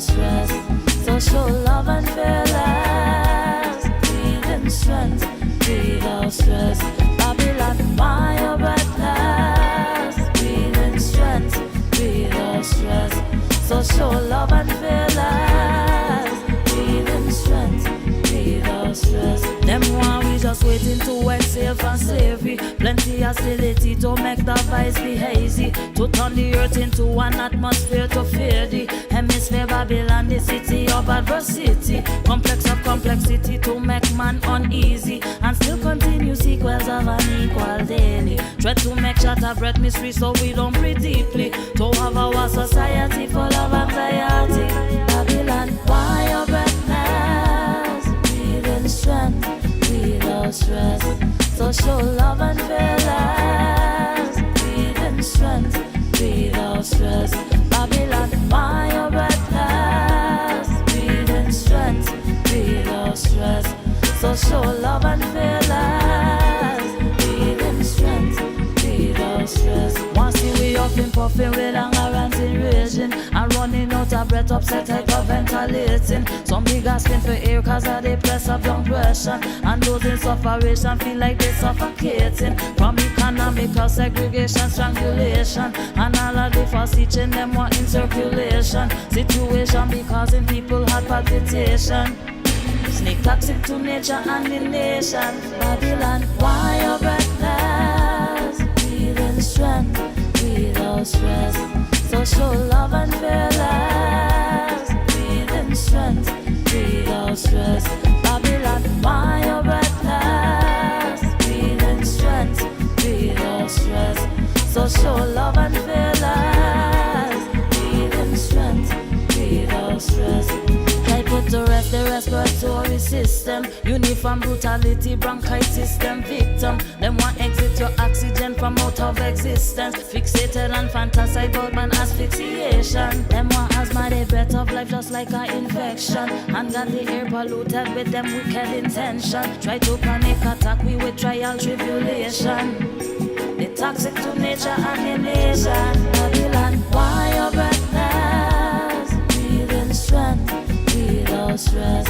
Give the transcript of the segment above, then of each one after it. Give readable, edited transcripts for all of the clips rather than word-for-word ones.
stress. So show love and fearless. Breathe in strength, breathe out stress. Babylon, why you breathless? Breathe in strength, breathe out stress. So show love and fearless. Breathe in strength, breathe out stress. Them one we just waiting to exhale from slavery. Plenty hostility to make the vice be hazy. To turn the earth into an atmosphere to fear the hemisphere Babylon, the city of adversity. Complex of complexity to make man uneasy. And still continue sequels of unequal daily. Try to make shatter breath mystery so we don't breathe deeply. To have our society full of anxiety. Babylon, why your breathless? Breathe in strength, breathe out stress. So show love and fearless. Breathe in strength, breathe out stress. Babylon, why you breathless? Breathe in strength, breathe out stress. So show love and fearless. Breathe in strength, breathe out stress. Once we huffing, puffing with anger and raging, and running out of breath, upset, hyperventilating. Some be gasping for air cause of the press of young pressure. And those in sufferation feel like they suffocating from economical segregation, strangulation, and all of the fast teaching them what in circulation. Situation be causing people heart palpitation. Snake toxic to nature and the nation. Babylon, why you breathless? Breathe in strength, breathe out stress. So show love and fearless. Breathe in strength, breathe out stress. Babylon, why you breathless? Breathe in strength, breathe out stress. So show love and fearless. Breathe in strength, breathe out stress. Put to rest the respiratory system. Uniform brutality, bronchitis, them victim. Them want exit your oxygen from out of existence. Fixated and fantasize about man asphyxiation. Them want asthma, they breath of life just like an infection. And got the air polluted with them wicked intention. Try to panic attack we with trial tribulation. They toxic to nature and the nation. Babylon, why you breathless? Breathe in strength, breathe out stress.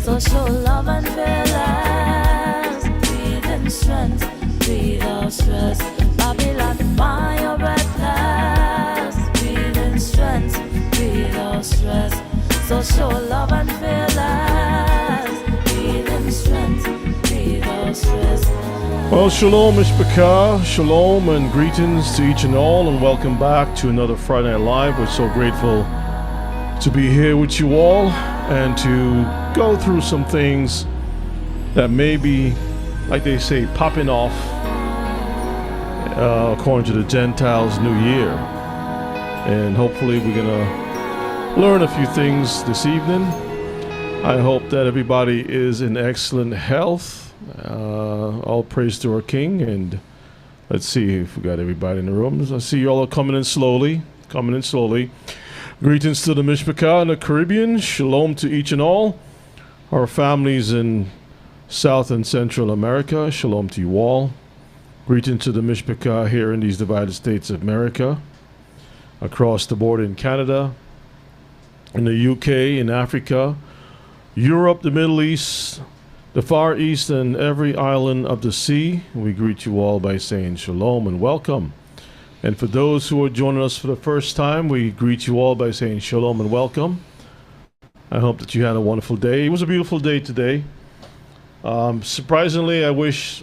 So show love and fearless. Breathe in strength, breathe out stress. Babylon, why you breathless? Breathe in strength, breathe out stress. So show love and fearless. Breathe in strength, breathe out stress. Well, shalom, Mishpachah, shalom, and greetings to each and all, and welcome back to another Friday Night Live. We're so grateful to be here with you all and to go through some things that may be, like they say, popping off according to the Gentiles' New Year. And hopefully we're going to learn a few things this evening. I hope that everybody is in excellent health. All praise to our King. And let's see if we got everybody in the rooms. I see you all are coming in slowly. Greetings to the Mishpachah in the Caribbean. Shalom to each and all. Our families in South and Central America. Shalom to you all. Greetings to the Mishpachah here in these divided states of America. Across the border in Canada, in the UK, in Africa, Europe, the Middle East, the Far East, and every island of the sea. We greet you all by saying shalom and welcome. And for those who are joining us for the first time, we greet you all by saying shalom and welcome. I hope that you had a wonderful day. It was a beautiful day today. Surprisingly, I wish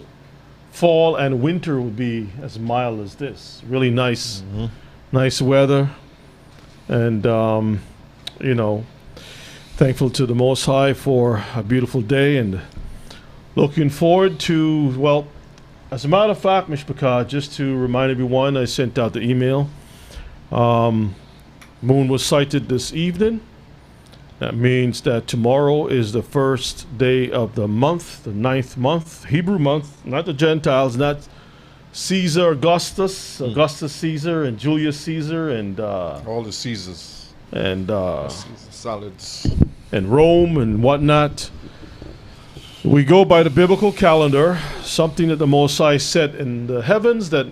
fall and winter would be as mild as this. Really nice, nice weather. And, thankful to the Most High for a beautiful day and looking forward to, well, as a matter of fact, Mishpachah, just to remind everyone, I sent out the email. Moon was sighted this evening. That means that tomorrow is the first day of the month, the 9th month, Hebrew month, not the Gentiles, not Caesar Augustus, Augustus Caesar and Julius Caesar and all the Caesars and Caesar salads and Rome and whatnot. We go by the biblical calendar, something that the Most High set in the heavens that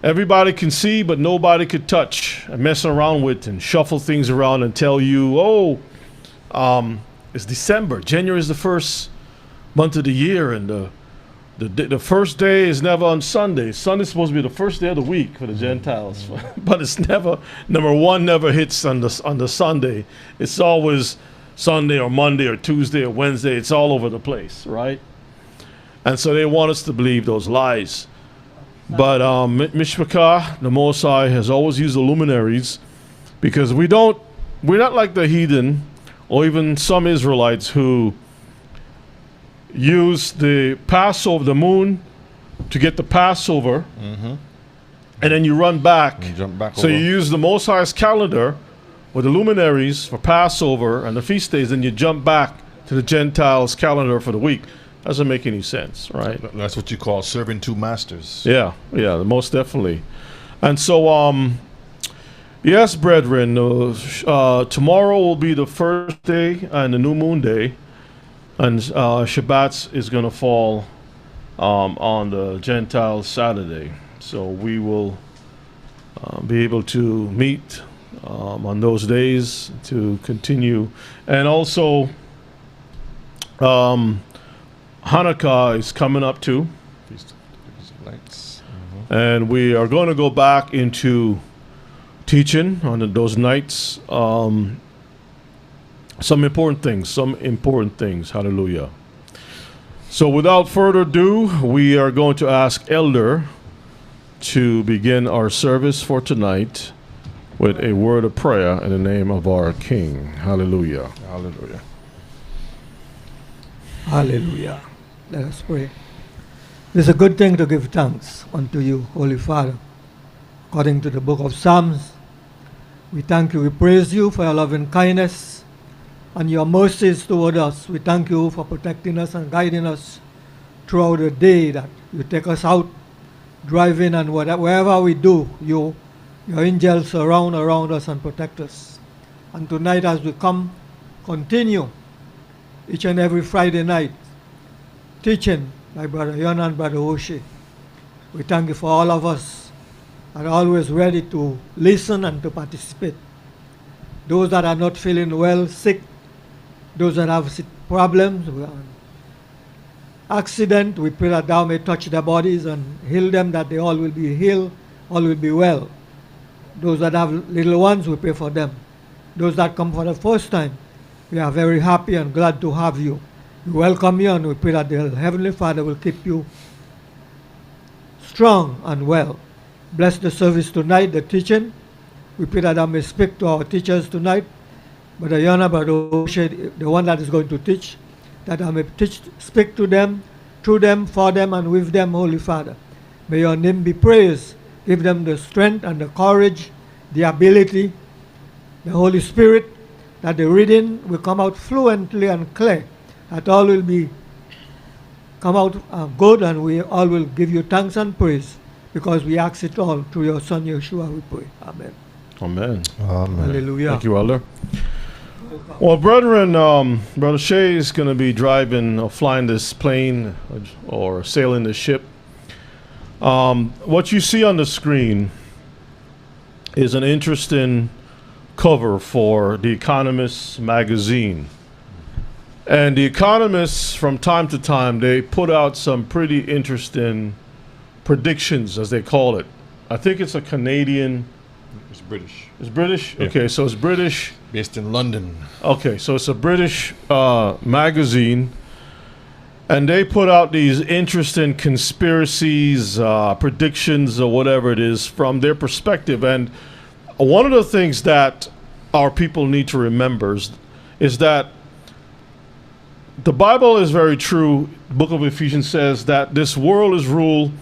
everybody can see, but nobody could touch and mess around with and shuffle things around and tell you, oh, it's December. January is the first month of the year, and the first day is never on Sunday. Sunday's supposed to be the first day of the week for the Gentiles, but it's never, number one, never hits on the Sunday. It's always Sunday or Monday or Tuesday or Wednesday. It's all over the place, right? And so they want us to believe those lies. But Mishpachah, the Most High, has always used the luminaries, because we're not like the heathen or even some Israelites who use the Passover, the moon, to get the Passover, and then you run back. And jump back So over. you use the Most High's calendar with the luminaries for Passover and the feast days, and you jump back to the Gentiles' calendar for the week. Doesn't make any sense, right? That's what you call serving two masters. Yeah, most definitely. And so, yes, brethren, tomorrow will be the first day and the new moon day, and Shabbat is going to fall on the Gentile Saturday. So we will be able to meet on those days to continue. And also, Hanukkah is coming up too. Feast of Lights. And we are going to go back into teaching on those nights some important things. Hallelujah. So without further ado, we are going to ask Elder to begin our service for tonight with a word of prayer in the name of our King. Hallelujah. Hallelujah. Hallelujah. Let us pray. It is a good thing to give thanks unto you, Holy Father. According to the book of Psalms, we thank you, we praise you for your loving kindness and your mercies toward us. We thank you for protecting us and guiding us throughout the day, that you take us out, driving, and wherever we do, your angels surround around us and protect us. And tonight, as we continue each and every Friday night, teaching by Brother Yonah and Brother Oshé. We thank you for all of us are always ready to listen and to participate. Those that are not feeling well, sick, those that have problems, accident, we pray that thou may touch their bodies and heal them, that they all will be healed, all will be well. Those that have little ones, we pray for them. Those that come for the first time, we are very happy and glad to have you. We welcome you, and we pray that the Heavenly Father will keep you strong and well. Bless the service tonight, the teaching. We pray that I may speak to our teachers tonight, Brother Yonah, Brother Oshé, the one that is going to teach, that I may speak to them, through them, for them, and with them, Holy Father. May your name be praised. Give them the strength and the courage, the ability, the Holy Spirit, that the reading will come out fluently and clear, that all will come out good, and we all will give you thanks and praise, because we ask it all through your Son Yeshua, we pray. Amen. Amen. Amen. Hallelujah. Thank you, Elder. Well, brethren, Brother Shay is going to be driving or flying this plane or sailing this ship. What you see on the screen is an interesting cover for The Economist magazine. And The Economist, from time to time, they put out some pretty interesting predictions, as they call it. I think it's a Canadian. It's British. It's British? Yeah. Okay, so it's British. Based in London. Okay, so it's a British magazine. And they put out these interesting conspiracies, predictions, or whatever it is, from their perspective. And one of the things that our people need to remember is that the Bible is very true. The book of Ephesians says that this world is ruled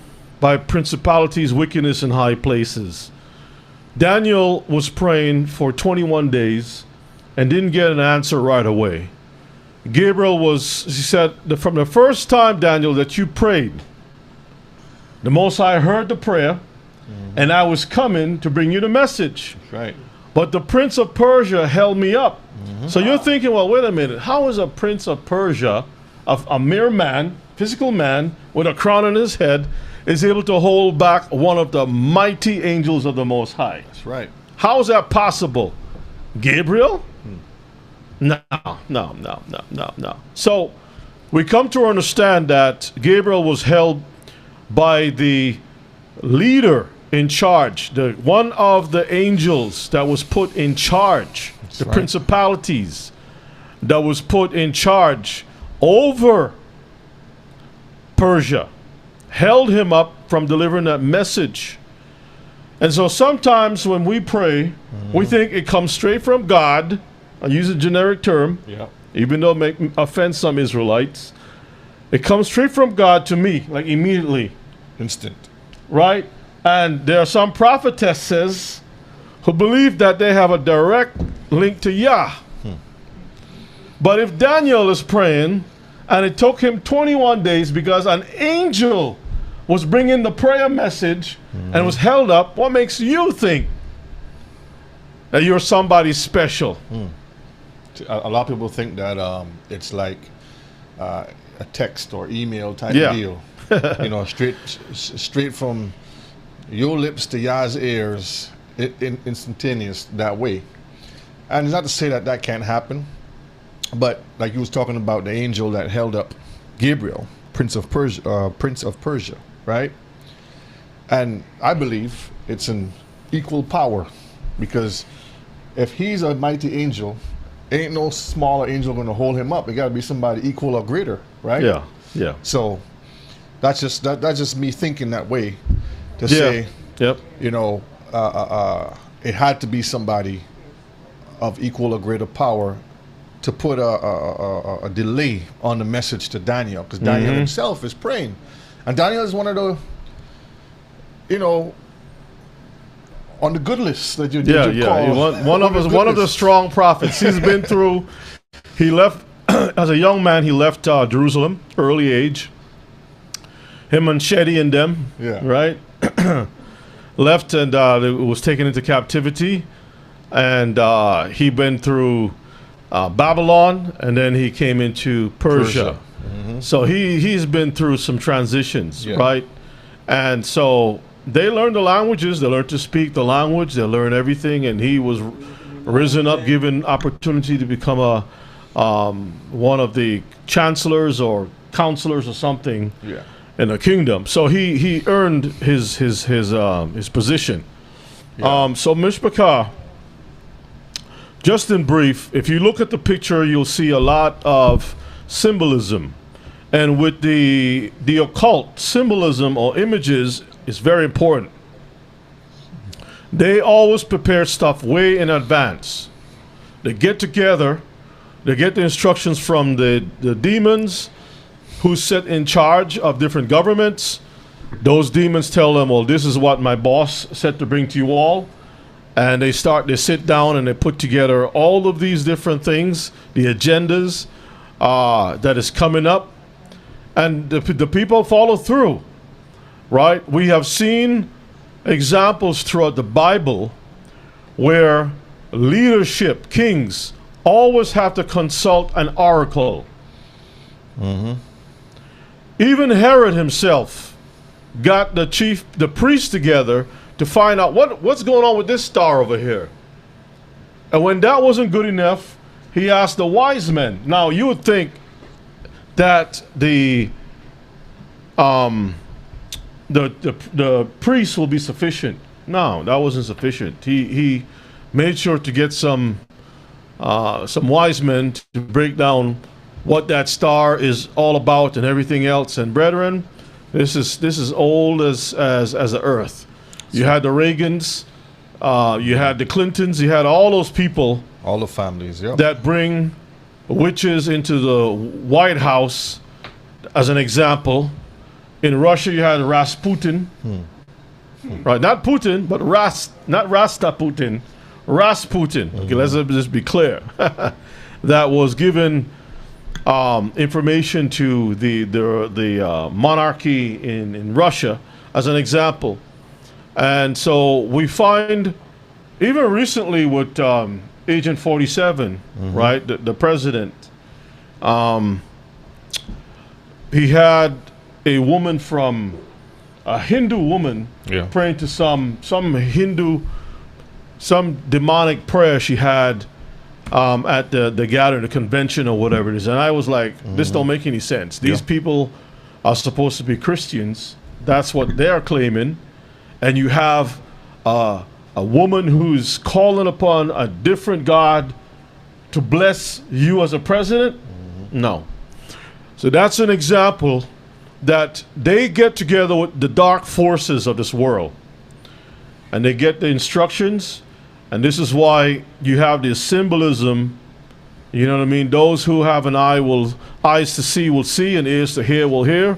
by principalities, wickedness in high places. Daniel was praying for 21 days and didn't get an answer right away. Gabriel he said, from the first time, Daniel, that you prayed, the Most High heard the prayer, and I was coming to bring you the message. That's right. But the prince of Persia held me up. So you're thinking, well, wait a minute. How is a prince of Persia, a mere man, physical man with a crown on his head is able to hold back one of the mighty angels of the Most High. That's right. How is that possible? Gabriel? No. So we come to understand that Gabriel was held by the leader in charge, the one of the angels that was put in charge, the right. principalities that was put in charge over Persia, held him up from delivering that message. And so sometimes when we pray, we think it comes straight from God. I use a generic term, Yeah. even though it may offend some Israelites. It comes straight from God to me, like immediately, Instant. right? And there are some prophetesses who believe that they have a direct link to Yah. But if Daniel is praying, and it took him 21 days because an angel was bringing the prayer message and was held up, what makes you think that you're somebody special? A lot of people think that it's like a text or email type Yeah. deal. Straight from your lips to Yah's ears, instantaneous that way. And it's not to say that that can't happen, but like you was talking about the angel that held up Gabriel, Prince of Persia, right? And I believe it's an equal power, because if he's a mighty angel, ain't no smaller angel going to hold him up. It got to be somebody equal or greater, right? Yeah. So that's just me thinking that way to say, Yep. it had to be somebody of equal or greater power to put a delay on the message to Daniel, because Daniel himself is praying, and Daniel is one of the, on the good list that you call One of the strong prophets. He's been through. He left as a young man. He left Jerusalem, early age. Him and Shedi and them, Yeah. right? Left and was taken into captivity, and he went through Babylon, and then he came into Persia. So he's been through some transitions, Yeah. right? And so they learned the languages. They learned to speak the language. They learned everything, and he was risen up, given opportunity to become one of the chancellors or counselors or something Yeah. in the kingdom. So he earned his position. Yeah. So Mishpachah, just in brief, if you look at the picture, you'll see a lot of symbolism, and with the occult, symbolism or images is very important. They always prepare stuff way in advance. They get together, they get the instructions from the demons who sit in charge of different governments. Those demons tell them, well, this is what my boss said to bring to you all. And they sit down and they put together all of these different things, the agendas that is coming up. And the people follow through, right? We have seen examples throughout the Bible where leadership, kings, always have to consult an oracle. Even Herod himself got the priests together to find out what's going on with this star over here. And when that wasn't good enough, he asked the wise men. Now you would think that the priest will be sufficient. No, that wasn't sufficient. He made sure to get some wise men to break down what that star is all about and everything else. And brethren, this is old as the earth. You had the Reagans, you had the Clintons, you had all those people, All the families, yeah. that bring witches into the White House, as an example. In Russia, you had Rasputin, right? Not Putin, but not Rasta Putin, Rasputin. Okay, let's just be clear. That was given information to the monarchy in Russia, as an example. And so we find, even recently with Agent 47, right, the president, he had a woman from a Hindu woman Yeah. praying to some Hindu, some demonic prayer she had at the gathering, the convention or whatever it is. And I was like, this don't make any sense. These Yeah. people are supposed to be Christians. That's what they're claiming. And you have a woman who's calling upon a different God to bless you as a president? No. So that's an example that they get together with the dark forces of this world. And they get the instructions. And this is why you have this symbolism. You know what I mean? Those who have eyes to see will see, and ears to hear will hear.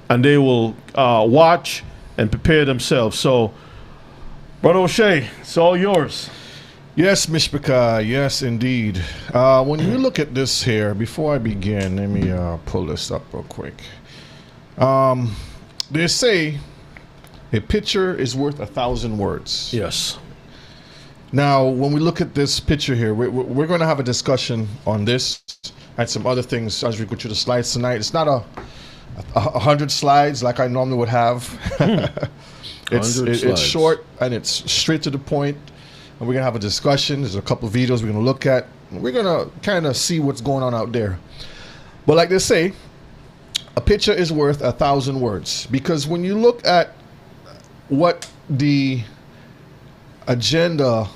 And they will watch and prepare themselves. So, Brother O'Shea, it's all yours. Yes, Mishpaka, yes, indeed. When you look at this here, before I begin, let me pull this up real quick. They say a picture is worth 1,000 words. Yes. Now, when we look at this picture here, we're going to have a discussion on this and some other things as we go through the slides tonight. It's not a 100 slides like I normally would have. It's short and it's straight to the point. And we're going to have a discussion. There's a couple of videos we're going to look at. We're going to kind of see what's going on out there. But like they say, a picture is worth 1,000 words. Because when you look at what the agenda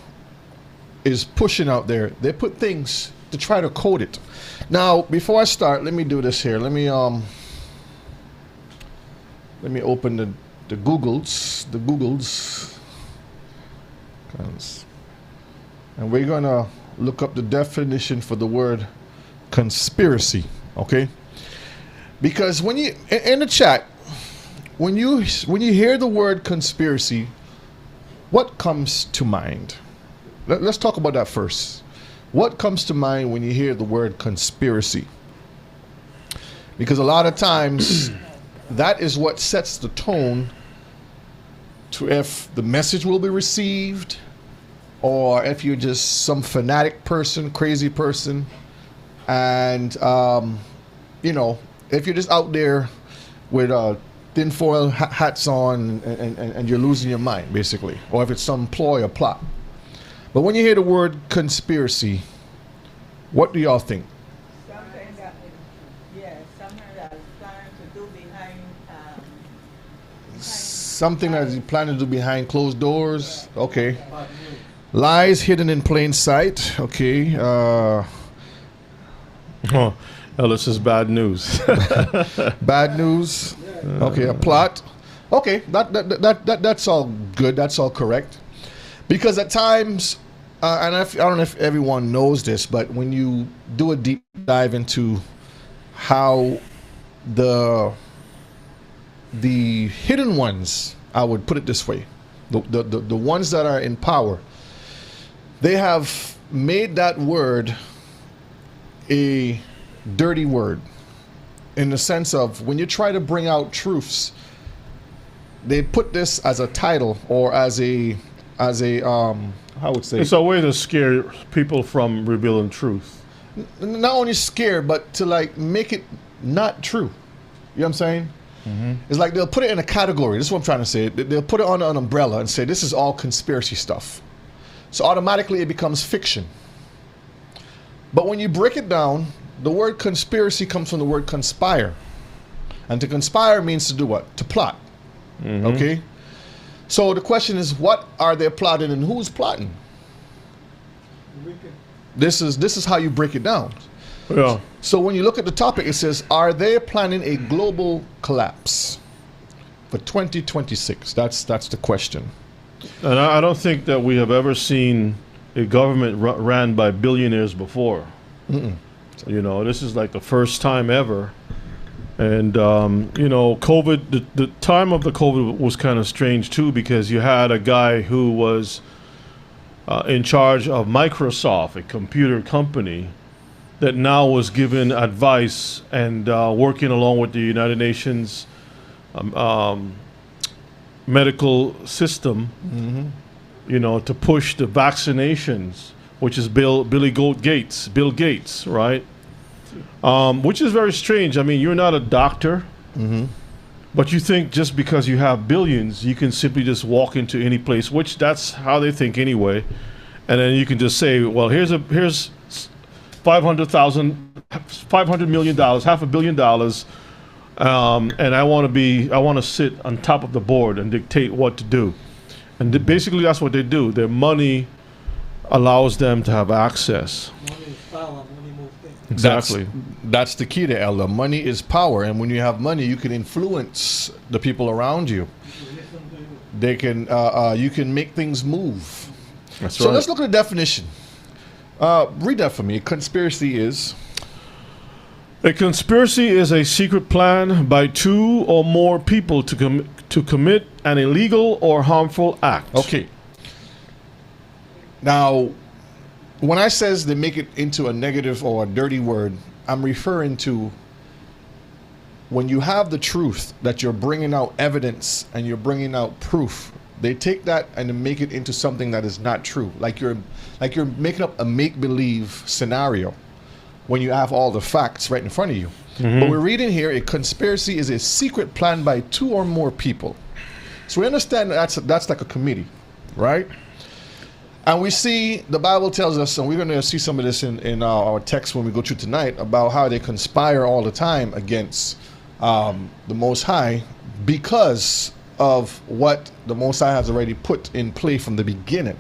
is pushing out there, they put things to try to code it. Now, before I start, let me do this here. Let me open the Googles. And we're going to look up the definition for the word conspiracy, okay? Because when you, in the chat, when you hear the word conspiracy, what comes to mind? Let's talk about that first. What comes to mind when you hear the word conspiracy? Because a lot of times, that is what sets the tone to if the message will be received, or if you're just some fanatic person, crazy person, and you know, if you're just out there with tinfoil hats on and you're losing your mind, basically, or if it's some ploy or plot. But when you hear the word conspiracy, what do y'all think? Something that is trying to do behind Something that he's planning to do behind closed doors. Okay. Lies hidden in plain sight. Okay. This is bad news. Bad news. Okay, a plot. Okay, that's all good. That's all correct. Because at times, and I don't know if everyone knows this, but when you do a deep dive into how the hidden ones, I would put it this way, the ones that are in power, they have made that word a dirty word, in the sense of when you try to bring out truths, they put this as a title or as a how would say, it's a way to scare people from revealing truth. Not only scare, but to like make it not true. You know what I'm saying? Mm-hmm. It's like they'll put it in a category. This is what I'm trying to say. They'll put it under an umbrella and say this is all conspiracy stuff. So automatically it becomes fiction. But when you break it down, the word conspiracy comes from the word conspire. And to conspire means to do what? To plot. Mm-hmm. Okay? So the question is, what are they plotting and who's plotting? This is how you break it down. Yeah. So when you look at the topic, it says, are they planning a global collapse for 2026? That's the question. And I don't think that we have ever seen a government ran by billionaires before. Mm-mm. You know, this is like the first time ever. And, you know, COVID, the time of the COVID was kind of strange, too, because you had a guy who was in charge of Microsoft, a computer company, that now was given advice and working along with the United Nations medical system, mm-hmm. you know, to push the vaccinations, which is Bill Gates, right? which is very strange. I mean, you're not a doctor, but you think just because you have billions, you can simply just walk into any place, which that's how they think anyway, and then you can just say, well, here's $500 million, $500 million, and I want to sit on top of the board and dictate what to do, and basically that's what they do. Their money allows them to have access. Money is power, money moves things. Exactly. That's the key to Elder. Money is power, and when you have money, you can influence the people around you. They can, you can make things move. That's So right. let's look at the definition. Read that for me. Conspiracy is. A conspiracy is a secret plan by two or more people to commit an illegal or harmful act. Okay. Now, when I says they make it into a negative or a dirty word, I'm referring to when you have the truth that you're bringing out evidence and you're bringing out proof. They take that and they make it into something that is not true. Like you're making up a make-believe scenario when you have all the facts right in front of you. But we're reading here, a conspiracy is a secret plan by two or more people. So we understand that's like a committee, right? And we see, the Bible tells us, and we're going to see some of this in our text when we go through tonight, about how they conspire all the time against the Most High because of what the Most High has already put in play from the beginning.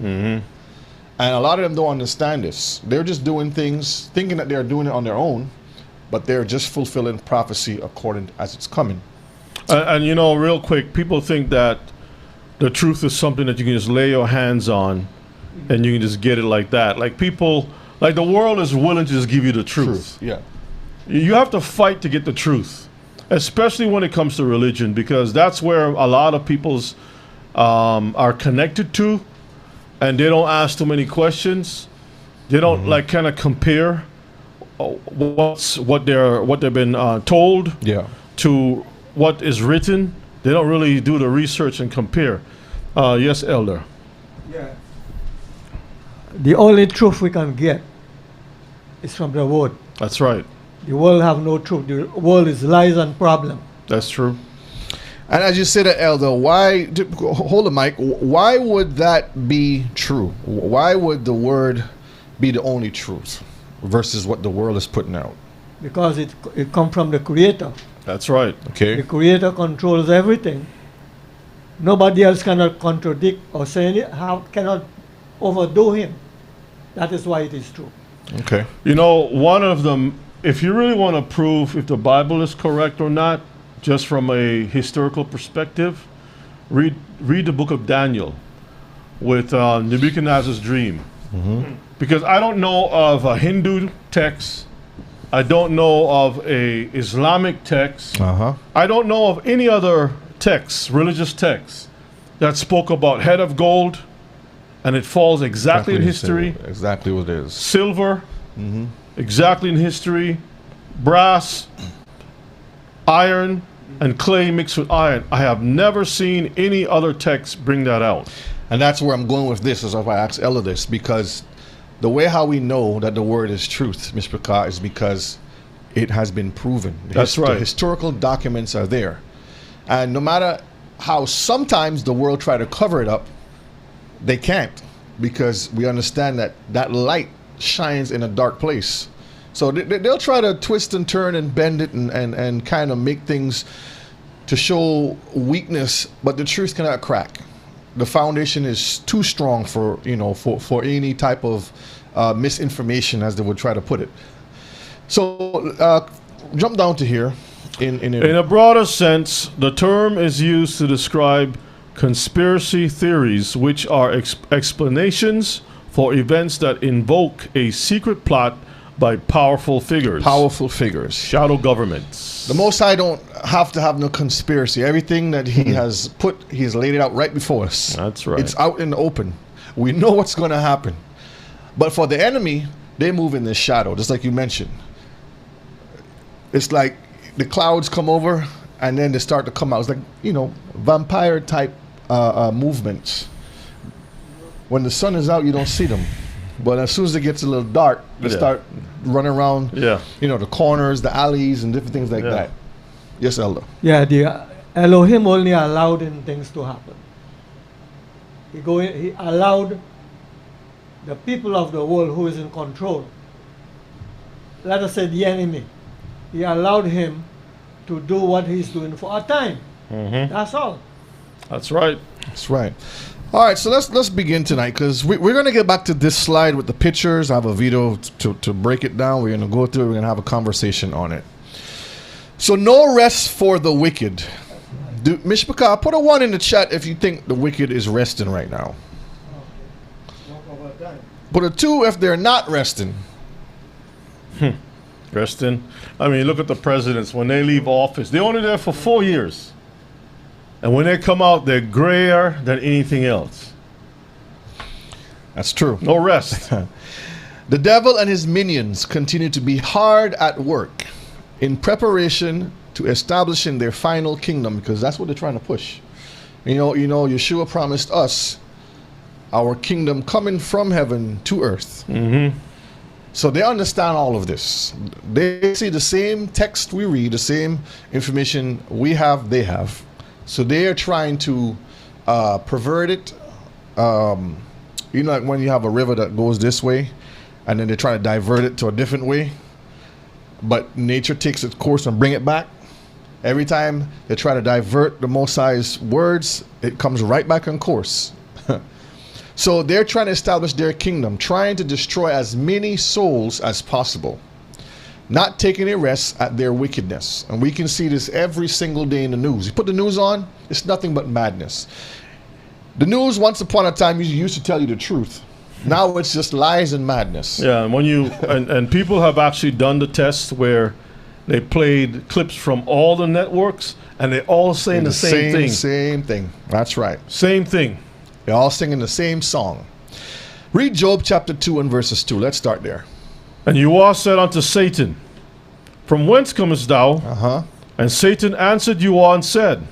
And a lot of them don't understand this. They're just doing things, thinking that they're doing it on their own, but they're just fulfilling prophecy according as it's coming. And you know, real quick, people think that the truth is something that you can just lay your hands on and you can just get it like that. Like people, like the world is willing to just give you the truth. Yeah. You have to fight to get the truth, especially when it comes to religion, because that's where a lot of people's are connected to, and they don't ask too many questions. They don't like kind of compare what they've been told Yeah. to what is written. They don't really do the research and compare. Yes, Elder. Yeah. The only truth we can get is from the word. That's right. The world have no truth. The world is lies and problem. That's true. And as you said, Elder, hold the mic, why would that be true? Why would the word be the only truth versus what the world is putting out? Because it comes from the Creator. That's right. The Okay. Creator controls everything. Nobody else cannot contradict or say cannot overdo Him. That is why it is true. Okay. You know, one of them, if you really want to prove if the Bible is correct or not, just from a historical perspective, read the book of Daniel with Nebuchadnezzar's dream. Because I don't know of a Hindu text, I don't know of a Islamic text, I don't know of any other text, religious text, that spoke about head of gold, and it falls exactly in history. Exactly what it is. Silver, exactly in history. Brass, iron, and clay mixed with iron. I have never seen any other text bring that out. And that's where I'm going with this, as if I ask Ella this, because the way how we know that the word is truth, Mr. Picard, is because it has been proven. That's right. The historical documents are there. And no matter how sometimes the world try to cover it up, they can't, because we understand that that light shines in a dark place. So they'll try to twist and turn and bend it and kind of make things to show weakness, but the truth cannot crack. The foundation is too strong for any type of misinformation, as they would try to put it. So jump down to here. In a broader sense, the term is used to describe conspiracy theories, which are explanations for events that invoke a secret plot by powerful figures. Powerful figures. Shadow governments. The Most High don't have to have no conspiracy. Everything that He has put, He has laid it out right before us. That's right. It's out in the open. We know what's going to happen. But for the enemy, they move in the shadow, just like you mentioned. It's like the clouds come over and then they start to come out. It's like, vampire type movements. When the sun is out, you don't see them. But as soon as it gets a little dark, they Yeah. start running around, Yeah. the corners, the alleys, and different things like Yeah. that. Yes, Elder. Yeah, the Elohim only allowed in things to happen. He allowed the people of the world who is in control, let us say the enemy, he allowed him to do what he's doing for a time. Mm-hmm. That's all. That's right. That's right. All right, so let's begin tonight because we're going to get back to this slide with the pictures. I have a video to break it down. We're going to go through it. We're going to have a conversation on it. So no rest for the wicked. Mishpachah, put a 1 in the chat if you think the wicked is resting right now. Put a 2 if they're not resting. Resting. I mean, look at the presidents. When they leave office, they're only there for 4 years. And when they come out, they're grayer than anything else. That's true. No rest. The devil and his minions continue to be hard at work in preparation to establishing their final kingdom, because that's what they're trying to push. Yeshua promised us our kingdom coming from heaven to earth. Mm-hmm. So they understand all of this. They see the same text we read, the same information we have, they have. So they are trying to pervert it. Like when you have a river that goes this way, and then they try to divert it to a different way. But nature takes its course and bring it back. Every time they try to divert the Most High's words, it comes right back on course. So they're trying to establish their kingdom, trying to destroy as many souls as possible, not taking a rest at their wickedness. And we can see this every single day in the news. You put the news on, it's nothing but madness. The news, once upon a time, used to tell you the truth. Now it's just lies and madness. Yeah, and when you and people have actually done the test where they played clips from all the networks, and they're all saying the same thing. Same thing. That's right. Same thing. They're all singing the same song. Read Job chapter 2 and verses 2. Let's start there. And you all said unto Satan, From whence comest thou? Uh-huh. And Satan answered you all and said,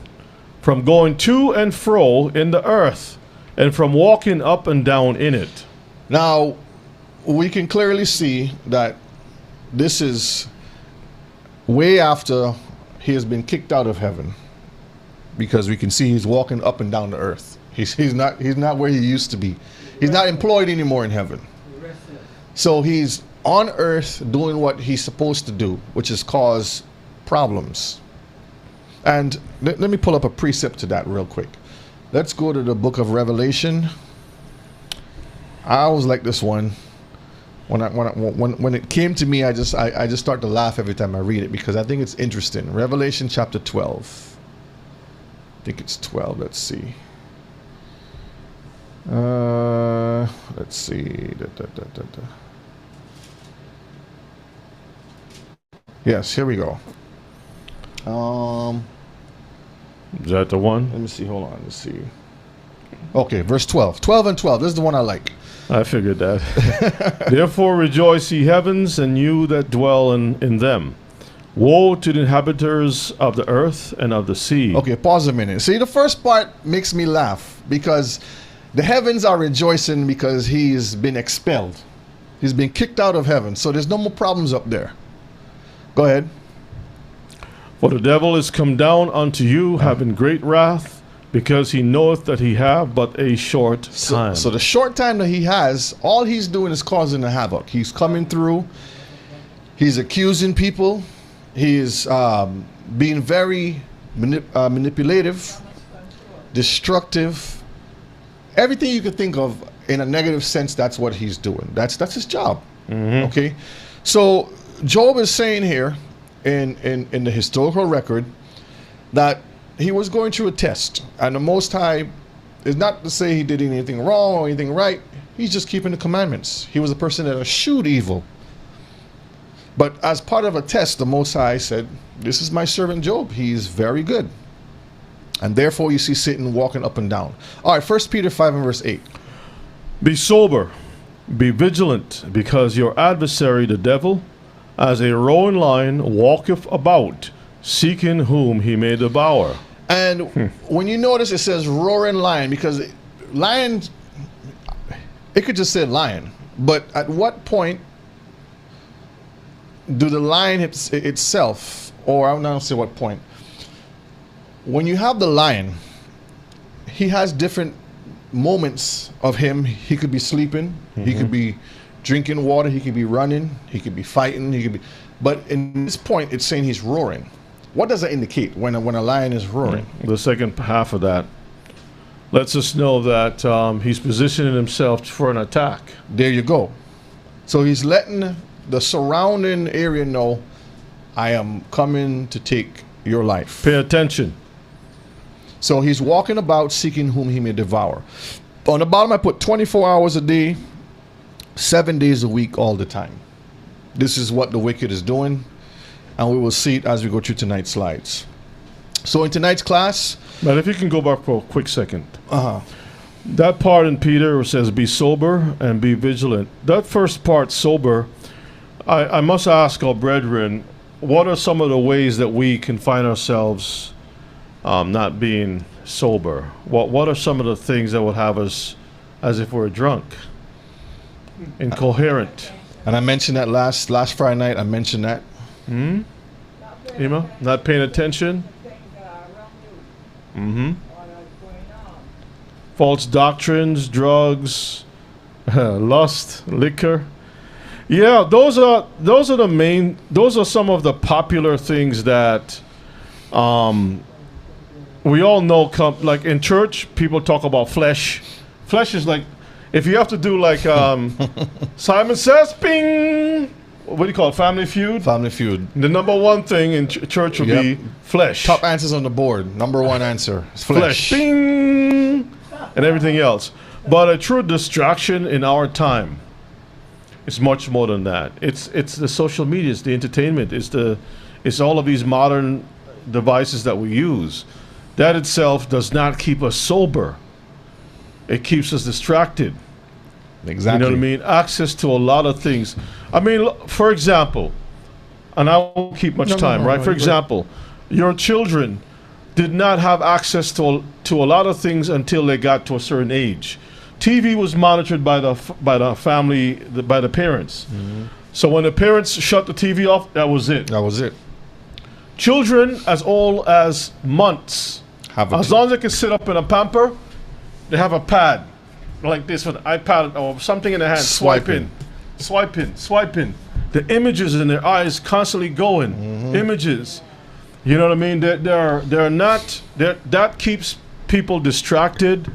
From going to and fro in the earth, and from walking up and down in it. Now, we can clearly see that this is way after he has been kicked out of heaven, because we can see he's walking up and down the earth. He's not where he used to be. He's not employed anymore in heaven. So he's on earth doing what he's supposed to do, which is cause problems. And let me pull up a precept to that real quick. Let's go to the book of Revelation. I always like this one. When it came to me, I just start to laugh every time I read it, because I think it's interesting. Revelation chapter 12. I think it's 12. Let's see. Let's see. Yes, here we go. Is that the one? Let me see. Hold on. Let's see. Okay, verse 12. 12 and 12. This is the one I like. I figured that. Therefore rejoice, ye heavens, and you that dwell in them. Woe to the inhabitants of the earth and of the sea. Okay, pause a minute. See, the first part makes me laugh, because the heavens are rejoicing because he's been expelled. He's been kicked out of heaven. So there's no more problems up there. Go ahead. For the devil is come down unto you, having great wrath, because he knoweth that he have but a short time. So the short time that he has, all he's doing is causing a havoc. He's coming through. He's accusing people. He's being very manipulative, destructive. Everything you could think of in a negative sense, that's what he's doing. That's his job. Mm-hmm. Okay? So Job is saying here in the historical record that he was going through a test. And the Most High is not to say he did anything wrong or anything right. He's just keeping the commandments. He was a person that eschewed evil. But as part of a test, the Most High said, this is my servant Job. He's very good. And therefore you see Satan walking up and down. All right, 1 Peter 5 and verse 8. Be sober, be vigilant, because your adversary the devil, as a roaring lion, walketh about, seeking whom he may devour. And when you notice it says roaring lion, because lion, it could just say lion. But at what point do the lion itself, or I don't say what point, when you have the lion, he has different moments of him. He could be sleeping, he could be drinking water, he could be running, he could be fighting, he could be. But in this point, it's saying he's roaring. What does that indicate when a lion is roaring? The second half of that lets us know that he's positioning himself for an attack. There you go. So he's letting the surrounding area know, I am coming to take your life. Pay attention. So he's walking about seeking whom he may devour. On the bottom, I put 24 hours a day, 7 days a week, all the time. This is what the wicked is doing, and we will see it as we go through tonight's slides. So in tonight's class... But if you can go back for a quick second. That part in Peter says, be sober and be vigilant. That first part, sober, I must ask our brethren, what are some of the ways that we can find ourselves not being sober? What are some of the things that would have us as if we're drunk, incoherent? And I mentioned that last Friday night. I mentioned that. Ima, not paying attention. False doctrines, drugs, lust, liquor. Yeah, those are the main. Those are some of the popular things that we all know. Like in church, people talk about flesh. Flesh is like, if you have to do like Simon Says, ping. What do you call it? Family Feud? Family Feud. The number one thing in church would be flesh. Top answers on the board. Number one answer is flesh. Bing! And everything else. But a true distraction in our time is much more than that. It's the social media, it's the entertainment, it's all of these modern devices that we use. That itself does not keep us sober. It keeps us distracted. Exactly. You know what I mean? Access to a lot of things. I mean, for example, and I won't keep much time, right? For example, your children did not have access to a lot of things until they got to a certain age. TV was monitored by the family, by the parents. So when the parents shut the TV off, that was it. That was it. Children as old as months, as long as they can sit up in a pamper, they have a pad like this with an iPad or something in their hand, swiping. The images in their eyes constantly going. Images. You know what I mean? They're not. That keeps people distracted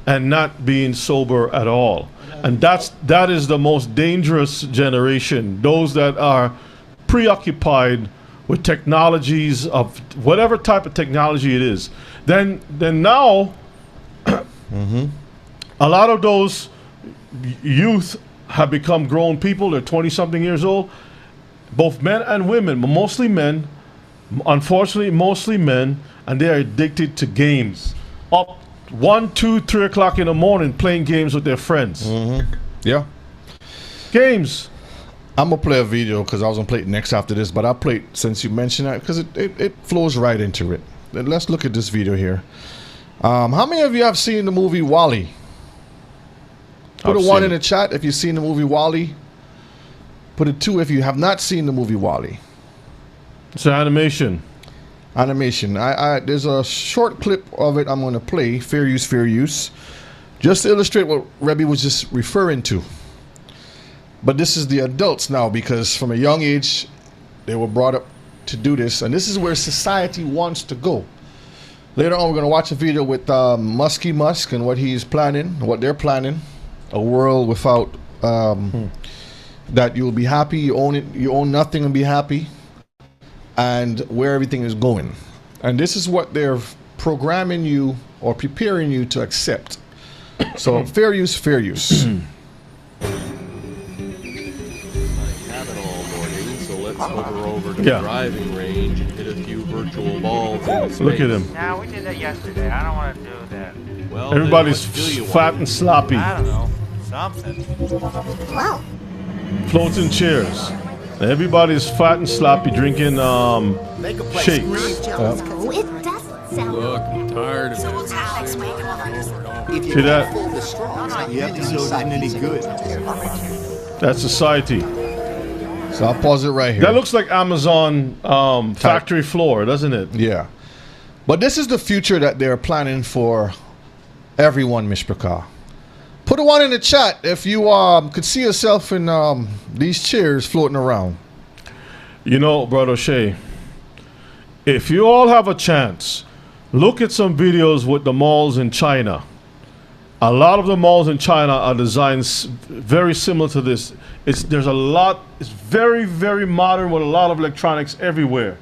and not being sober at all. And that is the most dangerous generation. Those that are preoccupied with technologies of whatever type of technology it is. Then now. A lot of those youth have become grown people. They're 20-something years old, both men and women, but mostly men. Unfortunately, mostly men, and they are addicted to games. Up 1, 2, 3 o'clock in the morning playing games with their friends. Yeah. Games. I'm going to play a video because I was going to play it next after this, but I'll play it since you mentioned that because it flows right into it. Let's look at this video here. How many of you have seen the movie WALL-E? Put a 1 in the chat if you've seen the movie WALL-E. Put a 2 if you have not seen the movie WALL-E. It's an animation. There's a short clip of it I'm going to play. Fair use. Just to illustrate what Rebbe was just referring to. But this is the adults now because from a young age they were brought up to do this. And this is where society wants to go. Later on we're going to watch a video with Muskie Musk and what he's planning, what they're planning. A world without that you'll be happy, you own nothing and be happy, and where everything is going. And this is what they're programming you or preparing you to accept. So fair use. I have it all morning, so let's hover over to the driving range and hit a few virtual balls in space. Look at him. Nah, we did that yesterday. I don't want to do that. Well, everybody's fat and sloppy. I don't know. Something. Wow. Floating chairs. Everybody's fat and sloppy drinking shakes. It doesn't Look, I'm tired of it. If you See that? can't fool the strong, you have to decide any good. That's society. So I'll pause it right here. That looks like Amazon factory floor, doesn't it? Yeah. But this is the future that they're planning for everyone, Mishpachah. Put a one in the chat if you could see yourself in these chairs floating around. You know, Brother Shay, if you all have a chance, look at some videos with the malls in China. A lot of the malls in China are designed very similar to this. It's very, very modern with a lot of electronics everywhere.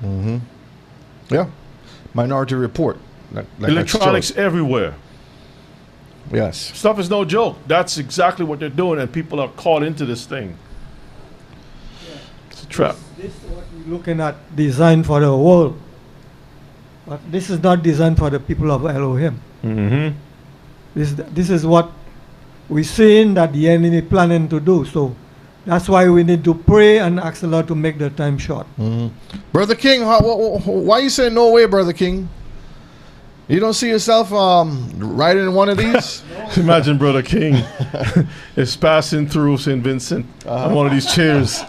Yeah. Minority Report. Like Electronics everywhere. Yes. Stuff is no joke. That's exactly what they're doing, and people are caught into this thing. It's a trap. This is what we're looking at, designed for the world. But this is not designed for the people of Elohim. Mm-hmm. This is what we're seeing that the enemy planning to do. So that's why we need to pray and ask the Lord to make the time short. Brother King, why you say no way, Brother King? You don't see yourself riding in one of these? Imagine Brother King is passing through St. Vincent on one of these chairs,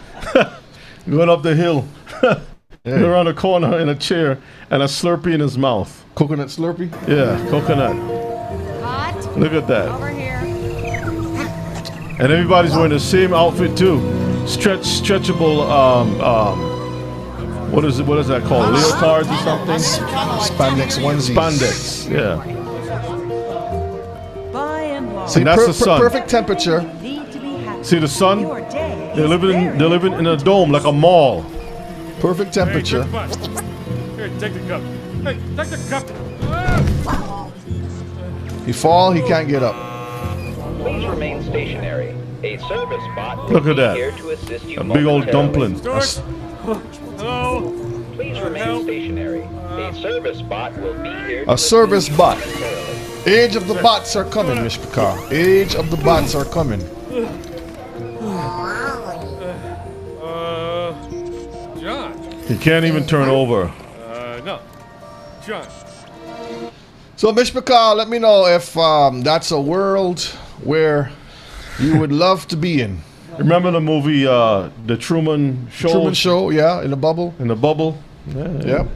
going up the hill, around the corner in a chair, and a Slurpee in his mouth. Coconut Slurpee? Yeah, coconut. Hot. Look at that. Over here. And everybody's wearing the same outfit too. Stretchable. What is that called? Leotards or something? Spandex onesies. Spandex. Yeah. By and large, See, that's the sun. Perfect temperature. need to be happy. See the sun? Your day They're is living in a dome like a mall. Perfect temperature. Here, take the cup. Hey, take the cup. He fall, he can't get up. Please remain stationary. A service bot will Look at be that. here to assist you A big old momentarily. dumpling. Hello. Please remain stationary. A service bot will be here to A service assist you bot. momentarily. Age of the bots are coming, Mishpachah. Age of the bots are coming. John. He can't even turn over. No. John. So, Mishpachah, let me know if that's a world where you would love to be in. Remember the movie The Truman Show? Truman Show, yeah, in the bubble. In the bubble? Yeah. Yep.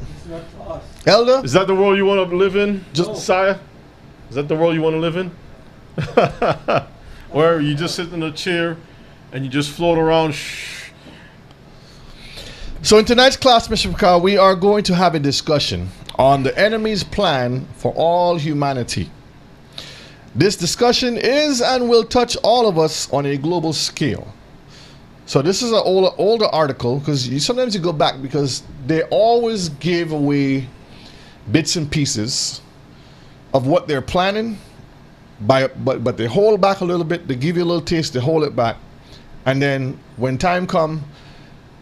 Elder? Is that the world you want to live in, Josiah? Is that the world you want to live in? Where you just sit in a chair and you just float around? So in tonight's class, Mr. Picard, we are going to have a discussion on the enemy's plan for all humanity. This discussion is and will touch all of us on a global scale. So this is an older article, because sometimes you go back because they always give away bits and pieces of what they're planning, but they hold back a little bit. They give you a little taste, they hold it back, and then when time comes,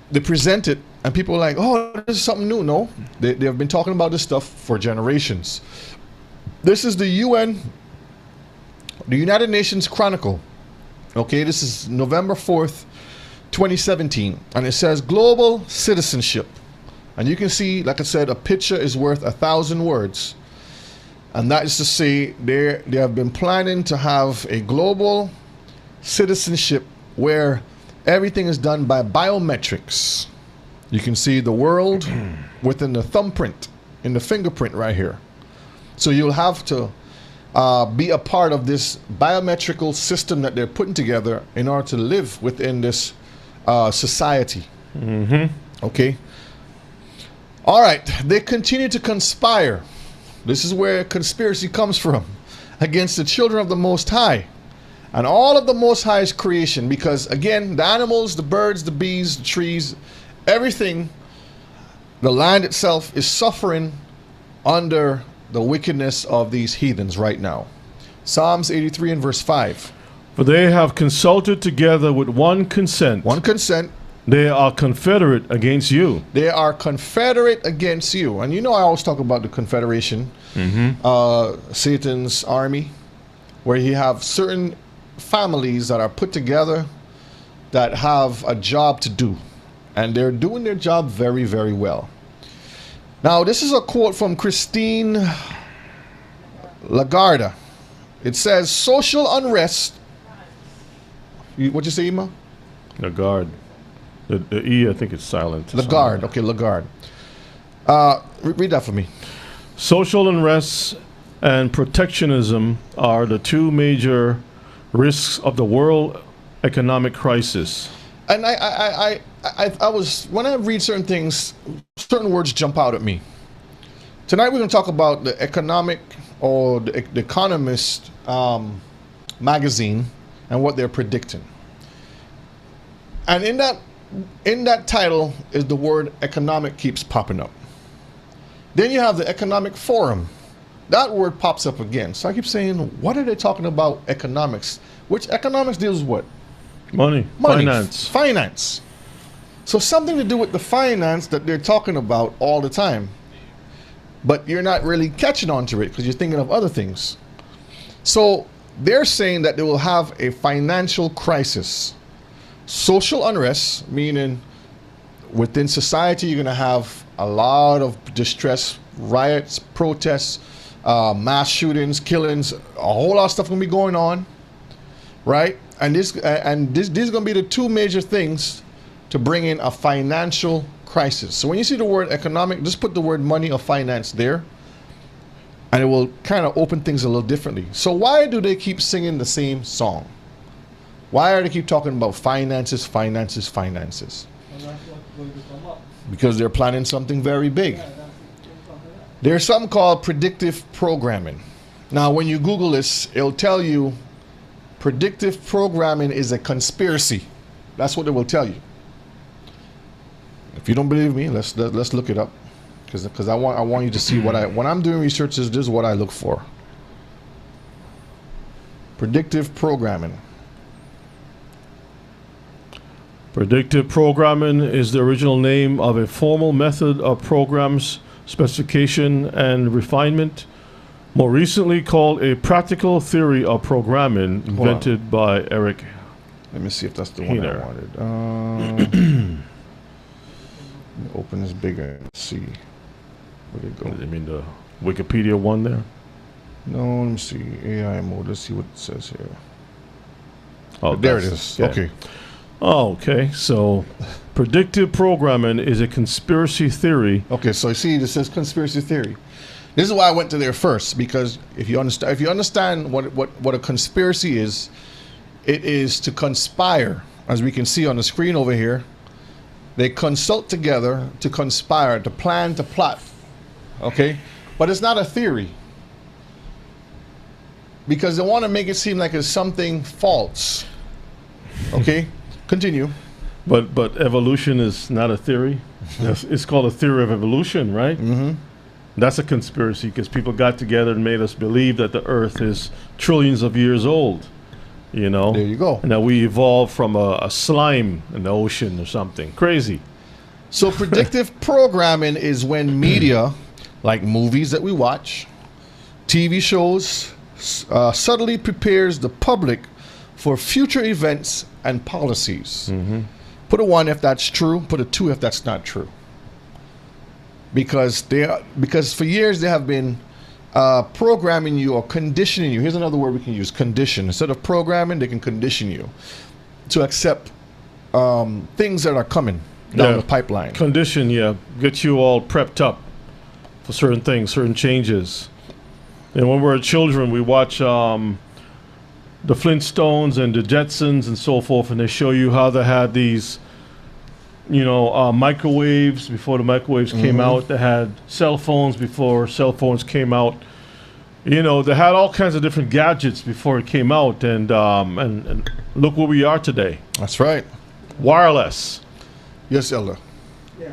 they present it, and people are like, "Oh, this is something new." No, they have been talking about this stuff for generations. This is the United Nations Chronicle. Okay, this is November 4th, 2017, and it says global citizenship. And you can see, like I said, a picture is worth 1,000 words. And that is to say, they have been planning to have a global citizenship where everything is done by biometrics. You can see the world within the thumbprint, in the fingerprint right here. So you'll have to be a part of this biometrical system that they're putting together in order to live within this society. Okay. All right. They continue to conspire. This is where conspiracy comes from, against the children of the Most High and all of the Most High's creation. Because again, the animals, the birds, the bees, the trees, everything, the land itself is suffering under the wickedness of these heathens right now. Psalms 83 and verse 5. For they have consulted together with one consent. One consent. They are confederate against you. They are confederate against you. And you know I always talk about the confederation, Satan's army, where you have certain families that are put together that have a job to do. And they're doing their job very, very well. Now, this is a quote from Christine Lagarde. It says, social unrest. What you say, Ima? Lagarde. The E, I think it's silent. Lagarde. Okay, Lagarde. Read that for me. Social unrest and protectionism are the two major risks of the world economic crisis. And I was, when I read certain things, certain words jump out at me. Tonight we're going to talk about the economic, or the Economist magazine, and what they're predicting. And in that title is the word economic keeps popping up. Then you have the Economic Forum. That word pops up again. So I keep saying, what are they talking about economics? Which economics deals with what? Money. Finance. Finance. So something to do with the finance that they're talking about all the time. But you're not really catching on to it because you're thinking of other things. So they're saying that they will have a financial crisis. Social unrest, meaning within society, you're going to have a lot of distress, riots, protests, mass shootings, killings, a whole lot of stuff going to be going on, right? And these are going to be the two major things to bring in a financial crisis. So when you see the word economic, just put the word money or finance there, and it will kind of open things a little differently. So why do they keep singing the same song? Why are they keep talking about finances, finances, finances? Because they're planning something very big. There's something called predictive programming. Now, when you Google this, it'll tell you predictive programming is a conspiracy. That's what it will tell you. If you don't believe me, let's look it up, because I want you to see when I'm doing research. This is what I look for. Predictive programming. Predictive programming is the original name of a formal method of programs specification and refinement, more recently called a practical theory of programming, invented by Eric. Let me see if that's the one I wanted. Let me open this bigger and see. Where'd it go? I mean the Wikipedia one there? No, let me see. AI mode. Let's see what it says here. Oh, there it is. Yeah. Okay. Oh, okay. So, predictive programming is a conspiracy theory. Okay, so you see, this says conspiracy theory. This is why I went to there first, because if you understand what a conspiracy is, it is to conspire. As we can see on the screen over here, they consult together to conspire, to plan, to plot. Okay, but it's not a theory, because they want to make it seem like it's something false. Okay. Continue. But evolution is not a theory. It's called a theory of evolution, right? Mm-hmm. That's a conspiracy because people got together and made us believe that the Earth is trillions of years old. You know? There you go. And that we evolved from a slime in the ocean or something. Crazy. So predictive programming is when media, like movies that we watch, TV shows, subtly prepares the public for future events and policies. Mm-hmm. Put a 1 if that's true, put a 2 if that's not true. Because for years they have been programming you or conditioning you. Here's another word we can use, condition. Instead of programming, they can condition you to accept things that are coming down the pipeline. Condition, get you all prepped up for certain things, certain changes. And when we're children, we watch the Flintstones and the Jetsons and so forth, and they show you how they had these, microwaves before the microwaves came out. They had cell phones before cell phones came out. They had all kinds of different gadgets before it came out, and look where we are today. That's right. Wireless. Yes, Elder. Yeah.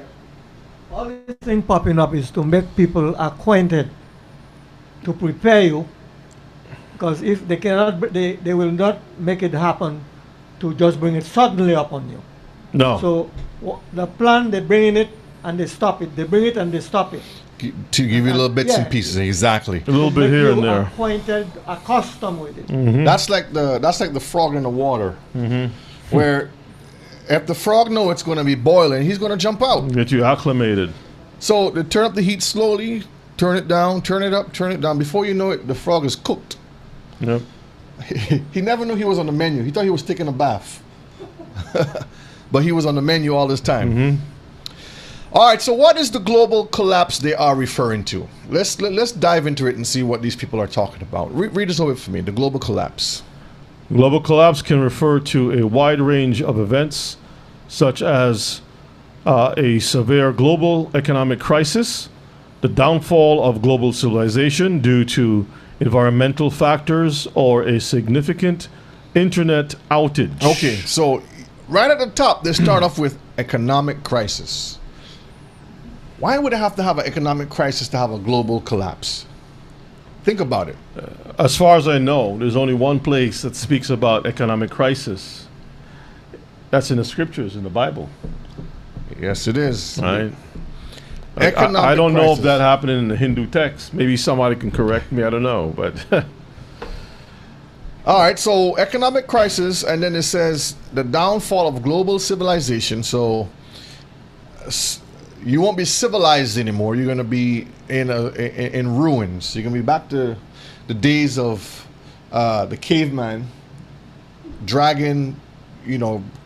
All this thing popping up is to make people acquainted, to prepare you. Because if they cannot, they will not make it happen to just bring it suddenly upon you. No. So the plan, they bring in it and they stop it. They bring it and they stop it. To give you little bits and pieces, exactly. A little bit here and there. Acquainted, accustomed with it. Mm-hmm. That's like the frog in the water, where if the frog knows it's going to be boiling, he's going to jump out. Get you acclimated. So they turn up the heat slowly, turn it down, turn it up, turn it down. Before you know it, the frog is cooked. Yep. He never knew he was on the menu. He thought he was taking a bath. But he was on the menu all this time. Mm-hmm. All right, so what is the global collapse they are referring to? Let's dive into it and see what these people are talking about. Read this over for me, the global collapse. Global collapse can refer to a wide range of events, such as a severe global economic crisis, the downfall of global civilization due to environmental factors, or a significant internet outage. Okay, so right at the top, they start off with economic crisis. Why would they have to have an economic crisis to have a global collapse? Think about it. As far as I know, there's only one place that speaks about economic crisis. That's in the scriptures, in the Bible. Yes, it is. Right. Economic I don't know if crisis. that happened in the Hindu text. Maybe somebody can correct me. I don't know, but All right, so economic crisis, and then it says the downfall of global civilization. So you won't be civilized anymore. You're going to be in ruins. You're going to be back to the days of the caveman, dragging,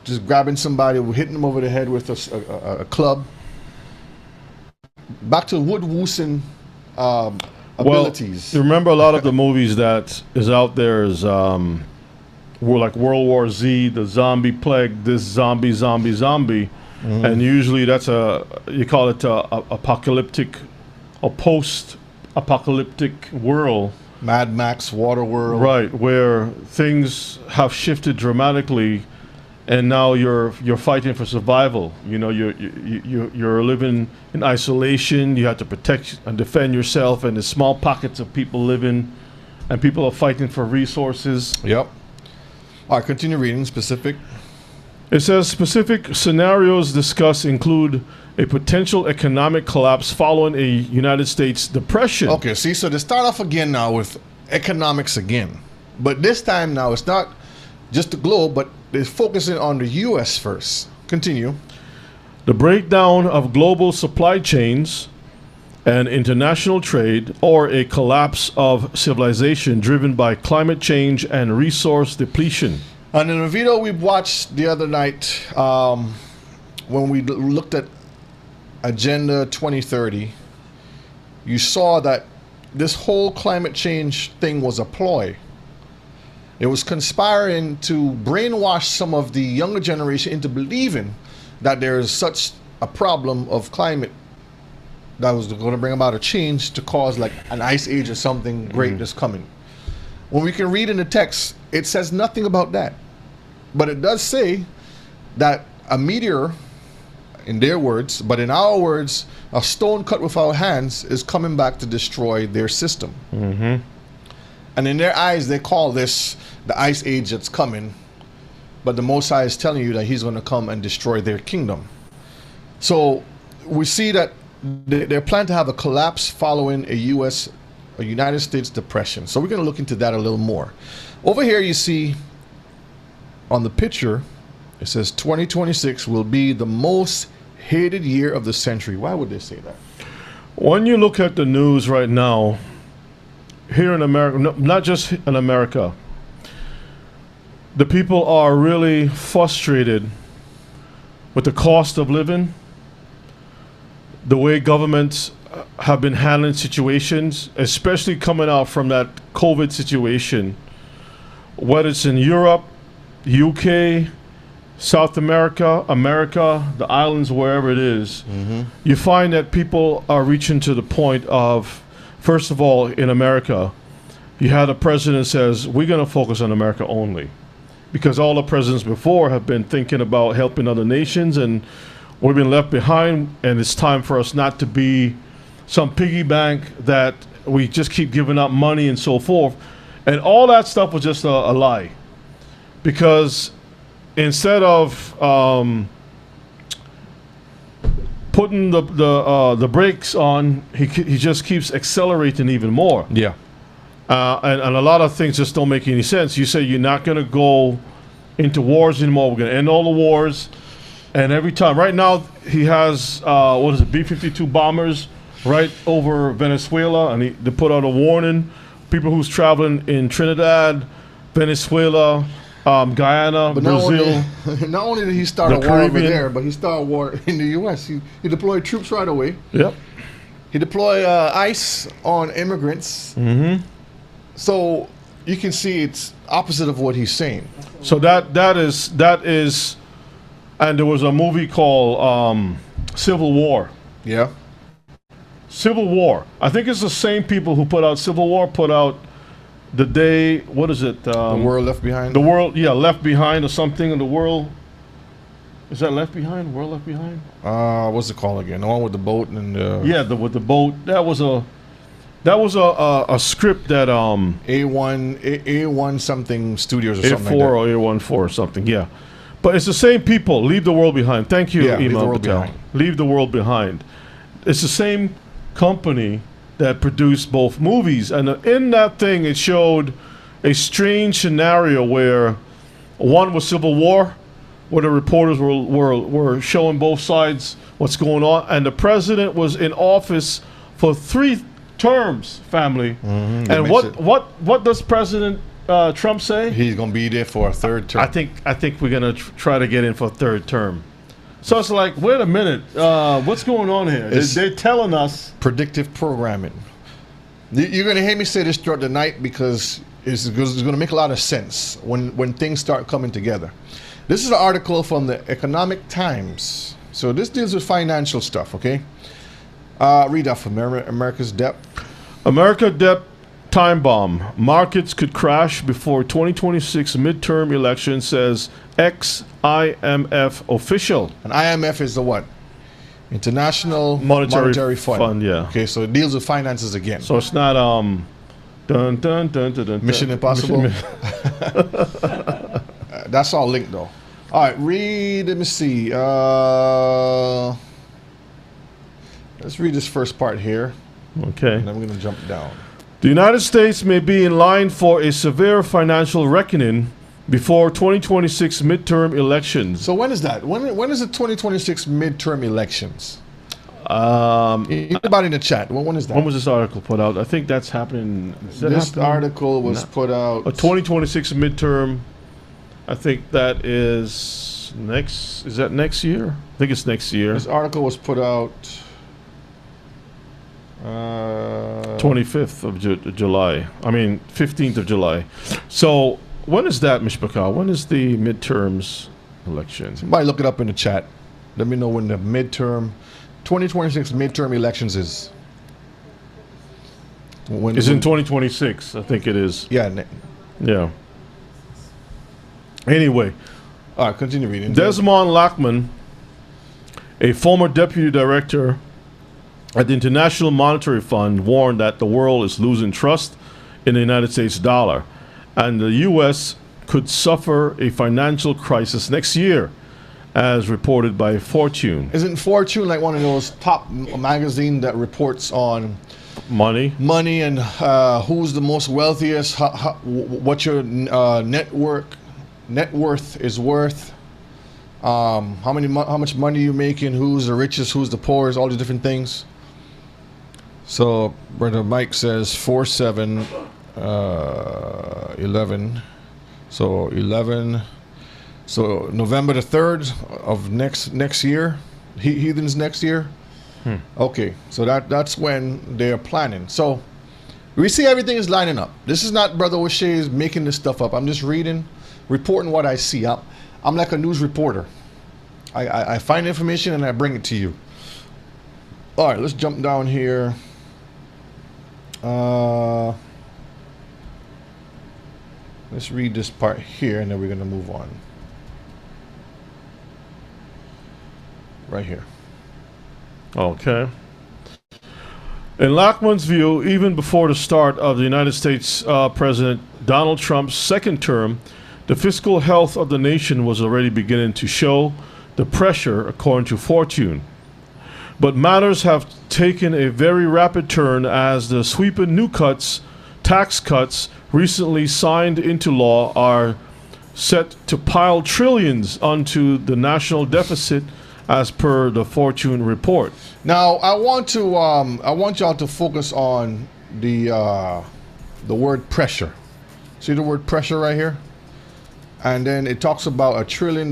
just grabbing somebody, hitting them over the head with a club. Back to wood-woosing abilities. Well, remember a lot of the movies that is out there is were like World War Z, the zombie plague, this zombie. Mm-hmm. And usually that's you call it a apocalyptic, a post-apocalyptic world. Mad Max, Waterworld. Right, where things have shifted dramatically, and now you're fighting for survival. You're living in isolation. You have to protect and defend yourself, and there's small pockets of people living, and people are fighting for resources. Yep. All right, continue reading. Specific. It says specific scenarios discussed include a potential economic collapse following a United States depression. Okay, see, so they start off again now with economics again. But this time now it's not just the globe, but they're focusing on the U.S. first. Continue. The breakdown of global supply chains and international trade, or a collapse of civilization driven by climate change and resource depletion. And in a video we watched the other night, when we looked at Agenda 2030, you saw that this whole climate change thing was a ploy. It was conspiring to brainwash some of the younger generation into believing that there is such a problem of climate that was going to bring about a change to cause like an ice age or something great that's coming. When we can read in the text, it says nothing about that. But it does say that a meteor, in their words, but in our words, a stone cut with our hands is coming back to destroy their system. Mm-hmm. And in their eyes, they call this the ice age that's coming. But the Most High is telling you that he's going to come and destroy their kingdom. So we see that they're planning to have a collapse following a United States depression. So we're going to look into that a little more. Over here you see on the picture, it says 2026 will be the most hated year of the century. Why would they say that? When you look at the news right now, here in America, not just in America, the people are really frustrated with the cost of living, the way governments have been handling situations, especially coming out from that COVID situation, whether it's in Europe, UK, South America, the islands, wherever it is. Mm-hmm. You find that people are reaching to the point of, first of all, in America, you had a president says, we're going to focus on America only. Because all the presidents before have been thinking about helping other nations, and we've been left behind, and it's time for us not to be some piggy bank that we just keep giving up money and so forth. And all that stuff was just a lie. Because instead of putting the brakes on, he just keeps accelerating even more. Yeah. And a lot of things just don't make any sense. You say you're not going to go into wars anymore. We're going to end all the wars. And every time, right now, he has what is it, B-52 bombers right over Venezuela, and they put out a warning. People who's traveling in Trinidad, Venezuela, Guyana, But Brazil. not only did he start a the war over Caribbean. there, but he started a war in the U.S. He deployed troops right away. Yep. He deployed ICE on immigrants. Mm-hmm. So you can see it's opposite of what he's saying. So that is, and there was a movie called Civil War. Yeah. Civil War. I think it's the same people who put out Civil War put out the day. What is it? The World Left Behind. The World, yeah, Left Behind or something. In the world, is that Left Behind? World Left Behind? What's it called again? The one with the boat and Yeah, with the boat. That was a script that A1 something studios or A4 something like or A14 or something. Yeah, but it's the same people. Leave the world behind. Thank you, Yeah, Leave the Imam World Patel. Behind. Leave the world behind. It's the same company that produced both movies, and in that thing, it showed a strange scenario where one was Civil War, where the reporters were showing both sides what's going on, and the president was in office for 3 terms, family. They And mix it. what does President Trump say? He's going to be there for a third term. I think we're gonna try to get in for a 3rd term. So it's like, wait a minute, what's going on here? They're telling us. Predictive programming. You're going to hear me say this throughout the night because it's going to make a lot of sense when things start coming together. This is an article from the Economic Times. So this deals with financial stuff, okay? Read that from America's Debt. America debt time bomb. Markets could crash before 2026 midterm election, says ex-IMF official. And IMF is the what? International Monetary Fund. Fund, yeah. Okay, so it deals with finances again. So it's not dun dun dun dun dun. Mission Impossible. That's all linked though. All right, let me see. Let's read this first part here, Okay. and then we're going to jump down. The United States may be in line for a severe financial reckoning before 2026 midterm elections. So when is that? When is the 2026 midterm elections? Anybody in the chat? When is that? When was this article put out? I think that's happening. Is that This happening? article was put out. A 2026 midterm. I think that is next. Is that next year? I think it's next year. This article was put out 25th of July. I mean, 15th of July. So when is that, Mishpaka? When is the midterms election? Somebody look it up in the chat. Let me know when the 2026 midterm elections is. It's in 2026. I think it is. Yeah. Yeah. Anyway, All right, continue reading. Desmond Lachman, a former deputy director at the International Monetary Fund, warned that the world is losing trust in the United States dollar, and the U.S. could suffer a financial crisis next year, as reported by Fortune. Isn't Fortune like one of those top magazines that reports on Money. and who's the most wealthiest, what your net worth is worth, how much money you're making, who's the richest, who's the poorest, all these different things. So Brother Mike says 4/7/11. So 11. So November the 3rd of next year, Heathens next year. Okay, so that's when they're planning. So we see everything is lining up. This is not Brother O'Shea's making this stuff up. I'm just reporting what I see. I'm like a news reporter. I find information and I bring it to you. All right, let's jump down here. Let's read this part here and then we're going to move on. Right here. Okay. In Lachman's view, even before the start of the United States President Donald Trump's 2nd term, the fiscal health of the nation was already beginning to show the pressure, according to Fortune. But matters have taken a very rapid turn as the sweeping new tax cuts recently signed into law are set to pile trillions onto the national deficit, as per the Fortune report. Now, I want y'all to focus on the word pressure. See the word pressure right here? And then it talks about $1 trillion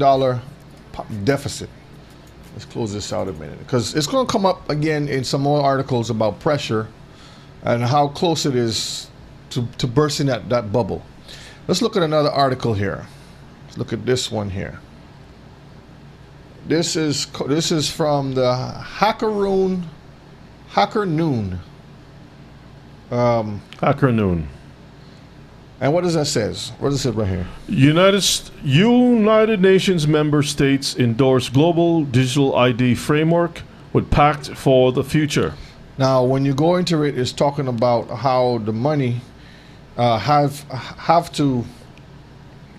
deficit. Let's close this out a minute, because it's going to come up again in some more articles about pressure and how close it is to bursting that bubble. Let's look at another article here. Let's look at this one here. This is from the Hacker Noon. Hacker Noon. And what does that says? What does it say right here? United Nations member states endorse global digital ID framework with Pact for the Future. Now, when you go into it, it's talking about how the money have to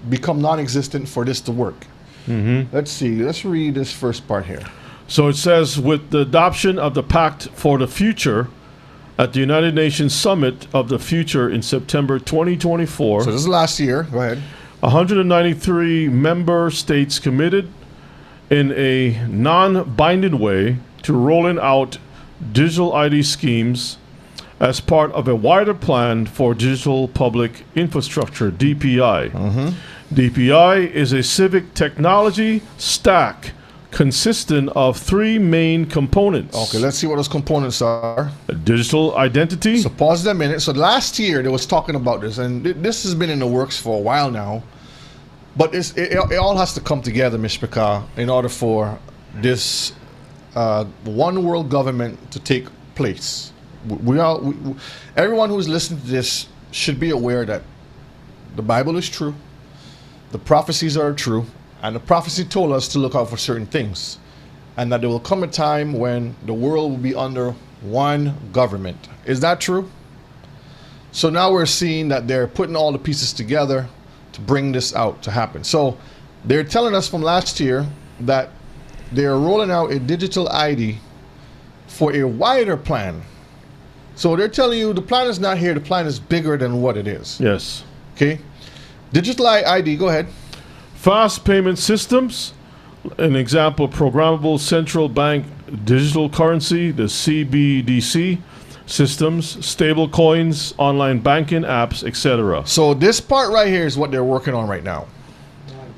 become non-existent for this to work. Mm-hmm. Let's see. Let's read this first part here. So it says, with the adoption of the Pact for the Future at the United Nations Summit of the Future in September 2024. So this is last year. Go ahead. 193 member states committed in a non-binding way to rolling out digital ID schemes as part of a wider plan for digital public infrastructure, DPI. Mm-hmm. DPI is a civic technology stack consisting of three main components. Okay, let's see what those components are. A digital identity. So pause a minute. So last year they was talking about this, and this has been in the works for a while now. But it all has to come together, Mishpaka, in order for this one world government to take place. Everyone who's listening to this should be aware that the Bible is true, the prophecies are true, and the prophecy told us to look out for certain things, and that there will come a time when the world will be under one government. Is that true? So now we're seeing that they're putting all the pieces together to bring this out to happen. So they're telling us from last year that they're rolling out a digital ID for a wider plan. So they're telling you the plan is not here, the plan is bigger than what it is. Yes. Okay. Digital ID, go ahead. Fast payment systems, an example, programmable central bank digital currency, the CBDC systems, stable coins, online banking apps, etc. So this part right here is what they're working on right now.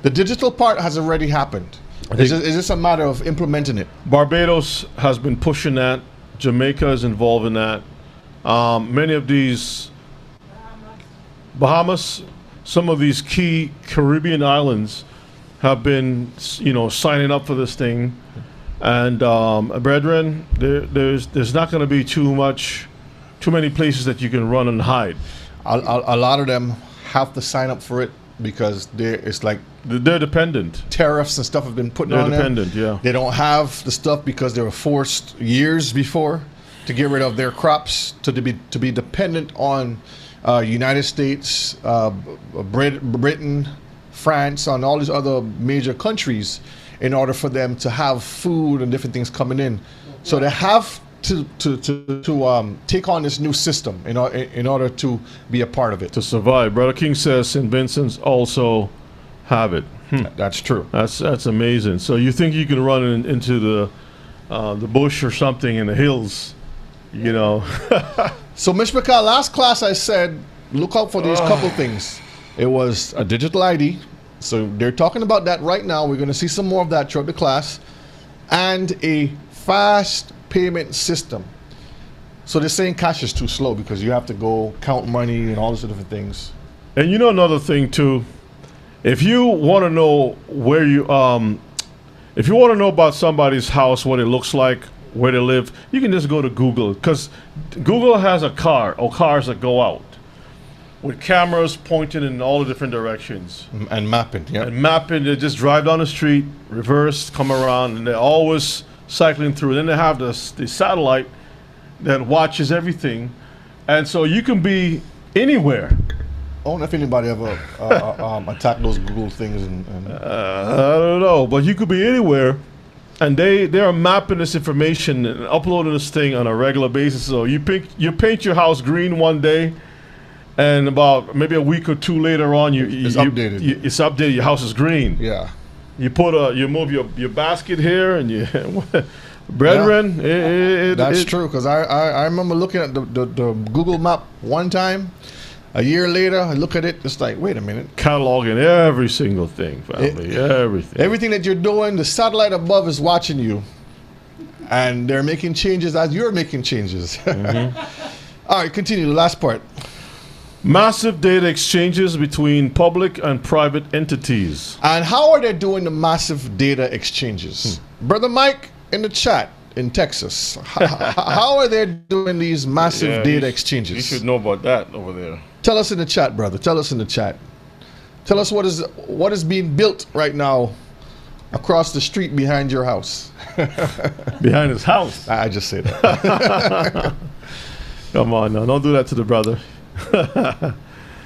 The digital part has already happened. Is this a matter of implementing it? Barbados has been pushing that. Jamaica is involved in that. Many of these Bahamas, some of these key Caribbean islands have been, signing up for this thing. And brethren, there's not going to be too many places that you can run and hide. A lot of them have to sign up for it because it's like they're dependent. Tariffs and stuff have been put on them. They're dependent, yeah. They don't have the stuff because they were forced years before to get rid of their crops, to be dependent on United States, Britain, France, and all these other major countries in order for them to have food and different things coming in. So they have to take on this new system in order to be a part of it. To survive. Brother King says St. Vincent's also have it. That's true. That's amazing. So you think you can run into the bush or something in the hills, So Mishpaka, last class I said, look out for these couple things. It was a digital ID. So they're talking about that right now. We're going to see some more of that throughout the class. And a fast payment system. So they're saying cash is too slow because you have to go count money and all these different things. And another thing too, if you want to know where if you want to know about somebody's house, what it looks like, where they live, you can just go to Google, because Google has a car or cars that go out with cameras pointing in all the different directions. And mapping, yeah. And mapping, they just drive down the street, reverse, come around, and they're always cycling through. Then they have the satellite that watches everything. And so you can be anywhere. I don't know if anybody ever attacked those Google things. I don't know, but you could be anywhere. And they are mapping this information and uploading this thing on a regular basis. So you paint your house green one day, and about maybe a week or two later on, It's updated. It's updated. Your house is green. Yeah. You move your basket here, and you, brethren, That's true, because I remember looking at the Google map one time. A year later, I look at it, it's like, wait a minute. Cataloging every single thing, family, everything. Everything that you're doing, the satellite above is watching you. And they're making changes as you're making changes. All right, continue, the last part. Massive data exchanges between public and private entities. And how are they doing the massive data exchanges? Brother Mike in the chat in Texas, how are they doing these massive data exchanges? You should know about that over there. Tell us in the chat, brother. Tell us in the chat. Tell us what is being built right now across the street behind your house. Behind his house? I just say that. Come on now, don't do that to the brother.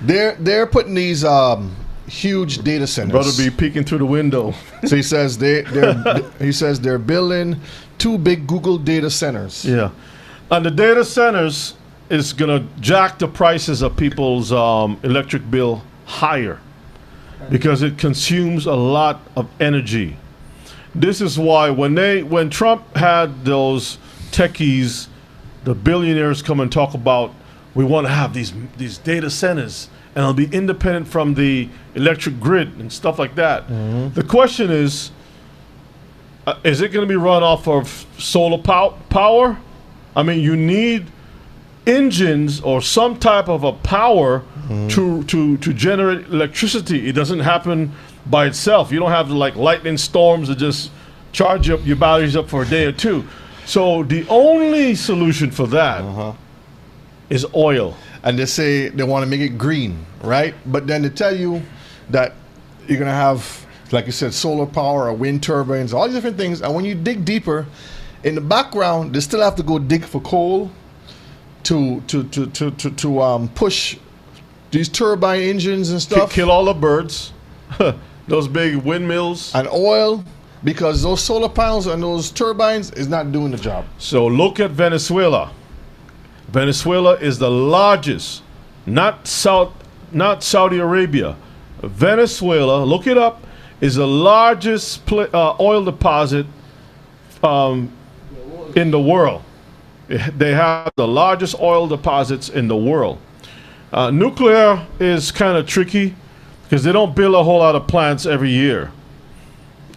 They're putting these huge data centers. Brother be peeking through the window. So he says they're building 2 big Google data centers. Yeah, and the data centers is gonna jack the prices of people's electric bill higher because it consumes a lot of energy. This is why when Trump had those techies, the billionaires come and talk about, we want to have these data centers and it'll be independent from the electric grid and stuff like that. The question is it going to be run off of solar power? I mean, you need engines or some type of a power to generate electricity. It doesn't happen by itself. You don't have like lightning storms that just charge up your batteries up for a day or two. So the only solution for that is oil. And they say they want to make it green, right? But then they tell you that you're going to have, like you said, solar power or wind turbines, all these different things. And when you dig deeper, in the background, they still have to go dig for coal to push these turbine engines and stuff. Kill all the birds, those big windmills. And oil, because those solar panels and those turbines is not doing the job. So look at Venezuela. Venezuela is the largest, not Saudi Arabia. Venezuela, look it up, is the largest oil deposit in the world. They have the largest oil deposits in the world. Nuclear is kind of tricky because they don't build a whole lot of plants every year.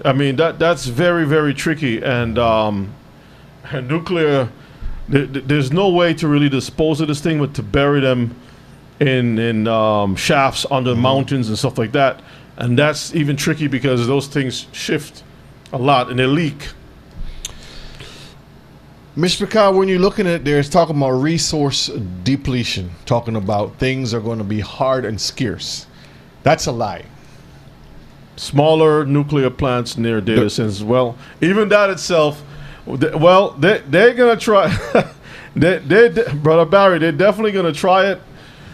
I mean, that's very, very tricky. And nuclear, there's no way to really dispose of this thing but to bury them in shafts under mountains and stuff like that. And that's even tricky because those things shift a lot and they leak. Mr. Picard, when you're looking at it, there's talking about resource depletion, talking about things are going to be hard and scarce. That's a lie. Smaller nuclear plants near data centers. Well, even that itself, they're going to try. Brother Barry, they're definitely going to try it.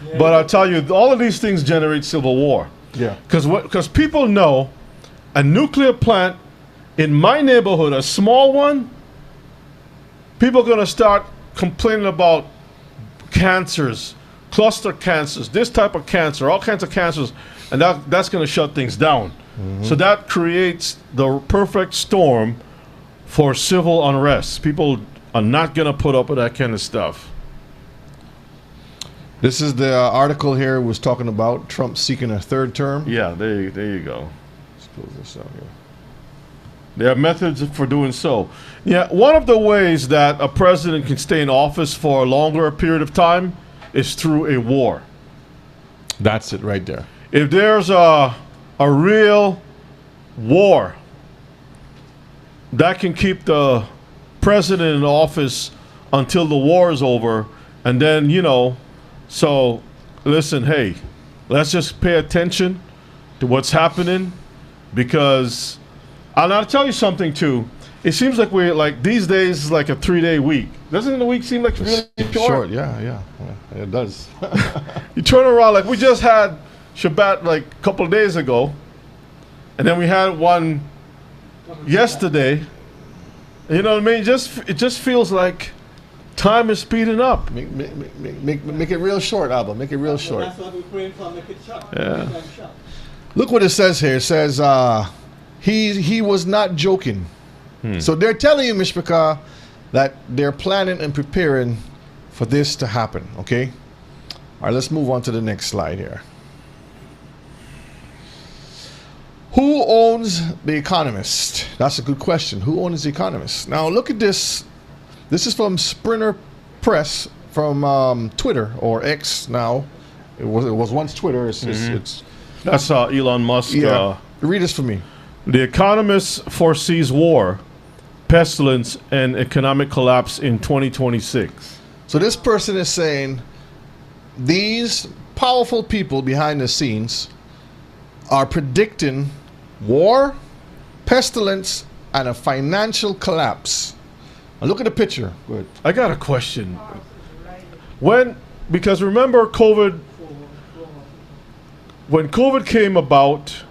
Yeah. But I tell you, all of these things generate civil war. Yeah. Because people know a nuclear plant in my neighborhood, a small one, people are going to start complaining about cancers, cluster cancers, this type of cancer, all kinds of cancers, and that's going to shut things down. So that creates the perfect storm for civil unrest. People are not going to put up with that kind of stuff. This is the article here was talking about Trump seeking a 3rd term. Yeah, there you go. Let's close this out here. There are methods for doing so. Yeah, one of the ways that a president can stay in office for a longer period of time is through a war. That's it right there. If there's a real war that can keep the president in office until the war is over, and then, so listen, hey, let's just pay attention to what's happening, because I'll tell you something too. It seems like we're like these days is like a 3-day week. Doesn't the week seem like really short? Yeah, it does. You turn around, like we just had Shabbat like a couple of days ago, and then we had one yesterday. You know what I mean? It just feels like Time is speeding up. Make it real short, Abba. Make it real short. That's what we're praying for. Make it short. Yeah. Make it short. Look what it says here. It says he was not joking. So they're telling you, Mishpachah, that they're planning and preparing for this to happen. Okay. All right. Let's move on to the next slide here. Who owns The Economist? That's a good question. Who owns The Economist? Now look at this. This is from Sprinter Press from Twitter or X now. It was once Twitter. It's That's Elon Musk. yeah. Read this for me. The Economist foresees war, pestilence, and economic collapse in 2026. So this person is saying these powerful people behind the scenes are predicting war, pestilence, and a financial collapse. Now look at the picture. Good. I got a question. Because remember COVID, when COVID came about,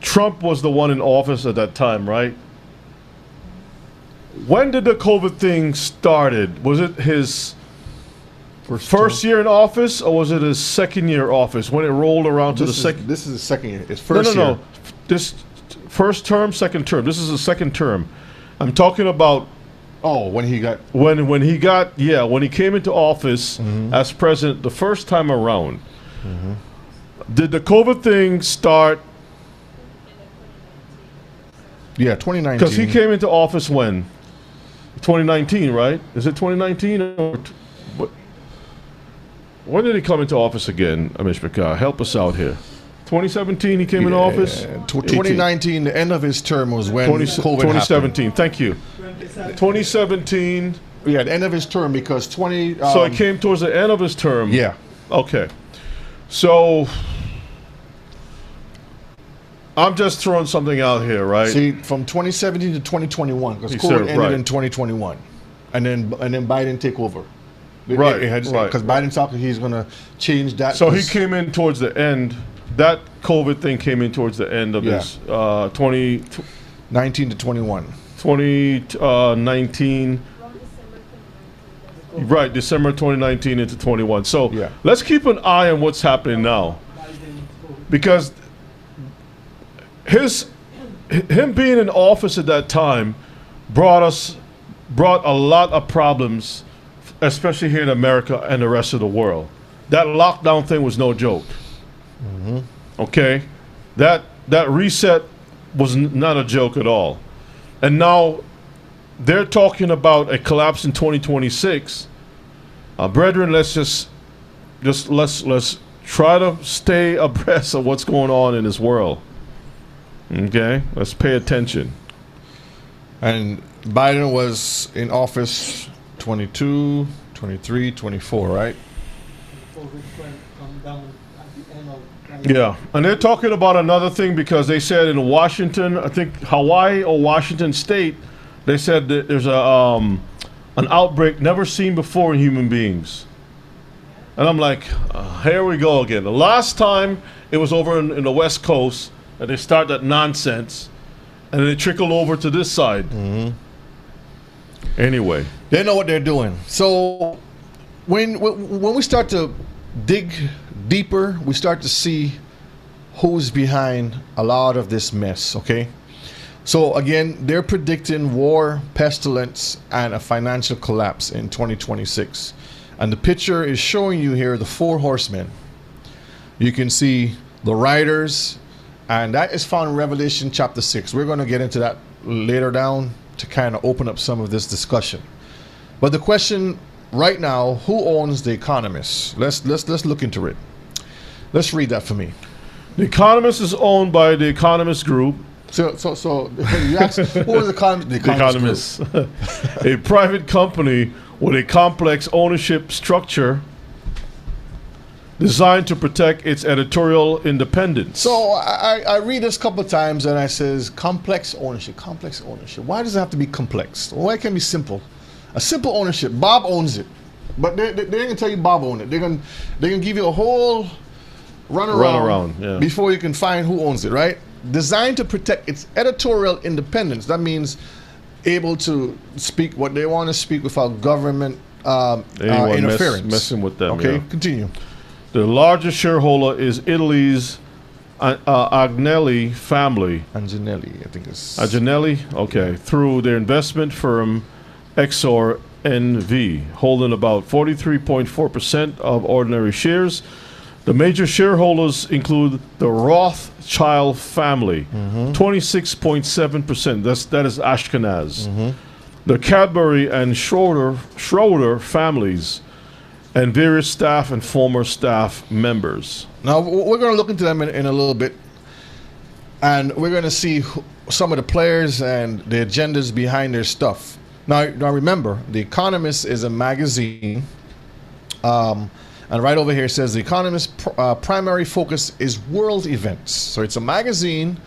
Trump was the one in office at that time, right? When did the COVID thing started? Was it his first year in office, or was it his second year office when it rolled around to the second? This is the second year. It's first No. year. This first term, second term. This is the second term. I'm talking about Oh, when he got when he came into office as president the first time around. Did the COVID thing start? 2019. Because he came into office when? 2019, right? Is it 2019 or? When did he come into office again, Mishpachah? Help us out here. 2017 he came in office? 2019, the end of his term was when COVID 2017, thank you. 2017. Yeah, the end of his term because So it came towards the end of his term. Yeah. Okay. So I'm just throwing something out here, right? See, from 2017 to 2021, because He COVID served, ended right. in 2021, and then Biden take over. Right, Because right. Biden's talking, he's going to change that. So he came in towards the end. That COVID thing came in towards the end of his 19 to 21. 2019. Right, December 2019 into 21. So Yeah. let's keep an eye on what's happening now, because him being in office at that time brought a lot of problems, especially here in America and the rest of the world. That lockdown thing was no joke. Okay, that reset was not a joke at all, and now they're talking about a collapse in 2026. Brethren, let's try to stay abreast of what's going on in this world. Okay, let's pay attention. And Biden was in office 22, 23, 24, right? Yeah, and they're talking about another thing because they said in Washington, I think Hawaii or Washington State, they said that there's an outbreak never seen before in human beings. And I'm like, here we go again. The last time it was over in the West Coast, and they start that nonsense, and then they trickle over to this side. Anyway, They know what they're doing. So when we start to dig deeper, we start to see who's behind a lot of this mess, okay? So again, they're predicting war, pestilence, and a financial collapse in 2026. And the picture is showing you here the four horsemen. You can see the riders, and that is found in Revelation chapter 6. We're going to get into that later down to kind of open up some of this discussion. But the question right now, who owns The Economist? Let's look into it. Let's read that for me. The Economist is owned by the Economist Group. So you asked, what was The Economist? The Economist, a private company with a complex ownership structure designed to protect its editorial independence. So I read this a couple of times and I says complex ownership. Why does it have to be complex? Why can't it be simple? A simple ownership. Bob owns it, but they're gonna tell you Bob owns it. They're gonna give you a whole run around yeah. before you can find who owns it. Right? Designed to protect its editorial independence. That means able to speak what they want to speak without government Anyone interference. messing with them. Okay, yeah. continue. The largest shareholder is Italy's Agnelli family. Anginelli, I think it's. Agnelli, okay, through their investment firm Exor NV, holding about 43.4% of ordinary shares. The major shareholders include the Rothschild family, 26.7%. That is Ashkenaz. The Cadbury and Schroeder families, and various staff and former staff members. Now we're going to look into them in a little bit, and we're going to see some of the players and the agendas behind their stuff. Now remember, The Economist is a magazine, and right over here it says The Economist's primary focus is world events. So it's a magazine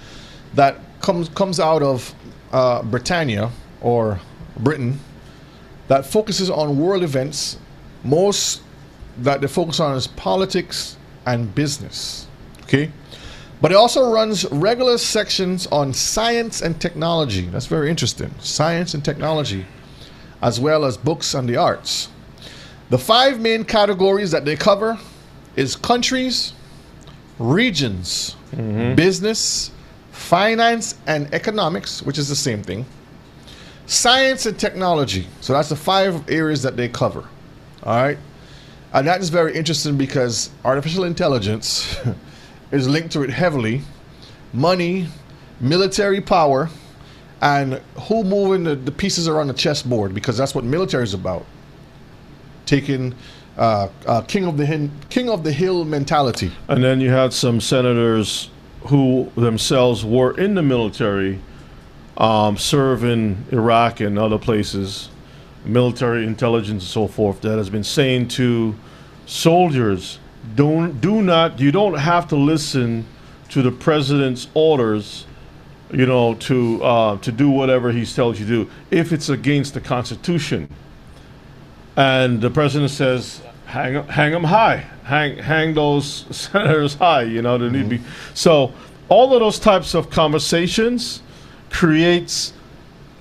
that comes out of Britannia or Britain that focuses on world events. Most that they focus on is politics and business. Okay, but it also runs regular sections on science and technology. That's very interesting. Science and technology, as well as books and the arts. The 5 main categories that they cover is countries, regions, business, finance and economics, which is the same thing, science and technology. So that's the 5 areas that they cover. All right, and that is very interesting because artificial intelligence is linked to it heavily. Money, military power, and who moving the pieces around the chessboard, because that's what military is about. Taking king of the hill mentality. And then you had some senators who themselves were in the military, serve in Iraq and other places, military intelligence and so forth, that has been saying to soldiers, you don't have to listen to the president's orders, to do whatever he tells you to do if it's against the Constitution. And the president says, hang them high, hang those senators high. They need to be. So all of those types of conversations creates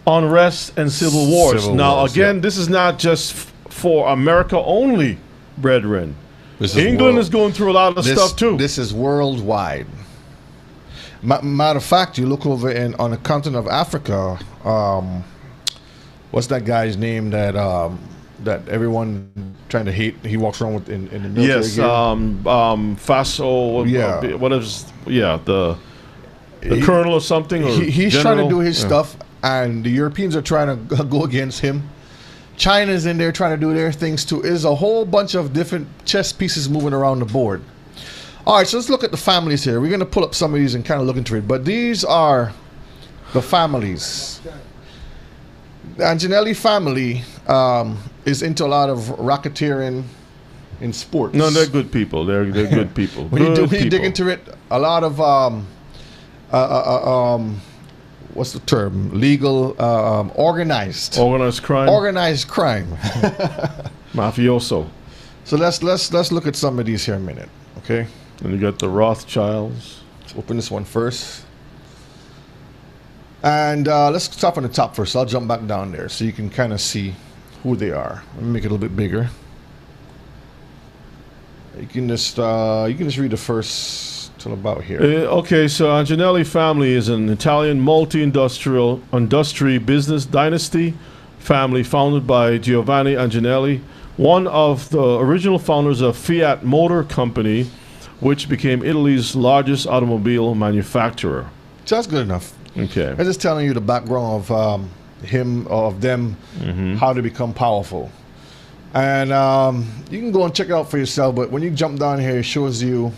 unrest and civil wars. This is not just for America only, brethren. England is going through a lot of stuff too. This is worldwide. Matter of fact, you look over on the continent of Africa. What's that guy's name that everyone trying to hate? He walks around with in the military. Yes, Faso. Yeah. The colonel or something. Or he's general. trying to do his stuff, and the Europeans are trying to go against him. China's in there trying to do their things too. There's a whole bunch of different chess pieces moving around the board. All right, so let's look at the families here. We're going to pull up some of these and kind of look into it. But these are the families. The Anginelli family is into a lot of racketeering in sports. No, they're good people. They're good people. When you dig into it, a lot of what's the term? Legal, organized crime. Organized crime. Mafioso. So let's look at some of these here a minute, okay? And you got the Rothschilds. Let's open this one first. And let's start from the top first. I'll jump back down there so you can kind of see who they are. Let me make it a little bit bigger. You can just read the first till about here. Okay, so Anginelli family is an Italian multi-industry business dynasty family founded by Giovanni Anginelli, one of the original founders of Fiat Motor Company, which became Italy's largest automobile manufacturer. Just good enough. Okay. I'm just telling you the background of them, how they become powerful. And you can go and check it out for yourself, but when you jump down here, it shows you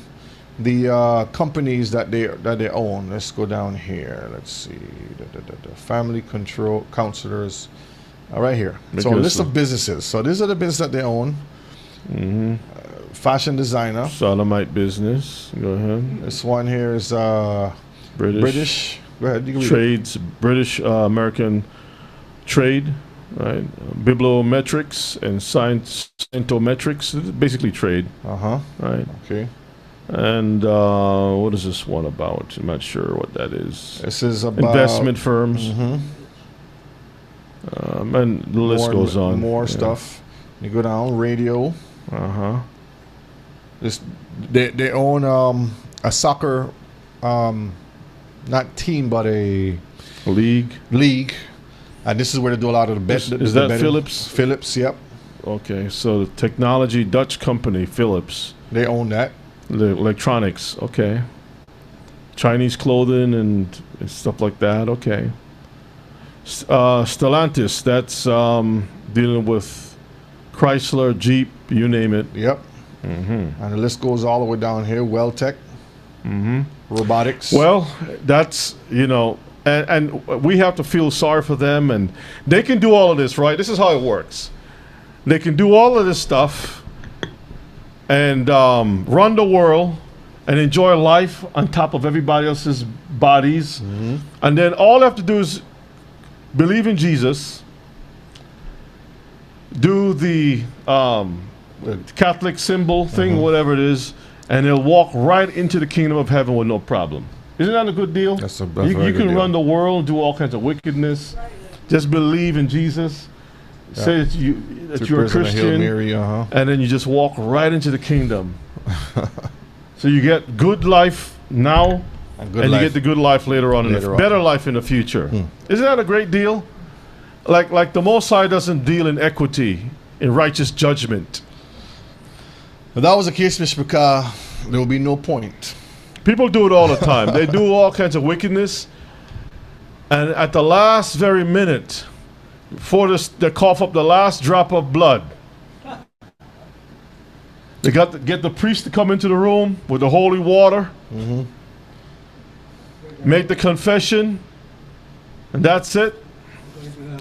the companies that they own. Let's go down here. Let's see. The family control counselors. Right here. So a list of businesses. So these are the businesses that they own. Fashion designer. Sodomite business. Go ahead. This one here is British. Go ahead. You can Trades. British American trade. Right. Bibliometrics and scientometrics. Basically trade. Right. Okay. And what is this one about? I'm not sure what that is. This is about investment firms. And the list goes on. More Yeah. stuff. You go down, radio. Uh-huh. They own a soccer, not team, but a League. and this is where they do a lot of the bet. Is that betting. Philips? Philips, yep. Okay, so the technology Dutch company Philips, They own that. the electronics. Okay, Chinese clothing and stuff like that. Okay. Stellantis, that's dealing with Chrysler, Jeep, you name it. Yep. Mm-hmm. And the list goes all the way down here. Welltech, Mm-hmm. robotics. Well, that's, and we have to feel sorry for them, and they can do all of this, right? This is how it works. They can do all of this stuff and run the world and enjoy life on top of everybody else's bodies. Mm-hmm. And then all they have to do is believe in Jesus, do the Catholic symbol thing, Mm-hmm. whatever it is, and they'll walk right into the kingdom of heaven with no problem. Isn't that a good deal? That's a you very you good can deal. run the world, do all kinds of wickedness, just believe in Jesus, say that, you're a Hail Christian, Mary, and then you just walk right into the kingdom. So you get good life now, and and you get the good life later on, Later on. better life in the future. Isn't that a great deal? Like the Most High doesn't deal in equity, in righteous judgment. If that was the case, Mr. Picard, there would be no point. People do it all the time. They do all kinds of wickedness, and at the last very minute, before they cough up the last drop of blood, they get the priest to come into the room with the holy water, make the confession, and that's it.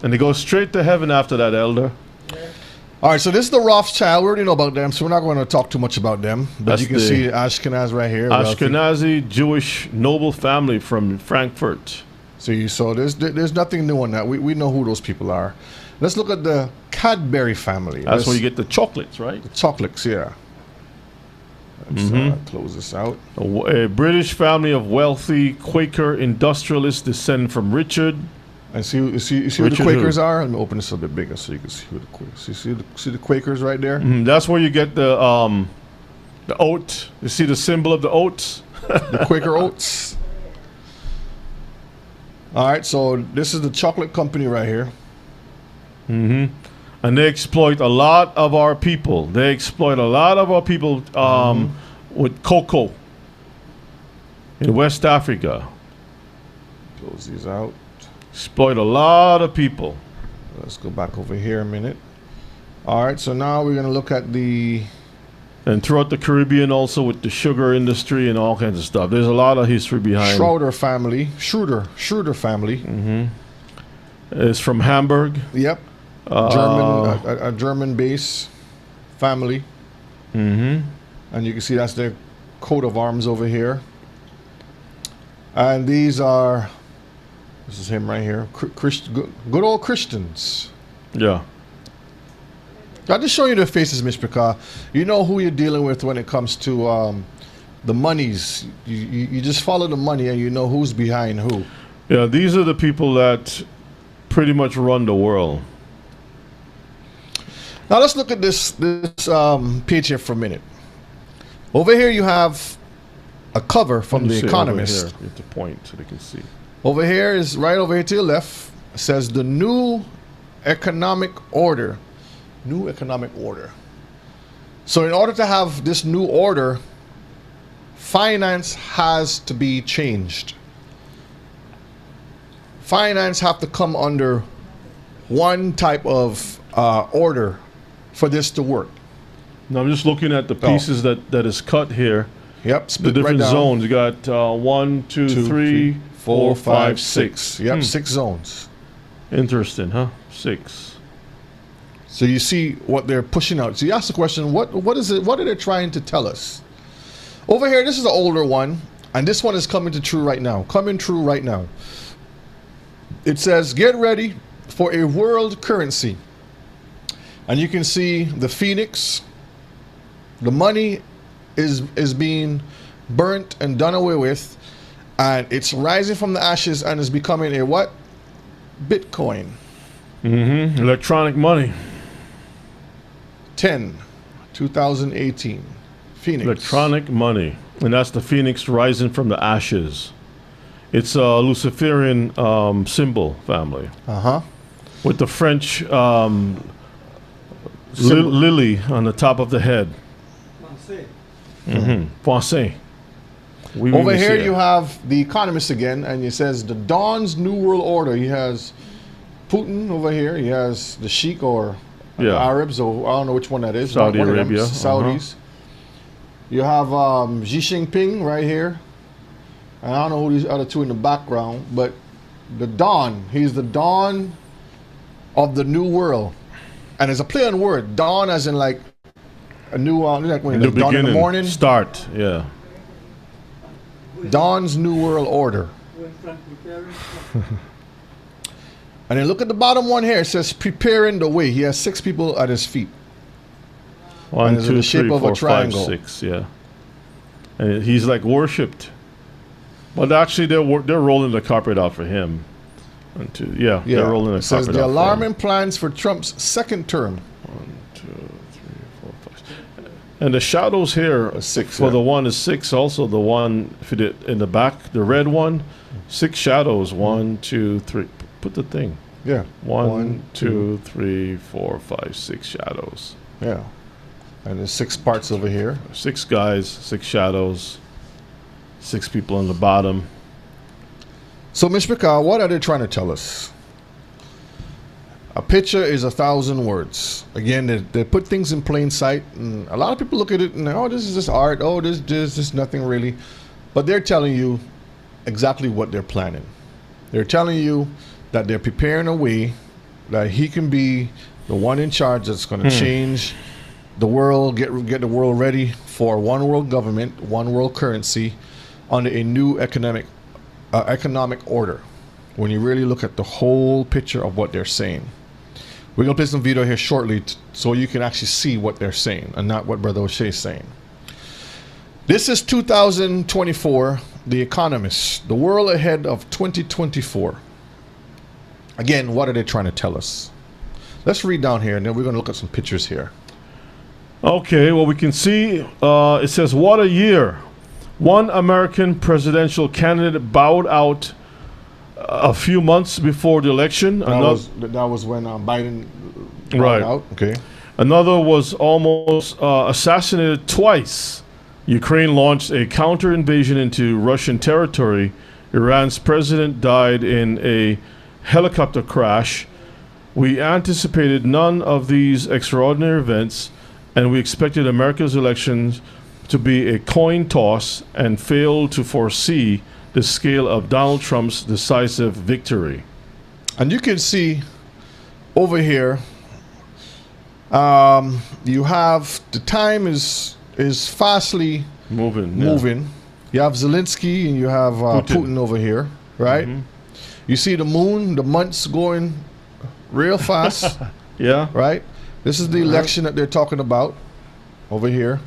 And they go straight to heaven after that, elder. All right, so this is the Rothschild. We already know about them, so we're not going to talk too much about them. But That's you can the see Ashkenaz right here. wealthy. Ashkenazi Jewish noble family from Frankfurt. See, so there's nothing new on that. We know who those people are. Let's look at the Cadbury family. That's where you get the chocolates, right? the chocolates, yeah. Let's close this out. A British family of wealthy Quaker industrialists descended from Richard. And see who the Richard Quakers who? are? Let me open this a bit bigger so you can see who the Quakers. See the Quakers right there? That's where you get the oat. You see the symbol of the oats? The Quaker Oats. All right, so this is the chocolate company right here. And they exploit a lot of our people. They exploit a lot of our people with cocoa in West Africa. Close these out. Exploit a lot of people. Let's go back over here a minute. All right, so now we're going to look at the And throughout the Caribbean also with the sugar industry and all kinds of stuff. There's a lot of history behind. Schroeder family. Schroeder family. It's from Hamburg. Yep. A German base family. And you can see that's their coat of arms over here. And these are, this is him right here, good old Christians. Yeah. I'll just show you their faces, Mr. Picard. You know who you're dealing with when it comes to the monies. You just follow the money and you know who's behind who. Yeah, these are the people that pretty much run the world. Now let's look at this page here for a minute. Over here you have a cover from The Economist. Over here, you have to point so they can see. Over here is right over here to your left. It says the new economic order. New economic order. So in order to have this new order, finance has to be changed. Finance have to come under one type of order for this to work. Now I'm just looking at the pieces that is cut here. Yep, The split different right down. zones. You got 1, 2, 3, 4, 5, 6. Yep, 6 zones. Interesting, huh? 6. So you see what they're pushing out. So you ask the question, what is it? What are they trying to tell us? Over here, this is the older one, and this one is coming true right now. It says, get ready for a world currency. And you can see the phoenix. The money is being burnt and done away with, and it's rising from the ashes and is becoming a what? Bitcoin. Electronic money. 10, 2018. Phoenix. Electronic money. And that's the phoenix rising from the ashes. It's a Luciferian symbol family. Uh-huh. With the French lily on the top of the head. Français. Over here you have The Economist again, and it says the Dawn's New World Order. He has Putin over here. He has the Sheikh or the Arabs, or I don't know which one that is. Saudi one Arabia. Saudis. You have Xi Jinping right here. And I don't know who these other two in the background, but the Dawn. He's the Dawn of the New World. And it's a play on word. Dawn as in like a new, like when the dawn in the morning. Start, yeah. Dawn's New World Order. And then look at the bottom one here. It says preparing the way. He has 6 people at his feet. 1, 2, 3, 4, 5, triangle. 6, yeah. And he's like worshipped. But actually, they're rolling the carpet out for him. 1, 2, yeah, they're rolling the it says carpet the out alarming plans for Trump's second term. 1, 2, 3, 4, 5. And the shadows here for the one is 6. Also, the one in the back, the red one, 6 shadows. 1, 2, 3. Put the thing. Yeah. 1, 2, 3, 4, 5, 6 shadows. Yeah. And there's 6 parts over here. 6 guys, 6 shadows, 6 people on the bottom. So, Mishpika, what are they trying to tell us? A picture is 1,000 words. Again, they put things in plain sight, and a lot of people look at it and, oh, this is just art. Oh, this is nothing really. But they're telling you exactly what they're planning. They're telling you that they're preparing a way that he can be the one in charge that's going to change the world, get the world ready for one world government, one world currency, under a new economic order. When you really look at the whole picture of what they're saying, we're gonna play some video here shortly, so you can actually see what they're saying and not what Brother O'Shea is saying. This is 2024, The Economist, the world ahead of 2024. Again, what are they trying to tell us? Let's read down here, and then we're gonna look at some pictures here. Okay, well, we can see it says, what a year. One American presidential candidate bowed out a few months before the election. That was when Biden bowed out. Okay. Another was almost assassinated twice. Ukraine launched a counter-invasion into Russian territory. Iran's president died in a helicopter crash. We anticipated none of these extraordinary events, and we expected America's elections to be a coin toss and failed to foresee the scale of Donald Trump's decisive victory. And you can see over here, you have the time is fastly moving. You have Zelensky and you have Putin over here, right? You see the moon, the months going real fast. Yeah. Right? This is the election that they're talking about over here.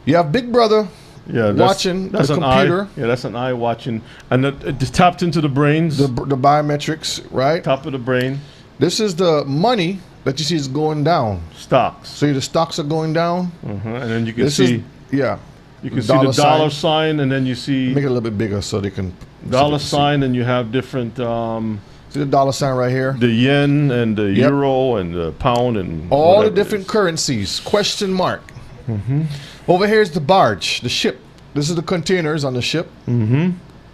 You have Big Brother watching that's the an computer. Eye. Yeah, that's an eye watching. And it tapped into the brains. The biometrics, right? Top of the brain. This is the money that you see is going down. Stocks. See, the stocks are going down. And then you can see... You can see the dollar sign, and then you see... Make it a little bit bigger so they can... Dollar sign, and you have different... see the dollar sign right here? The yen, and the euro, and the pound, and... all the different currencies. Question mark. Over here is the barge, the ship. This is the containers on the ship.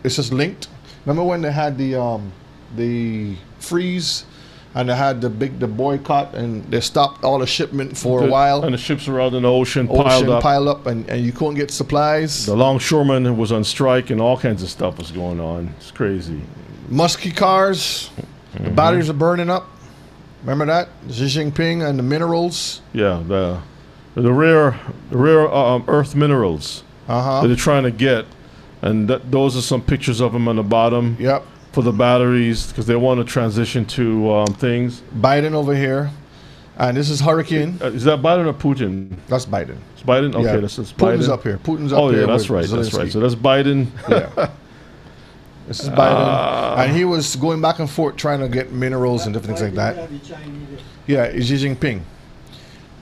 It's just linked. Remember when they had the freeze and they had the boycott and they stopped all the shipment for a while? And the ships were out in the ocean piled up, and you couldn't get supplies. The longshoreman was on strike and all kinds of stuff was going on. It's crazy. Muskie cars, the batteries are burning up. Remember that? Xi Jinping and the minerals. Yeah, the rare earth minerals that they're trying to get, and those are some pictures of them on the bottom. Yep. For the batteries, because they want to transition to things. Biden over here, and this is Hurricane. Is that Biden or Putin? That's Biden. It's Biden. Okay, yeah. this is Biden. Putin's up here. Putin's up here. Oh yeah, that's right. That's right. So that's Biden. Yeah. This is Biden. And he was going back and forth trying to get minerals and different things like that. Yeah, it's Xi Jinping.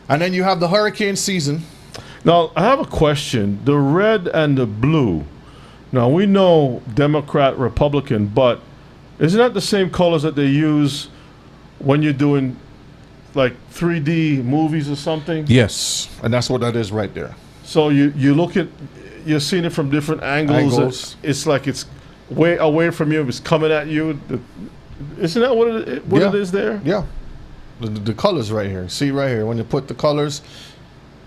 And then you have the hurricane season. Now, I have a question. The red and the blue. Now, we know Democrat, Republican, but isn't that the same colors that they use when you're doing like 3D movies or something? Yes. And that's what that is right there. So you look at, you're seeing it from different angles. It's like it's way away from you. It's coming at you. Isn't that what it is there? Yeah. The colors right here. See right here. When you put the colors,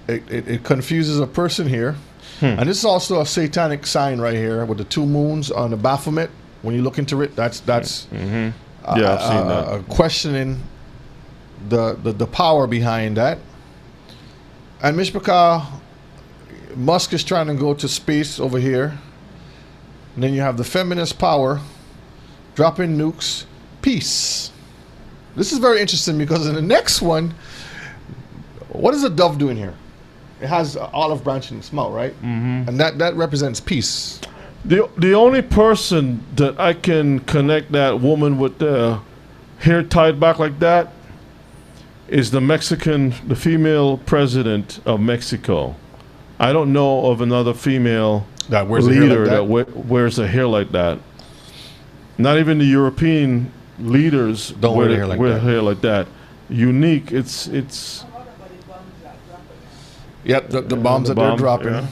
it confuses a person here. And this is also a satanic sign right here with the two moons on the Baphomet. When you look into it, that's Yeah, I've seen that. questioning the power behind that. And Mishpachah, Musk is trying to go to space over here. And then you have the feminist power, dropping nukes, peace. This is very interesting because in the next one, what is a dove doing here? It has an olive branch in its mouth, right? Mm-hmm. And that represents peace. The only person that I can connect that woman with the hair tied back like that is the female president of Mexico. I don't know of another female leader that wears a hair like that. Not even the European leaders don't wear hair like that. Unique. It's. Yep, the bombs that they're dropping. Yeah.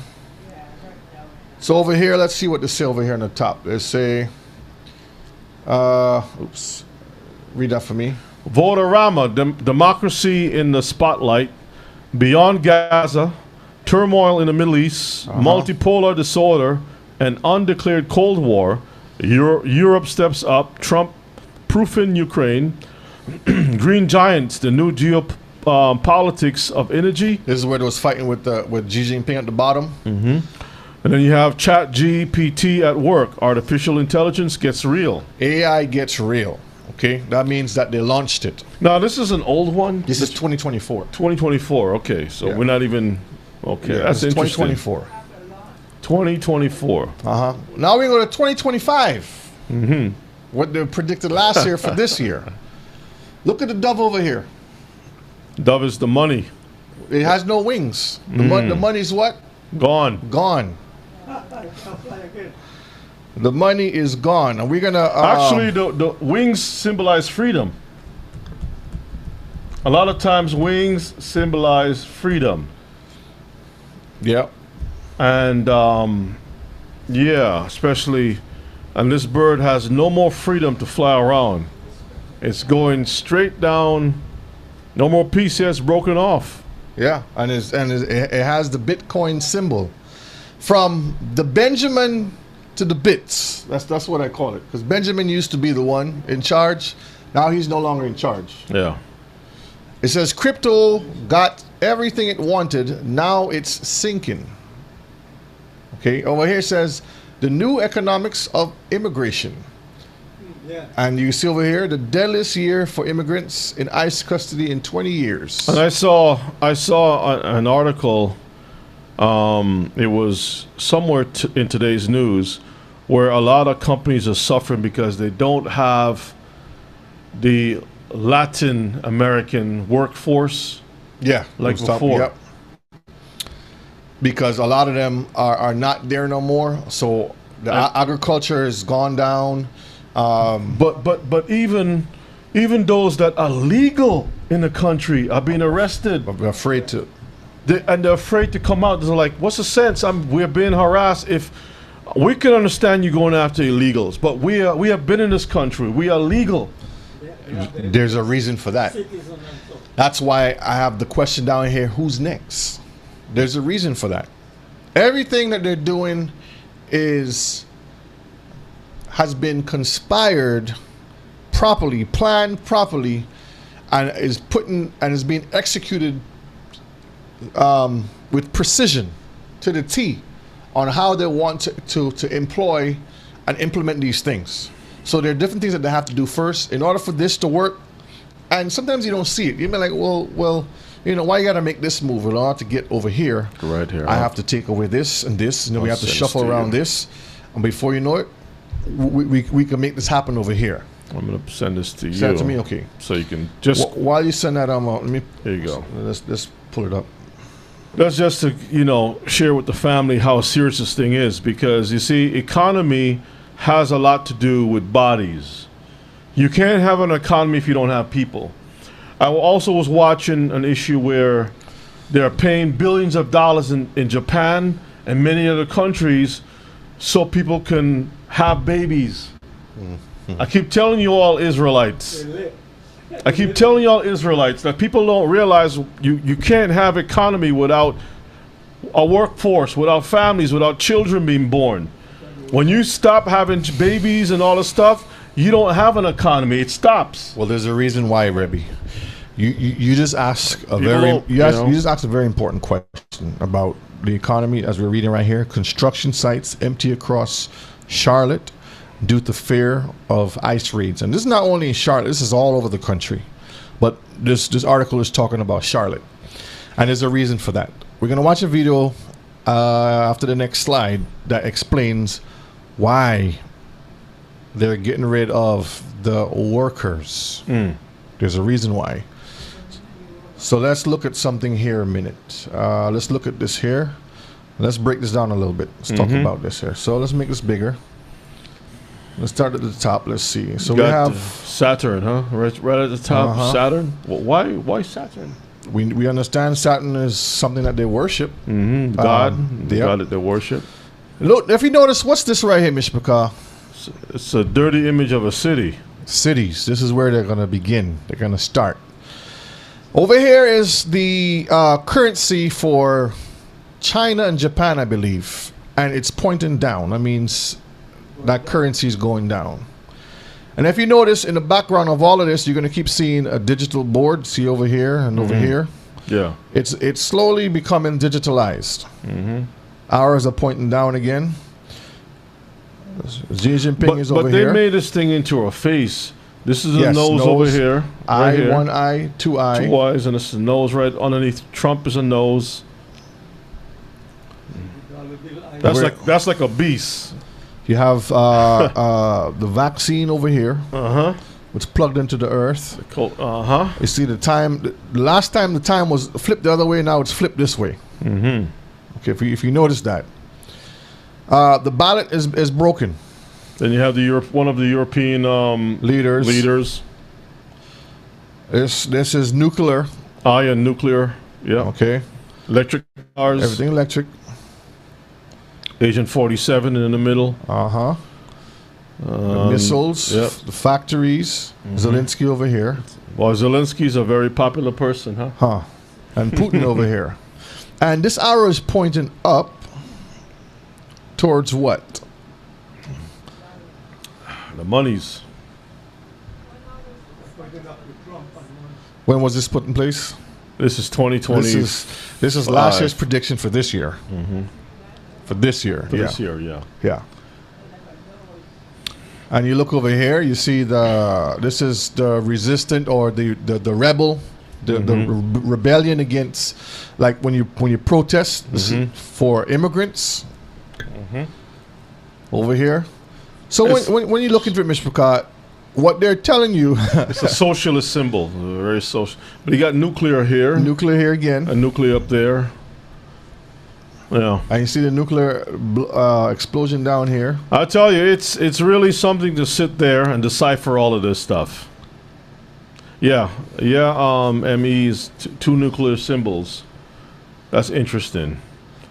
So over here, let's see what they say over here on the top. They say, oops, read that for me. Votorama, democracy in the spotlight, beyond Gaza, turmoil in the Middle East, multipolar disorder, and undeclared Cold War. Europe steps up, Trump proofing Ukraine, Green Giants, the new geopolitics of energy. This is where they was fighting with Xi Jinping at the bottom. Mm-hmm. And then you have ChatGPT at work. Artificial intelligence gets real. AI gets real. Okay, that means that they launched it. Now, this is an old one. This is 2024. 2024. Okay, so we're not even. Okay, that's interesting. 2024. 2024. Now we go to 2025. Mm-hmm. What they predicted last year for this year. Look at the dove over here. Dove is the money. It has no wings. The money's what? Gone. Gone. The money is gone. And we're going to... Actually, the wings symbolize freedom. A lot of times, wings symbolize freedom. Yeah. And, especially... And this bird has no more freedom to fly around. It's going straight down. No more peace yet. It's broken off. Yeah, and it has the Bitcoin symbol. From the Benjamin to the bits. That's what I call it. Because Benjamin used to be the one in charge. Now he's no longer in charge. Yeah. It says crypto got everything it wanted. Now it's sinking. Okay, over here it says the new economics of immigration. Yeah. And you see over here the deadliest year for immigrants in ICE custody in 20 years. And I saw an article. It was somewhere in today's news where a lot of companies are suffering because they don't have the Latin American workforce. Yeah, like before. Yep. Because a lot of them are not there no more. So the agriculture has gone down. But even those that are legal in the country are being arrested. They're afraid to. They're afraid to come out. They're like, what's the sense? We're being harassed. If we can understand you going after illegals, but we have been in this country. We are legal. There's a reason for that. That's why I have the question down here, who's next? There's a reason for that. Everything that they're doing has been conspired properly, planned properly, and is being executed with precision to the T on how they want to employ and implement these things. So there are different things that they have to do first in order for this to work. And sometimes you don't see it. You'll be like, well, why you got to make this move in order to get over here? Right here. I have to take away this and this, and then we have to shuffle around this. And before you know it, we can make this happen over here. I'm gonna send this to you. Send it to me, okay. So you can just while you send that let me. There you go. Let's pull it up. That's just to share with the family how serious this thing is, because you see, economy has a lot to do with bodies. You can't have an economy if you don't have people. I also was watching an issue where they're paying billions of dollars in Japan and many other countries so people can have babies. I keep telling you all Israelites. I keep telling y'all Israelites that people don't realize you can't have economy without a workforce, without families, without children being born. When you stop having babies and all this stuff, you don't have an economy. It stops. Well, there's a reason why, Rebbe. You just asked a you just asked a very important question about the economy, as we're reading right here. Construction sites empty across Charlotte due to fear of ICE raids. And this is not only in Charlotte, this is all over the country. But this article is talking about Charlotte. And there's a reason for that. We're going to watch a video after the next slide that explains why they're getting rid of the workers. There's a reason why. So let's look at something here a minute. Let's look at this here. Let's break this down a little bit. Let's talk about this here. So let's make this bigger. Let's start at the top. Let's see. So we have Saturn, huh? Right at the top. Saturn. Well, why Saturn? We understand Saturn is something that they worship. God, the God that they worship. Look, if you notice, what's this right here, Mishpachah? It's a dirty image of a city. Cities. This is where they're going to begin. They're going to start. Over here is the currency for China and Japan, I believe, and it's pointing down. That means that currency is going down. And if you notice in the background of all of this, you're going to keep seeing a digital board. See over here and over here. Yeah. It's slowly becoming digitalized. Ours are pointing down again. Xi Jinping is over here. But they made this thing into a face. This is a nose over here. Eye, here. One eye, two eyes. Two eyes, and this is a nose right underneath. Trump is a nose. That's like a beast. You have the vaccine over here. It's plugged into the earth. You see the time. The last time the time was flipped the other way. Now it's flipped this way. Okay, if you notice that. The ballot is broken. Then you have one of the European leaders. This is nuclear. Ion nuclear. Yeah. Okay. Electric cars. Everything electric. Agent 47 in the middle. The missiles. Yep. The factories. Zelensky over here. Well, Zelensky's a very popular person, huh? And Putin over here. And this arrow is pointing up towards what? The monies. When was this put in place? This is 2020. This is last year's prediction for this year. For this year. This year, yeah. Yeah. And you look over here, you see this is the resistant or the rebel, the rebellion against, like when you protest for immigrants. Over here. So when you look into it, Mr. Picard, what they're telling you, it's a socialist symbol, very social. But you got nuclear here. Nuclear here again. A nuclear up there. Yeah. And you see the nuclear explosion down here. I tell you, it's really something to sit there and decipher all of this stuff. Yeah. ME's two nuclear symbols. That's interesting.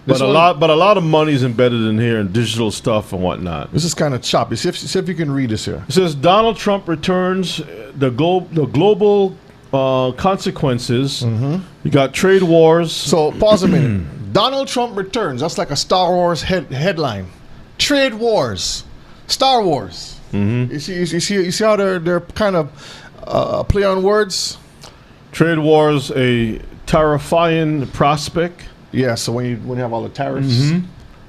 But a lot of money is embedded in here and digital stuff and whatnot. This is kind of choppy. See if you can read this here. It says Donald Trump returns the global consequences. You got trade wars. So pause a minute. Donald Trump returns. That's like a Star Wars headline. Trade wars, Star Wars. You see how they're kind of play on words. Trade wars, a terrifying prospect. Yeah, so when you have all the tariffs.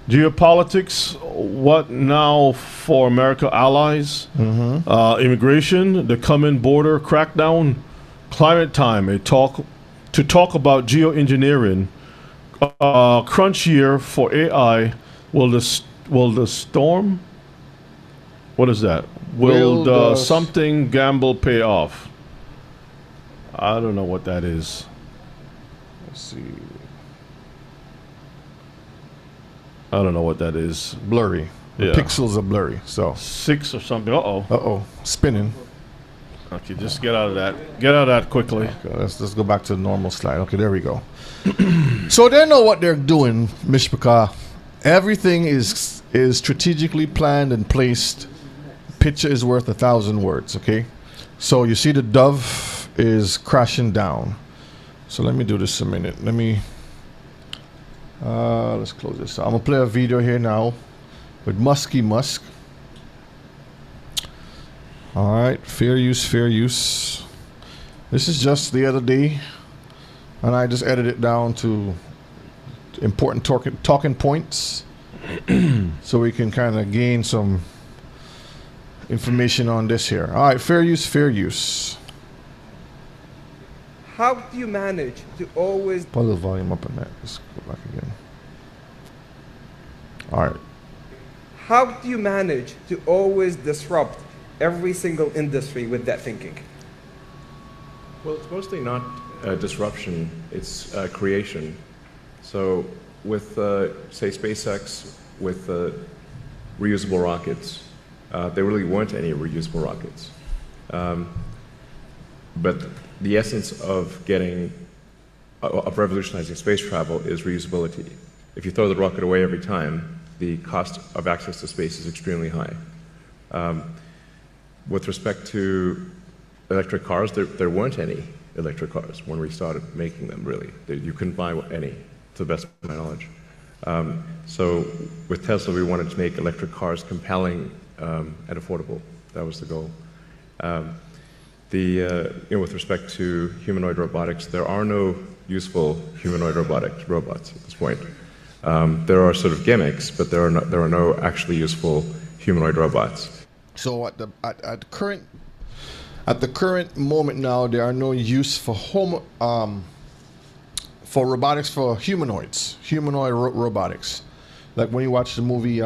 Geopolitics, what now for America allies? Immigration, the coming border crackdown, climate time, to talk about geoengineering, crunch year for AI, will the storm What is that? Will Will the the something gamble pay off? I don't know what that is. Let's see. I don't know what that is. Blurry. The Yeah. pixels are blurry. So. 6 or something. Uh-oh. Uh-oh. Spinning. Okay, just get out of that. Get out of that quickly. Okay, let's go back to the normal slide. Okay, there we go. So they know what they're doing, Mishpaka. Everything is strategically planned and placed. Picture is worth 1,000 words, okay? So you see the dove is crashing down. So let me do this a minute. Let's close this. I'm gonna play a video here now with Musky Musk. All right, fair use, fair use. This is just the other day, and I just edited it down to important talking points, so we can kind of gain some information on this here. All right, fair use, fair use. How do you manage to always... Put the volume up on that. Let's go back again. All right. How do you manage to always disrupt every single industry with that thinking? Well, it's mostly not disruption, it's creation. So with, say, SpaceX, with reusable rockets, there really weren't any reusable rockets. But the essence of of revolutionizing space travel is reusability. If you throw the rocket away every time, the cost of access to space is extremely high. With respect to electric cars, there weren't any electric cars when we started making them, really. You couldn't buy any, to the best of my knowledge. So with Tesla, we wanted to make electric cars compelling and affordable. That was the goal. With respect to humanoid robotics, there are no useful humanoid robots at this point. There are sort of gimmicks, but there are no actually useful humanoid robots. So at the current moment now, there are no use for robotics for humanoids, robotics. Like when you watch the movie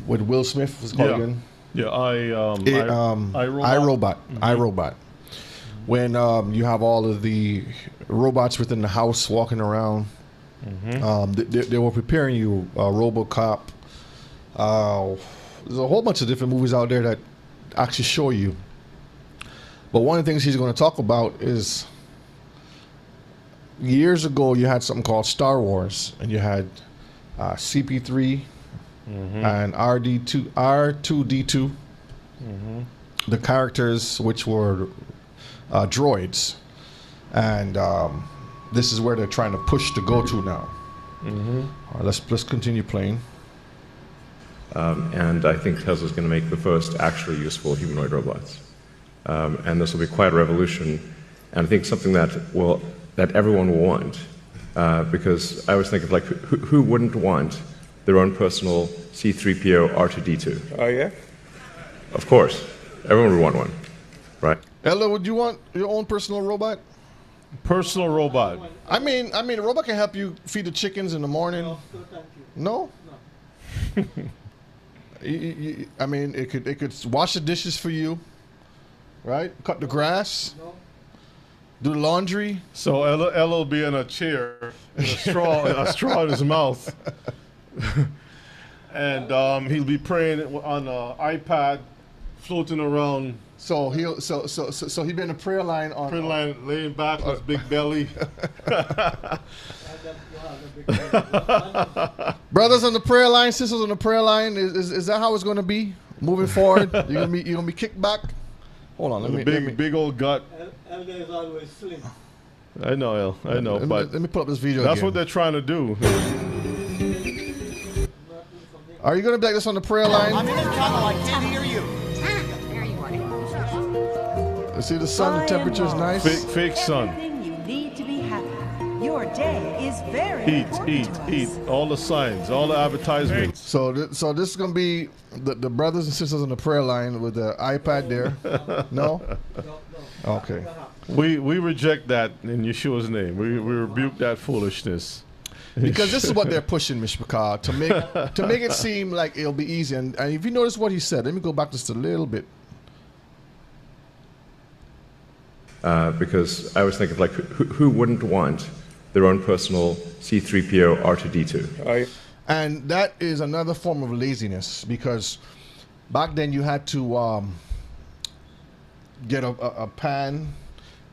with Will Smith, what's it called again? Yeah, iRobot. iRobot. iRobot. When you have all of the robots within the house walking around, they were preparing you. RoboCop. There's a whole bunch of different movies out there that actually show you. But one of the things he's going to talk about is years ago you had something called Star Wars, and you had CP3 and R2D2, the characters which were droids, and this is where they're trying to push to go to now. Let's continue playing. And I think Tesla's going to make the first actually useful humanoid robots. And this will be quite a revolution, and I think something that everyone will want. Because I always think of, like, who wouldn't want their own personal C-3PO R2-D2? Oh, yeah? Of course. Everyone would want one, right? Ella, would you want your own personal robot? Personal robot. I mean, a robot can help you feed the chickens in the morning. No? I mean, it could wash the dishes for you, right? Cut the grass, do the laundry. So Ella will be in a chair, with a straw in his mouth, and he'll be praying on an iPad, floating around. So he'll be in a prayer line laying back with his big belly. Brothers on the prayer line, sisters on the prayer line, is that how it's going to be moving forward? You're gonna be kicked back. Hold on, let me big old gut. Elder is always slim. I know, El. I know, let me pull up this video. That's again. what they're trying to do. Are you gonna be like this on the prayer line? I'm in the tunnel. I can't hear you. There you are. You see the sun, the temperature is nice. Fake sun. Everything you need to be happy. Your day is very Eat. All the signs, all the advertisements. So this is gonna be the brothers and sisters on the prayer line with the iPad there. No? Okay. We reject that in Yeshua's name. We rebuke that foolishness. Because this is what they're pushing, Mishpachah, to make it seem like it'll be easy. And if you notice what he said, let me go back just a little bit. Because I was thinking, like, who wouldn't want their own personal C-3PO R2-D2? Right. And that is another form of laziness, because back then you had to get a pan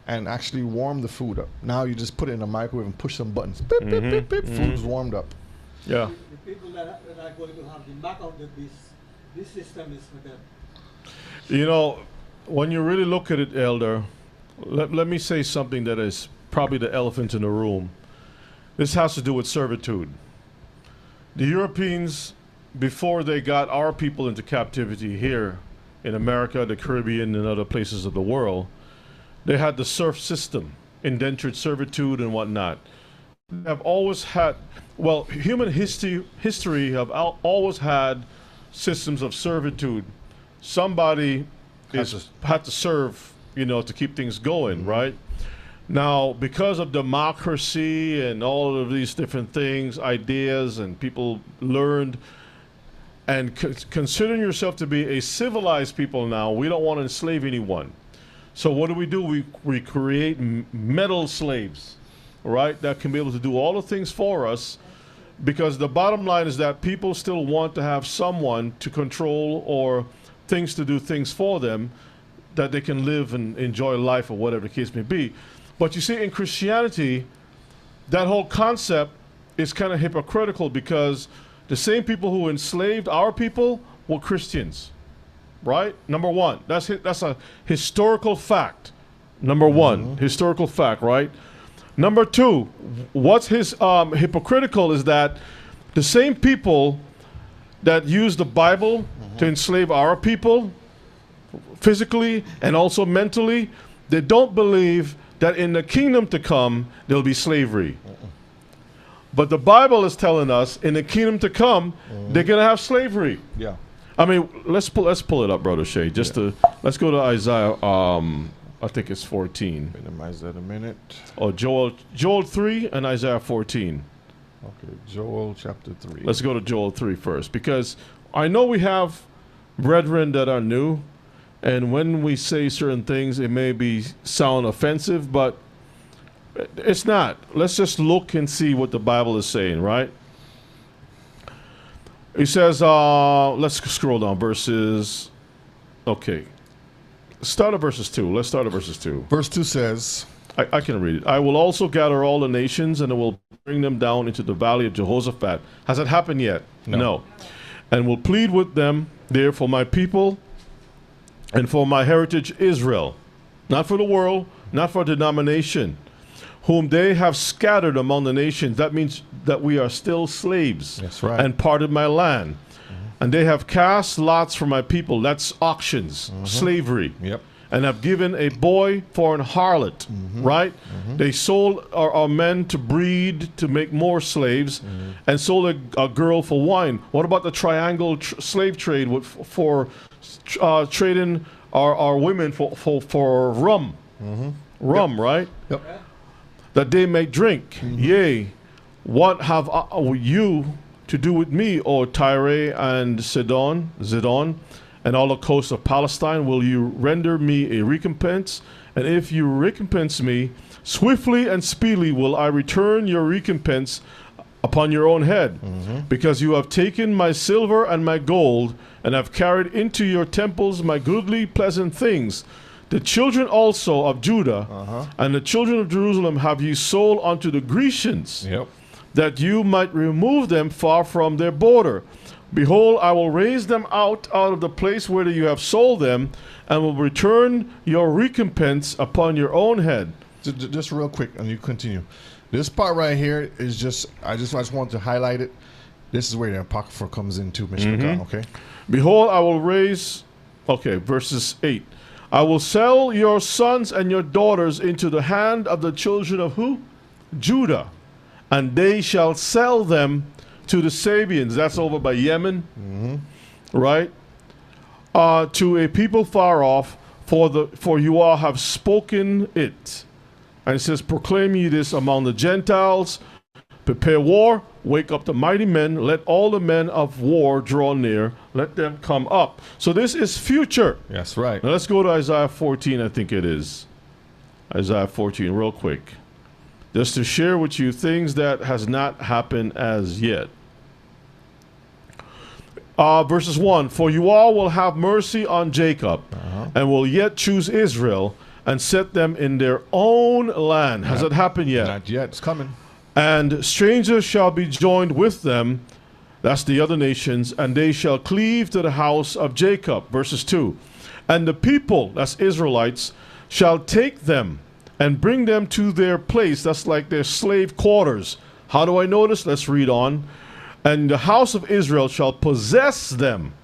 and actually warm the food up. Now you just put it in a microwave and push some buttons. Beep, beep, beep, beep. Food's warmed up. Yeah. The people that are going to have the back of the beast, this system is for them. You know, when you really look at it, Elder, let me say something that is probably the elephant in the room. This has to do with servitude. The Europeans, before they got our people into captivity here in America, the Caribbean, and other places of the world, they had the serf system, indentured servitude and whatnot. They have always had, well, human history have always had systems of servitude. Somebody had to serve, to keep things going, right? Now, because of democracy and all of these different things, ideas, and people learned, and considering yourself to be a civilized people now, we don't want to enslave anyone. So what do? We create metal slaves, right, that can be able to do all the things for us, because the bottom line is that people still want to have someone to control or things to do things for them, that they can live and enjoy life or whatever the case may be. But you see, in Christianity, that whole concept is kind of hypocritical, because the same people who enslaved our people were Christians, right? Number one, that's a historical fact. Number one, historical fact, right? Number two, what's hypocritical is that the same people that use the Bible to enslave our people, physically and also mentally, they don't believe that in the kingdom to come there'll be slavery. But the Bible is telling us in the kingdom to come they're gonna have slavery. Yeah. I mean, let's pull it up, Brother Shay. Let's go to Isaiah. I think it's 14. Minimize that a minute. Oh, Joel 3 and Isaiah 14. Okay, Joel chapter 3. Let's go to Joel 3 first, because I know we have brethren that are new, and when we say certain things, it may sound offensive, but it's not. Let's just look and see what the Bible is saying, right? It says, let's scroll down verses. Okay. Start at verses 2. Let's start at verses 2. Verse 2 says, I can read it. I will also gather all the nations, and I will bring them down into the valley of Jehoshaphat. Has it happened yet? No. And will plead with them there for my people and for my heritage Israel. Not for the world, not for denomination, whom they have scattered among the nations. That means that we are still slaves. That's right. And parted my land. And they have cast lots for my people. That's auctions, slavery. Yep. And have given a boy for an harlot, right? They sold our men to breed, to make more slaves, and sold a girl for wine. What about the triangle slave trade for trading our women for rum? Rum, right? Yep. That they may drink. Yea, what have you to do with me, O Tyre and Zidon, and all the coasts of Palestine? Will you render me a recompense? And if you recompense me, swiftly and speedily will I return your recompense upon your own head, because you have taken my silver and my gold, and have carried into your temples my goodly pleasant things. The children also of Judah and the children of Jerusalem have ye sold unto the Grecians, that you might remove them far from their border. Behold, I will raise them out of the place where you have sold them, and will return your recompense upon your own head. Just real quick, and you continue. This part right here is just, I just want to highlight it. This is where the Apocrypha comes into, Mr. Okay? Behold, I will raise, verses 8. I will sell your sons and your daughters into the hand of the children of who? Judah. And they shall sell them to the Sabians. That's over by Yemen, right? To a people far off, for you all have spoken it. And it says, proclaim ye this among the Gentiles, Prepare war, wake up the mighty men, let all the men of war draw near, let them come up. So this is future. That's right. Now let's go to Isaiah 14, I think it is. Isaiah 14, real quick. Just to share with you things that has not happened as yet. Verses 1, for you all will have mercy on Jacob, and will yet choose Israel, and set them in their own land. Has it happened yet? Not yet. It's coming. And strangers shall be joined with them, that's the other nations, and they shall cleave to the house of Jacob. Verses 2, and the people, that's Israelites, shall take them and bring them to their place, that's like their slave quarters. How do I know this? Let's read on. And the house of Israel shall possess them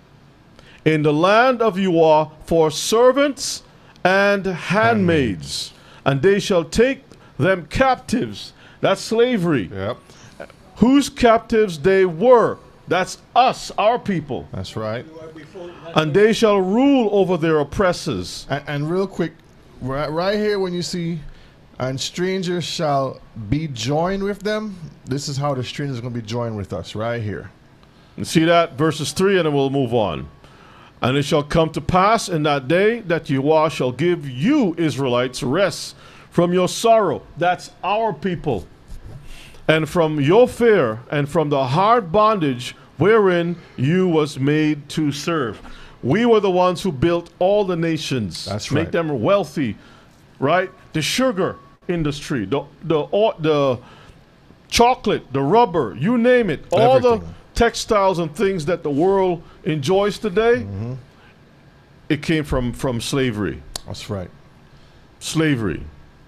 in the land of Uah for servants and handmaids, and they shall take them captives. That's slavery. Yep. Whose captives they were. That's us, our people. That's right. And they shall rule over their oppressors. And real quick, right here when you see, and strangers shall be joined with them, this is how the strangers are going to be joined with us, right here. And see that? Verses 3, and then we'll move on. And it shall come to pass in that day that Yahweh shall give you, Israelites, rest from your sorrow. That's our people. And from your fear, and from the hard bondage wherein you was made to serve. We were the ones who built all the nations. That's Make right. them wealthy, right? The sugar industry, the chocolate, the rubber, you name it. All the textiles and things that the world enjoys today, it came from slavery. That's right. Slavery,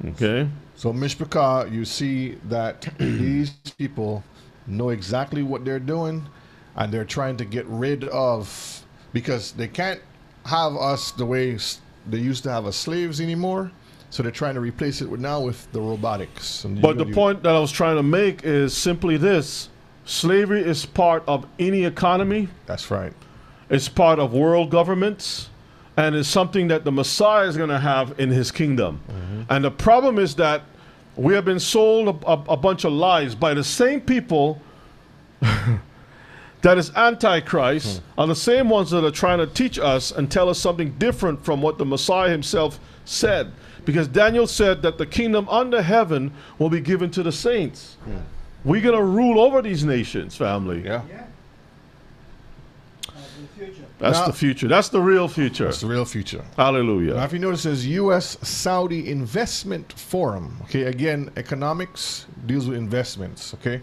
okay? So, Mishpachah, you see that these people know exactly what they're doing, and they're trying to get rid of, because they can't have us the way they used to have us slaves anymore. So they're trying to replace it now with the robotics. But the point that I was trying to make is simply this. Slavery is part of any economy. That's right. It's part of world governments. And it's something that the Messiah is going to have in his kingdom. And the problem is that we have been sold a bunch of lies by the same people that is Antichrist, are the same ones that are trying to teach us and tell us something different from what the Messiah himself said. Because Daniel said that the kingdom under heaven will be given to the saints. We're going to rule over these nations, family. Yeah. That's the future. That's the real future. That's the real future. Hallelujah. Now, if you notice, it says U.S.-Saudi Investment Forum. Okay, again, economics deals with investments, okay?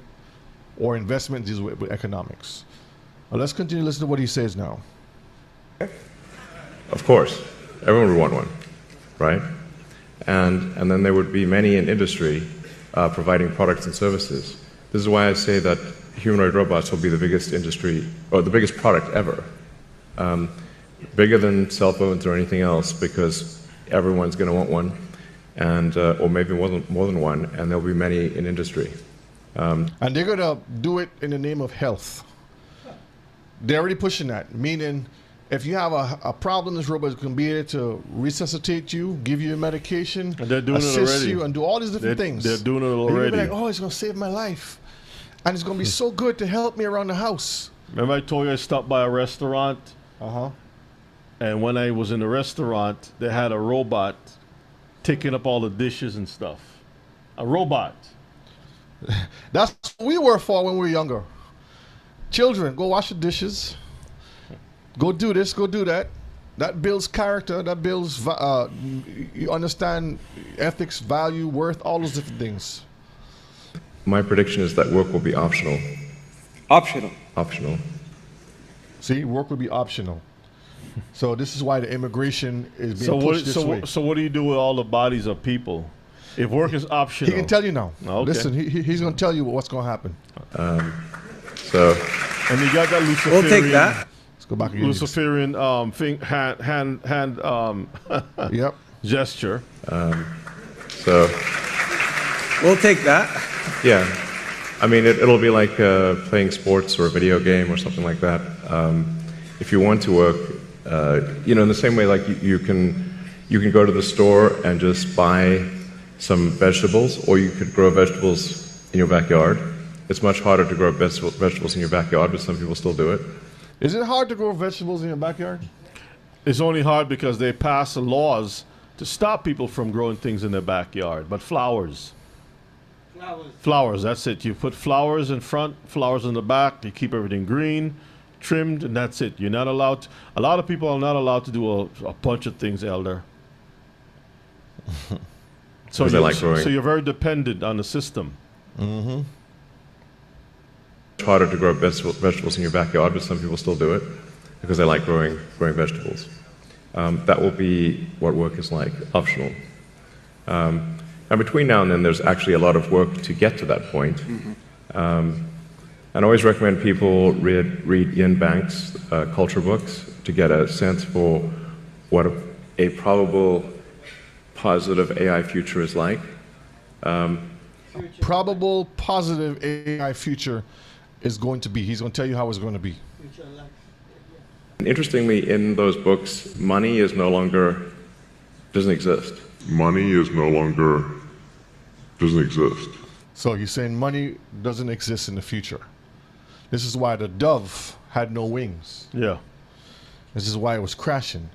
Or investment deals with economics. Now, let's continue to listen to what he says now. Of course. Everyone would want one, right? And then there would be many in industry providing products and services. This is why I say that humanoid robots will be the biggest industry, or the biggest product ever. Bigger than cell phones or anything else, because everyone's going to want one, and or maybe more than one, and there'll be many in industry. And they're going to do it in the name of health. They're already pushing that, meaning if you have a problem, this robot can be able to resuscitate you, give you a medication, and they're doing assist it already. you, and do all these different things. They're doing it And already. you'll be like, oh, it's going to save my life. And it's going to be so good to help me around the house. Remember I told you I stopped by a restaurant? And when I was in the restaurant, they had a robot taking up all the dishes and stuff. A robot. That's what we were for when we were younger. Children, go wash the dishes. Go do this, go do that. That builds character. That builds, you understand ethics, value, worth, all those different things. My prediction is that work will be optional. Optional. Optional. See, work will be optional. So this is why the immigration is being pushed this way. So what do you do with all the bodies of people? If work is optional. He can tell you now. Okay. Listen, he's going to tell you what's going to happen. And you got that Luciferian. We'll take that. Let's go back again. Luciferian hand yep. gesture. So we'll take that. Yeah. I mean, it'll be like playing sports or a video game or something like that. If you want to work, in the same way, like you can go to the store and just buy some vegetables, or you could grow vegetables in your backyard. It's much harder to grow vegetables in your backyard, but some people still do it. Is it hard to grow vegetables in your backyard? It's only hard because they pass laws to stop people from growing things in their backyard. But flowers. Flowers, that's it. You put flowers in front, flowers in the back. You keep everything green, trimmed, and that's it. You're not allowed. A lot of people are not allowed to do a bunch of things, Elder. So you're very dependent on the system. Mm-hmm. It's harder to grow vegetables in your backyard, but some people still do it because they like growing vegetables. That will be what work is like, optional. And between now and then, there's actually a lot of work to get to that point. And I always recommend people read Ian Banks' culture books to get a sense for what a probable positive AI future is like. Probable positive AI future is going to be. He's going to tell you how it's going to be. And interestingly, in those books, money is doesn't exist. Money is no longer doesn't exist. So you're saying money doesn't exist in the future. This is why the dove had no wings. Yeah. This is why it was crashing.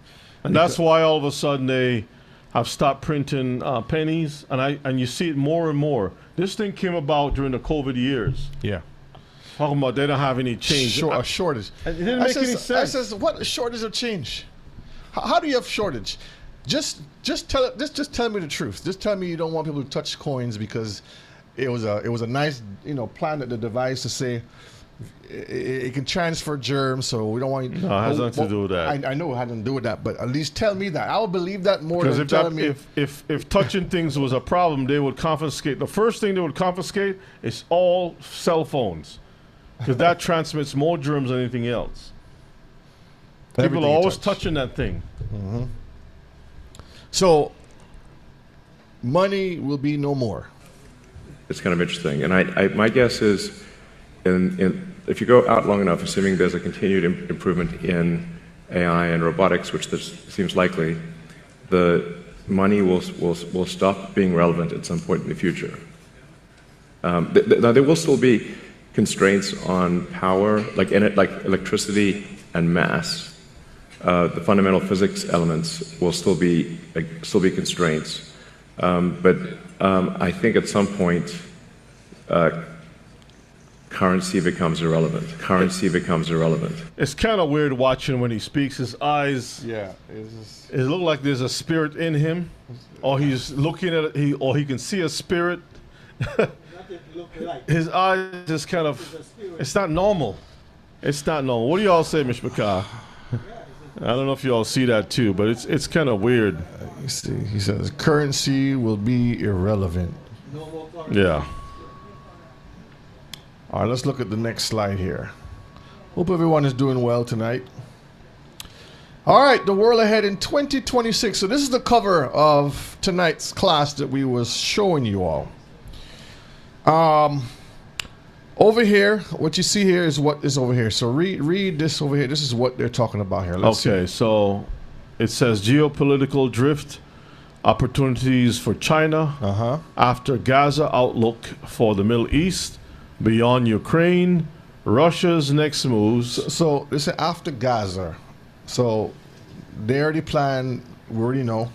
And that's why all of a sudden they have stopped printing pennies, and you see it more and more. This thing came about during the COVID years. Yeah. Talking about they don't have any change. A shortage. It didn't make any sense. I says, what shortage of change? How do you have shortage? Just tell me the truth. Just tell me you don't want people to touch coins because it was a nice plan that the device to say it can transfer germs, so we don't want you. No, it has nothing to do with that. I know it had nothing to do with that, but at least tell me that. I will believe that more than telling me. If touching things was a problem, they would confiscate. The first thing they would confiscate is all cell phones, because that transmits more germs than anything else. People are always touching that thing. Mm-hmm. So, money will be no more. It's kind of interesting, and my guess is, if you go out long enough, assuming there's a continued improvement in AI and robotics, which seems likely, the money will stop being relevant at some point in the future. Now there will still be constraints on power, like electricity and mass. The fundamental physics elements will still be constraints, but I think at some point currency becomes irrelevant. It's kind of weird watching when he speaks. His eyes, it look like there's a spirit in him, or he's looking at it, or he can see a spirit. His eyes just kind of, it's not normal. It's not normal. What do y'all say, Mr. McCall? I don't know if you all see that too, but it's kind of weird. You see, he says currency will be irrelevant. Yeah. All right, let's look at the next slide here. Hope everyone is doing well tonight. All right, the world ahead in 2026. So this is the cover of tonight's class that we was showing you all. Over here, what you see here is what is over here. So read this over here. This is what they're talking about here. Let's see. So it says geopolitical drift, opportunities for China, after Gaza, outlook for the Middle East, beyond Ukraine, Russia's next moves. So they say after Gaza. So they already planned, we already know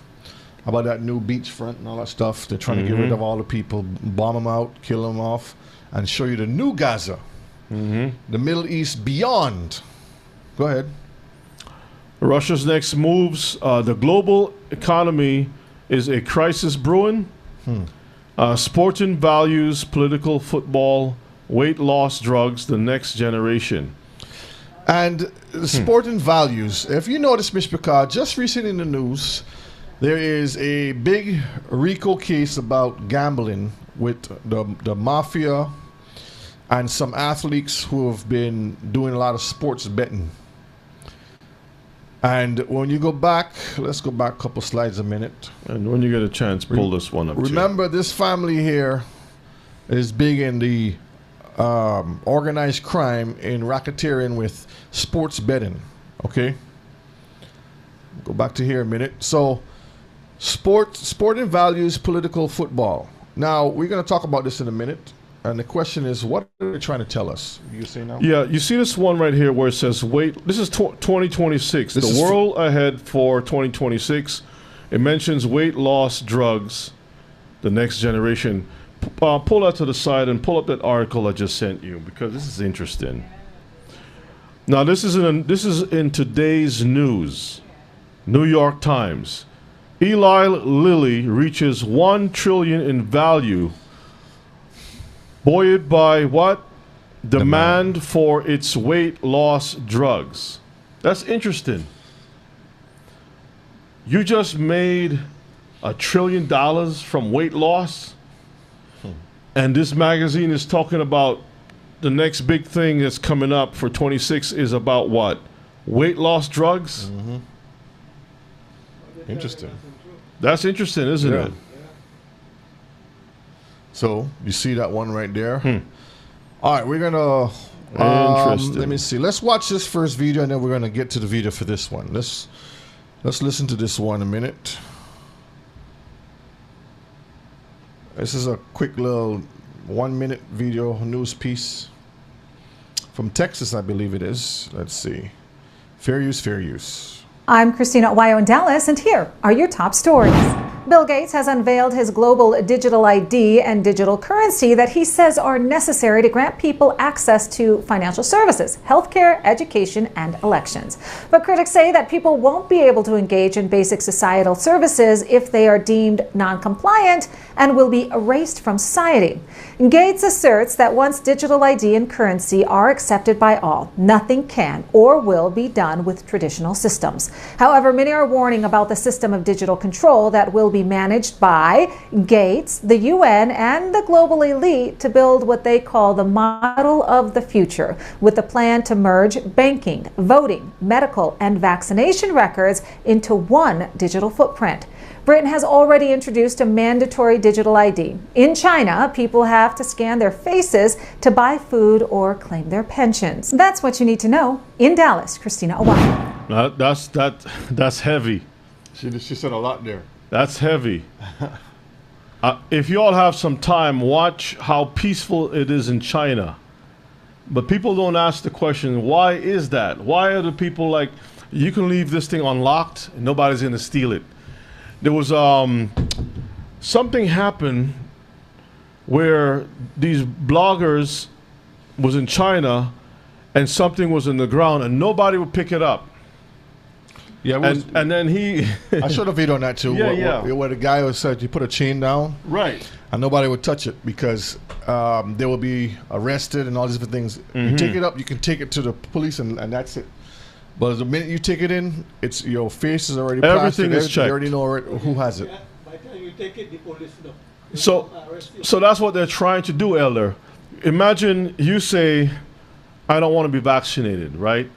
about that new beach front and all that stuff. They're trying to get rid of all the people, bomb them out, kill them off, and show you the new Gaza, the Middle East beyond. Go ahead. Russia's next moves. The global economy is a crisis brewing. Sporting values, political football, weight loss drugs, the next generation. And sporting values. If you notice, Mr. Picard, just recently in the news, there is a big RICO case about gambling with the mafia and some athletes who have been doing a lot of sports betting. And when you go back, let's go back a couple slides a minute. And when you get a chance, pull this one up. Remember, this family here is big in the organized crime in racketeering with sports betting. Okay? Go back to here a minute. So, sporting values, political football. Now, we're going to talk about this in a minute. And the question is, what are they trying to tell us? You see now? Yeah, you see this one right here where it says weight. This is 2026. This the is world ahead for 2026. It mentions weight loss drugs, the next generation. Pull that to the side and pull up that article I just sent you because this is interesting. Now this is in today's news, New York Times. Eli Lilly reaches $1 trillion in value, buoyed by what? Demand for its weight loss drugs. That's interesting. You just made $1 trillion from weight loss, and this magazine is talking about the next big thing that's coming up for 26 is about what? Weight loss drugs? Mm-hmm. Interesting. That's interesting, isn't it? So, you see that one right there? All right, we're going to... Interesting. Let me see. Let's watch this first video, and then we're going to get to the video for this one. Let's listen to this one a minute. This is a quick little 1-minute video news piece from Texas, I believe it is. Let's see. Fair use, fair use. I'm Christina Owayo in Dallas, and here are your top stories. Bill Gates has unveiled his global digital ID and digital currency that he says are necessary to grant people access to financial services, healthcare, education, and elections. But critics say that people won't be able to engage in basic societal services if they are deemed non-compliant and will be erased from society. Gates asserts that once digital ID and currency are accepted by all, nothing can or will be done with traditional systems. However, many are warning about the system of digital control that will be managed by Gates, the UN, and the global elite to build what they call the model of the future, with the plan to merge banking, voting, medical, and vaccination records into one digital footprint. Britain has already introduced a mandatory digital ID. In China, people have to scan their faces to buy food or claim their pensions. That's what you need to know. In Dallas, Christina Owayo. That's heavy. She said a lot there. That's heavy. If you all have some time, watch how peaceful it is in China. But people don't ask the question, why is that? Why are the people like, you can leave this thing unlocked and nobody's going to steal it? There was something happened where these bloggers was in China and something was in the ground and nobody would pick it up. Yeah, and then he... I showed a video on that too. Where the guy was said you put a chain down. Right. And nobody would touch it because they will be arrested and all these different things. You take it up, you can take it to the police and that's it. But the minute you take it in, it's your face is already plastered. Everything is checked. You already know who has it. By the time you take it, the police know. So that's what they're trying to do, Elder. Imagine you say, I don't want to be vaccinated, right?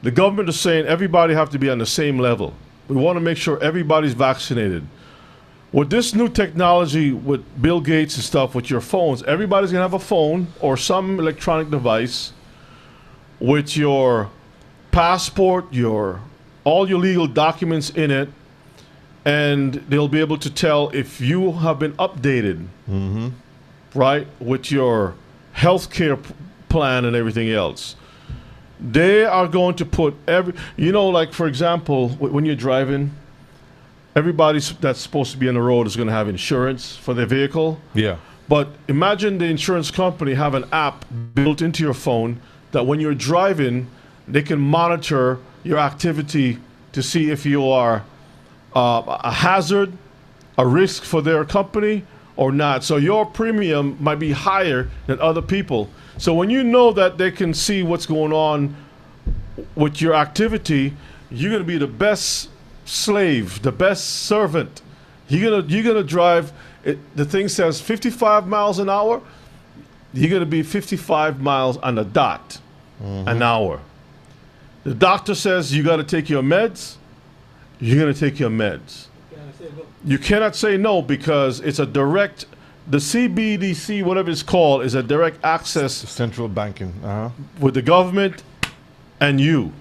The government is saying everybody have to be on the same level. We want to make sure everybody's vaccinated. With this new technology with Bill Gates and stuff with your phones, everybody's going to have a phone or some electronic device with your passport, all your legal documents in it, and they'll be able to tell if you have been updated, right, with your healthcare plan and everything else. They are going to put like for example, when you're driving, everybody that's supposed to be on the road is going to have insurance for their vehicle. Yeah. But imagine the insurance company have an app built into your phone that when you're driving, they can monitor your activity to see if you are a hazard, a risk for their company or not. So your premium might be higher than other people. So when you know that they can see what's going on with your activity, you're going to be the best slave, the best servant. You're gonna drive. The thing says 55 miles an hour. You're going to be 55 miles on the dot an hour. The doctor says you got to take your meds. You're going to take your meds. You cannot say no because it's a direct. The CBDC, whatever it's called, is a direct access. Central banking. With the government and you.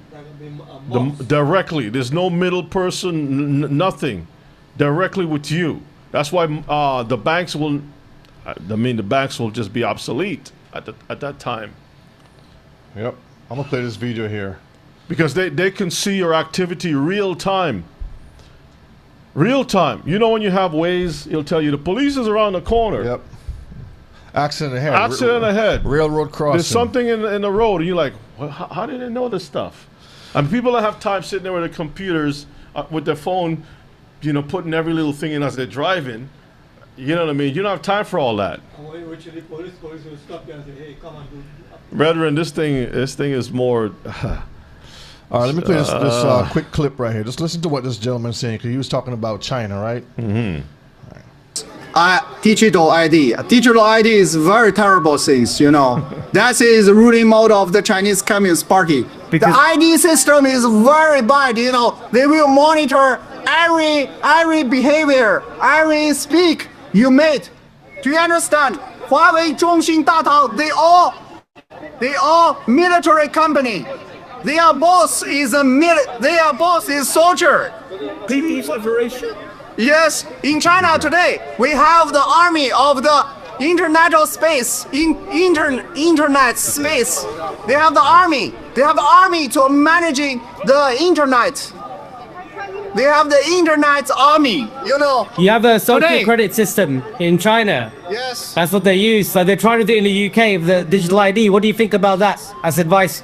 Directly. There's no middle person, nothing. Directly with you. That's why the banks will I mean, the banks will just be obsolete at that time. Yep. I'm gonna play this video here. Because they can see your activity real time. Real time. You know when you have Waze, it'll tell you the police is around the corner. Yep. Accident ahead. Accident ahead. Railroad crossing. There's something in the road, and you're like, well, how did they know this stuff? I mean, people that have time sitting there with their computers, with their phone, you know, putting every little thing in as they're driving. You know what I mean? You don't have time for all that. Brethren, this thing is more. All right, let me play this quick clip right here. Just listen to what this gentleman's saying, because he was talking about China, right? Mm-hmm. Digital ID. Digital ID is very terrible things, you know. That is the ruling mode of the Chinese Communist Party. The ID system is very bad, you know. They will monitor every behavior, every speak you made. Do you understand? Huawei, Zhongxin, Datang, they all military company. Their boss is soldier. People's Liberation. Yes, in China today, we have the army of the internet space, internet space. They have the army. They have the army to managing the internet. They have the internet army, you know. You have a social Today. credit system in China. Yes. That's what they use. So they're trying to do it in the UK with the digital ID. What do you think about that as advice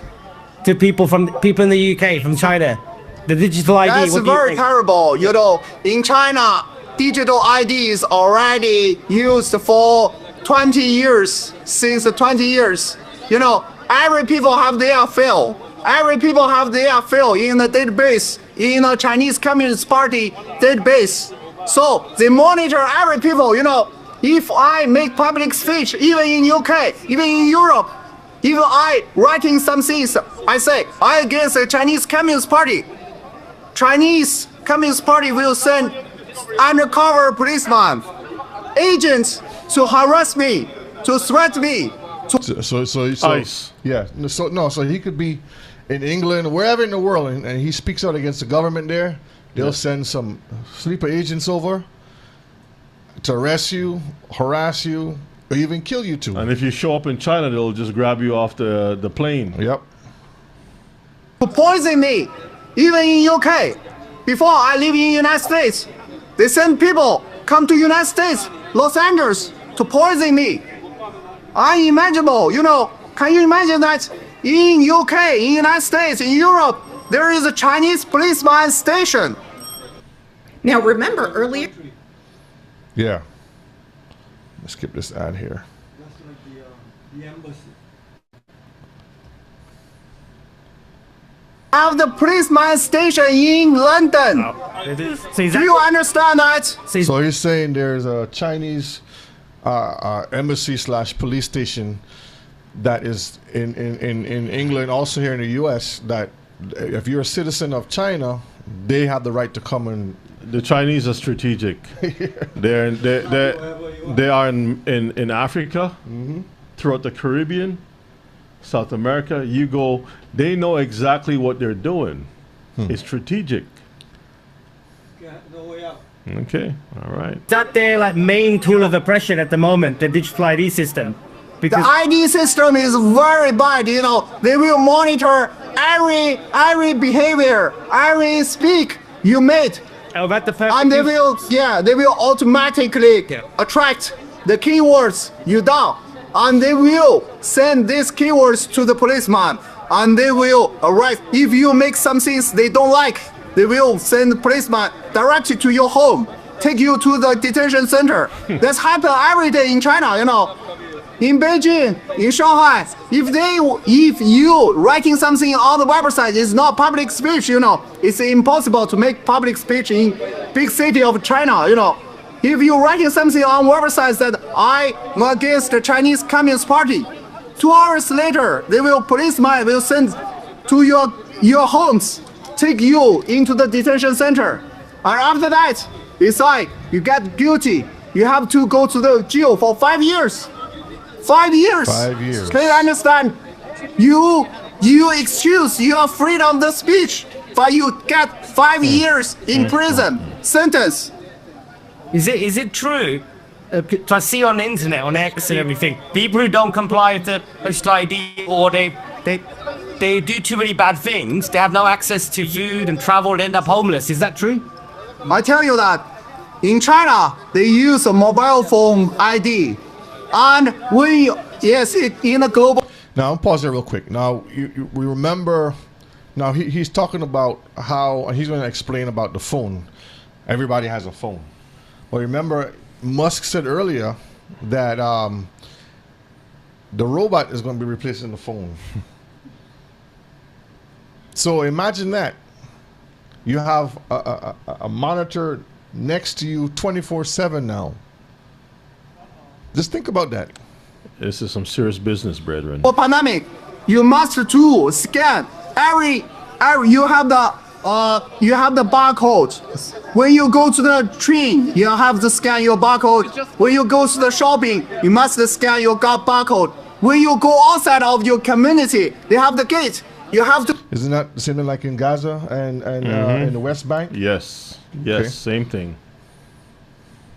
to people in the UK from China? The digital ID. That's what do you very think? terrible. You know, in China, digital ID is already used for 20 years. Since 20 years, you know, every people have their field. Every people have their field in the database, in the Chinese Communist Party database. So they monitor every people. You know, if I make public speech, even in UK, even in Europe, if I writing some things, I say I against the Chinese Communist Party. Chinese Communist Party will send undercover policeman, agents to harass me, to threaten me. So ICE. Yeah. So he could be in England, wherever in the world, and he speaks out against the government there. They'll send some sleeper agents over to arrest you, harass you, or even kill you too. And if you show up in China, they'll just grab you off the plane. Yep. To poison me, even in UK. Before I live in United States, they send people come to United States, Los Angeles, to poison me. Unimaginable, you know. Can you imagine that in UK, in United States, in Europe, there is a Chinese policeman station? Now remember earlier. Yeah. Let's skip this ad here. That's like the embassy. Have the policeman station in London. Do you understand that? So he's saying there's a Chinese embassy / police station that is in England, also here in the U.S. That if you're a citizen of China, they have the right to come and. The Chinese are strategic. They are in Africa, throughout the Caribbean, South America. You go, they know exactly what they're doing. It's strategic. No way out. Okay, all right. Is that their like main tool of oppression at the moment, the digital ID system? The ID system is very bad, you know. They will monitor every behavior, every speak you made. Oh, that's the perfect. And they will automatically attract the keywords you done. And they will send these keywords to the policeman. And they will arrest. If you make some things they don't like, they will send the policeman directly to your home, take you to the detention center. That's happen every day in China, you know. In Beijing, in Shanghai, if you writing something on the website is not public speech, you know, it's impossible to make public speech in big city of China, you know. If you writing something on websites that I am against the Chinese Communist Party, 2 hours later, policeman will send to your homes, take you into the detention center. And after that, it's like you get guilty. You have to go to the jail for 5 years. 5 years. 5 years. Can you understand? You excuse your freedom of speech, but you get 5 years in prison sentence. Is it true I see on the internet, on X and everything, people who don't comply with the digital ID or they do too many bad things, they have no access to food and travel and end up homeless. Is that true? I tell you that in China, they use a mobile phone ID. And in a global... Now, I'll pause there real quick. Now, we remember... Now, he's talking about how... He's going to explain about the phone. Everybody has a phone. But remember, Musk said earlier that the robot is going to be replacing the phone. So imagine that. You have a monitor next to you 24/7 now. Just think about that. This is some serious business, brethren. For pandemic, you must to scan every you have the barcode. When you go to the train, you have to scan your barcode. When you go to the shopping, you must scan your barcode. When you go outside of your community, they have the gate. You have to. Isn't that the same like in Gaza and in the West Bank? Yes. Same thing.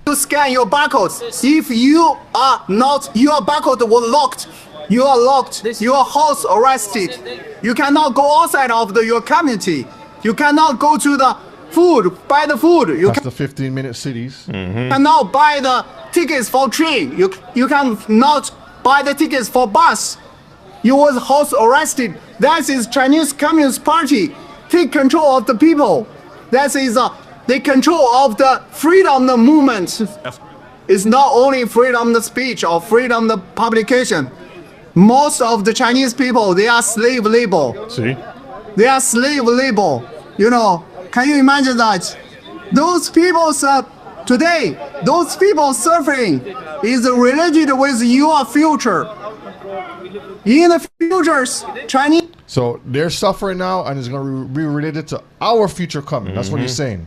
To scan your barcodes. If you are not, your barcode was locked. You are locked. Your house arrested. You cannot go outside of your community. You cannot go to the food, buy the food. That's the 15-minute cities. Cannot buy the tickets for train. You cannot buy the tickets for bus. You was house arrested. That is Chinese Communist Party take control of the people. That is the control of the freedom of movement. It's not only freedom of speech or freedom of publication. Most of the Chinese people, they are slave labor. See? They are slave labor. You know, can you imagine that? Those people today, those people suffering is related with your future. In the futures, Chinese... So they're suffering now and it's going to be related to our future coming. That's what he's saying.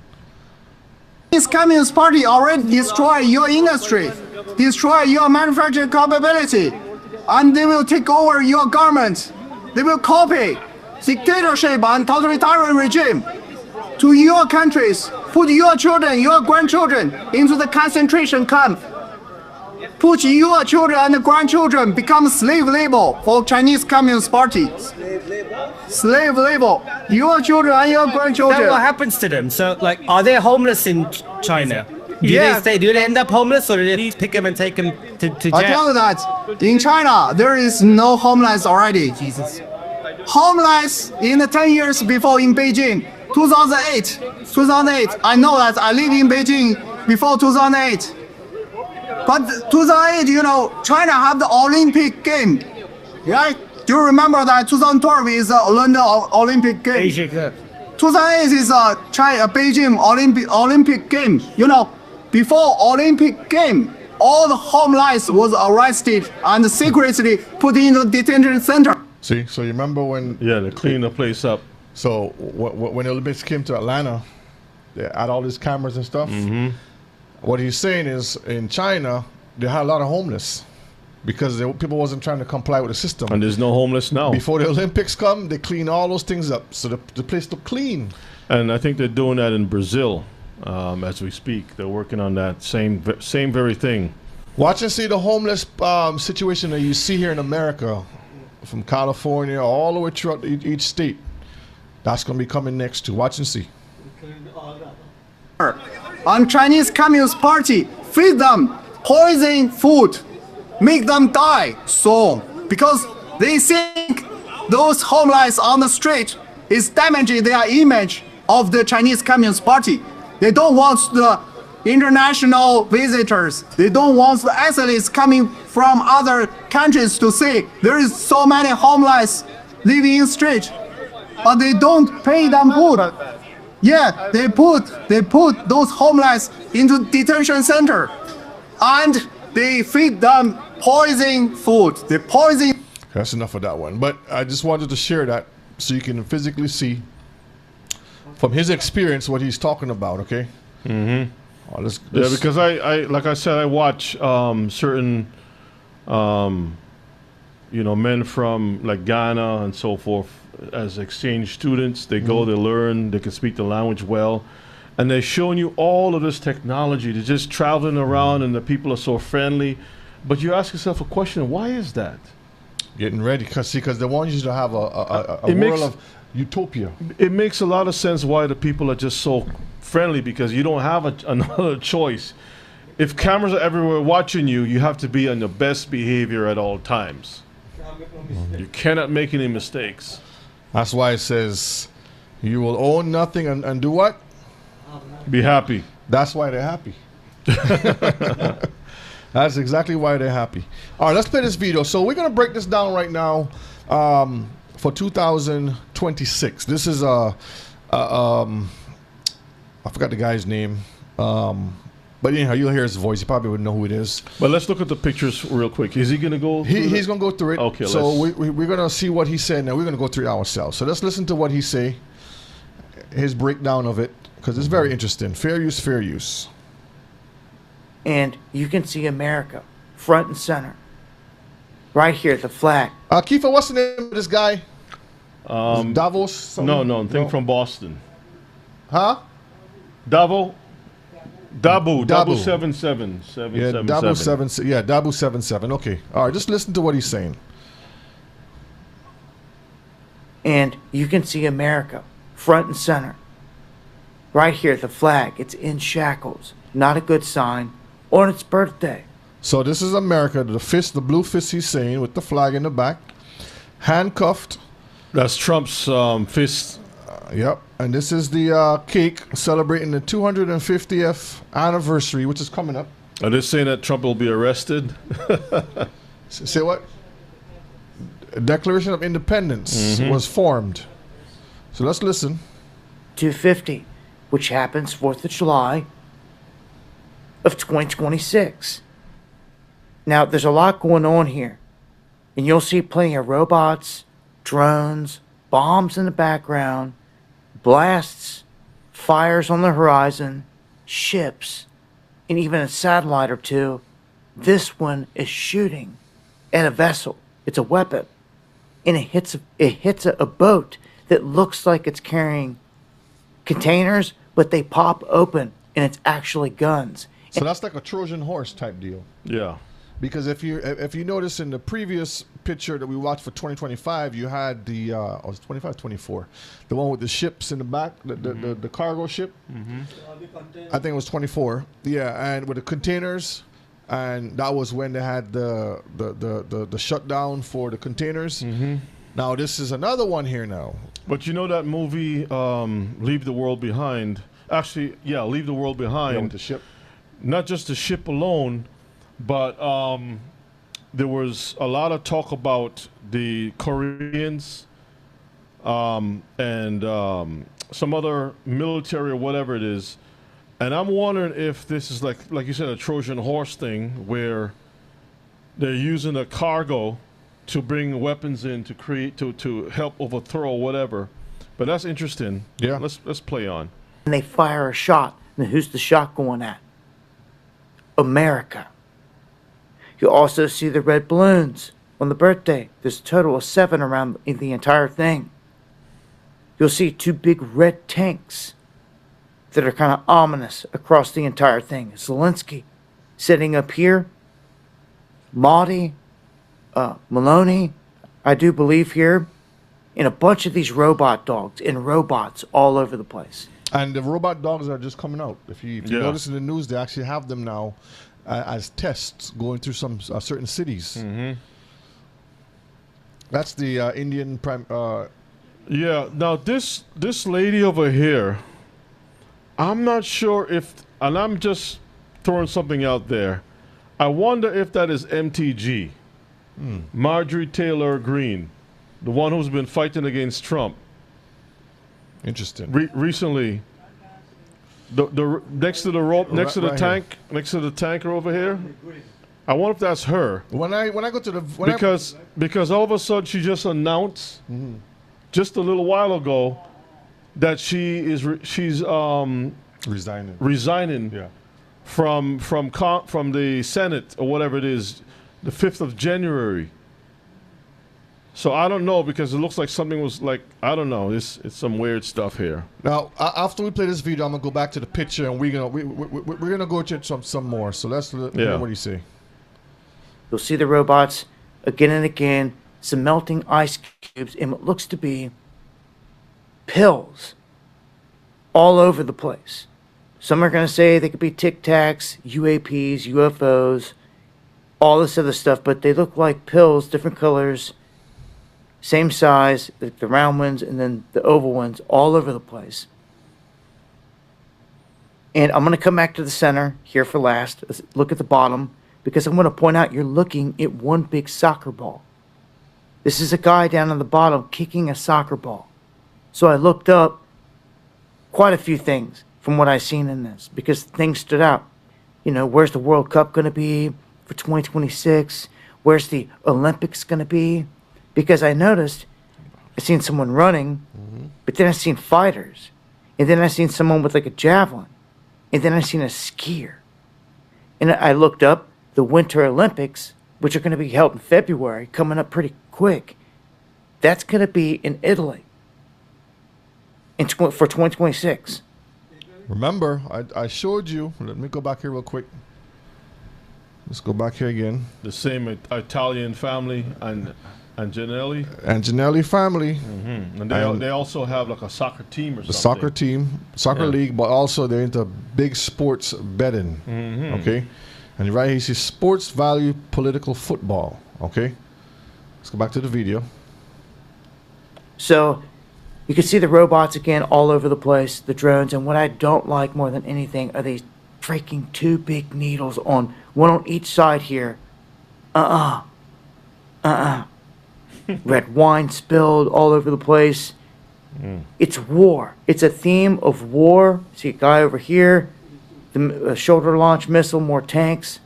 Chinese Communist Party already destroy your industry, destroy your manufacturing capability, and they will take over your government. They will copy dictatorship and totalitarian regime to your countries, put your children, your grandchildren into the concentration camp. Put your children and grandchildren become slave labor for Chinese Communist Party. Slave labor. Your children and your grandchildren. Then what happens to them? So, like, are they homeless in China? Do they end up homeless, or do they pick them and take them to jail? I tell you that in China there is no homeless already. Jesus. Homeless in the 10 years before in Beijing, 2008. I know that I live in Beijing before 2008. But 2008, you know, China have the Olympic game, right? Do you remember that 2012 is the London Olympic game? 2008 is Beijing Olympic game. You know, before Olympic game, all the homeless was arrested and secretly put in the detention center. See, so you remember when... Yeah, they cleaned the place up. So when the Olympics came to Atlanta, they had all these cameras and stuff. What he's saying is, in China, they had a lot of homeless because people wasn't trying to comply with the system. And there's no homeless now. Before the Olympics come, they clean all those things up, so the place look clean. And I think they're doing that in Brazil as we speak. They're working on that same very thing. Watch and see the homeless situation that you see here in America, from California all the way throughout each state. That's going to be coming next too. Watch and see. On Chinese Communist Party, feed them poison food, make them die soon, because they think those homeless on the street is damaging their image of the Chinese Communist Party. They don't want the international visitors. They don't want the athletes coming from other countries to see there is so many homeless living in the street, but they don't pay them food. Yeah, they put those homeless into detention center, and they feed them poison food. They poison. That's enough of that one. But I just wanted to share that so you can physically see from his experience what he's talking about. Okay. Yeah, because I like I said, I watch certain men from like Ghana and so forth as exchange students. They go, they learn, they can speak the language well, and they're showing you all of this technology. They're just traveling around, and the people are so friendly. But you ask yourself a question: why is that? Getting ready, because they want you to have a world of utopia. It makes a lot of sense why the people are just so friendly, because you don't have another choice. If cameras are everywhere watching you, you have to be on your best behavior at all times. You cannot make any mistakes. That's why it says you will own nothing and do what? Be happy. That's why they're happy. That's exactly why they're happy. All right, let's play this video. So we're going to break this down right now for 2026. This is I forgot the guy's name. But anyhow, you'll hear his voice. You probably wouldn't know who it is. But let's look at the pictures real quick. Is he going to go through He's going to go through it. Okay, so we're going to see what he said. Now we're going to go through it ourselves. So let's listen to what he say, his breakdown of it, because it's very interesting. Fair use, fair use. And you can see America front and center. Right here, the flag. Kiefer, what's the name of this guy? Davos? Something? No, thing from Boston. Huh? Dabu 77. Yeah, Dabu 77. Yeah, Dabu 77. Okay. All right, just listen to what he's saying. And you can see America front and center. Right here, the flag. It's in shackles. Not a good sign. On its birthday. So this is America, the fist, the blue fist he's saying, with the flag in the back. Handcuffed. That's Trump's fist. Yep. And this is the cake celebrating the 250th anniversary, which is coming up. Are they saying that Trump will be arrested? Say what? Declaration of Independence was formed. So let's listen. 250, which happens 4th of July of 2026. Now, there's a lot going on here. And you'll see plenty of robots, drones, bombs in the background, blasts, fires on the horizon, ships, and even a satellite or two. This one is shooting at a vessel. It's a weapon. And it hits a boat that looks like it's carrying containers, but they pop open and it's actually guns. So that's like a Trojan horse type deal. Yeah. Because if you notice in the previous picture that we watched for 2025, you had the it was 25, 24, the one with the ships in the back, the cargo ship. I think it was 24. Yeah, and with the containers, and that was when they had the shutdown for the containers. Now this is another one here now. But you know that movie, Leave the World Behind. Actually, yeah, Leave the World Behind. Yeah, with the ship. Not just the ship alone, but there was a lot of talk about the Koreans and some other military or whatever it is. And I'm wondering if this is like you said, a Trojan horse thing where they're using a cargo to bring weapons in to create to help overthrow whatever. But that's interesting. Yeah. Let's play on. And they fire a shot. And who's the shot going at? America. You'll also see the red balloons on the birthday. There's a total of 7 around the entire thing. You'll see 2 big red tanks that are kind of ominous across the entire thing. Zelensky sitting up here. Mahdi, Maloney, I do believe here, and a bunch of these robot dogs and robots all over the place. And the robot dogs are just coming out. If you notice in the news, they actually have them now as tests going through some certain cities. That's the Indian prime. Yeah. Now this lady over here, I'm not sure if, and I'm just throwing something out there. I wonder if that is MTG, Marjorie Taylor Greene, the one who's been fighting against Trump. Interesting. Recently, the next to the rope, next to the tank, next to the tanker over here. I wonder if that's her. When I go to the because all of a sudden she just announced just a little while ago that she's resigning. Yeah. From the Senate or whatever it is, the 5th of January. So I don't know because it looks like something was like I don't know. It's some weird stuff here. Now, after we play this video, I'm gonna go back to the picture and we're gonna go check some more. So let's hear what you say. You'll see the robots again and again, some melting ice cubes and what looks to be pills all over the place. Some are going to say they could be Tic Tacs, UAPs, UFOs, all this other stuff, but they look like pills, different colors, same size, like the round ones and then the oval ones, all over the place. And I'm going to come back to the center here for last. Let's look at the bottom, because I'm going to point out you're looking at one big soccer ball. This is a guy down on the bottom kicking a soccer ball. So I looked up quite a few things from what I've seen in this, because things stood out. You know, where's the World Cup going to be for 2026? Where's the Olympics going to be? Because I noticed I seen someone running, but then I seen fighters. And then I seen someone with like a javelin. And then I seen a skier. And I looked up the Winter Olympics, which are going to be held in February, coming up pretty quick. That's going to be in Italy for 2026. Remember, I showed you. Let me go back here real quick. Let's go back here again. The same Italian family and Angelelli. Angelelli family. And they also have like a soccer team or something. The soccer team, soccer league, but also they're into big sports betting. Okay? And right here you see sports value political football. Okay? Let's go back to the video. So you can see the robots again all over the place, the drones, and what I don't like more than anything are these freaking two big needles on one on each side here. Red wine spilled all over the place. It's war. It's a theme of war. See a guy over here, the shoulder launch missile, more tanks.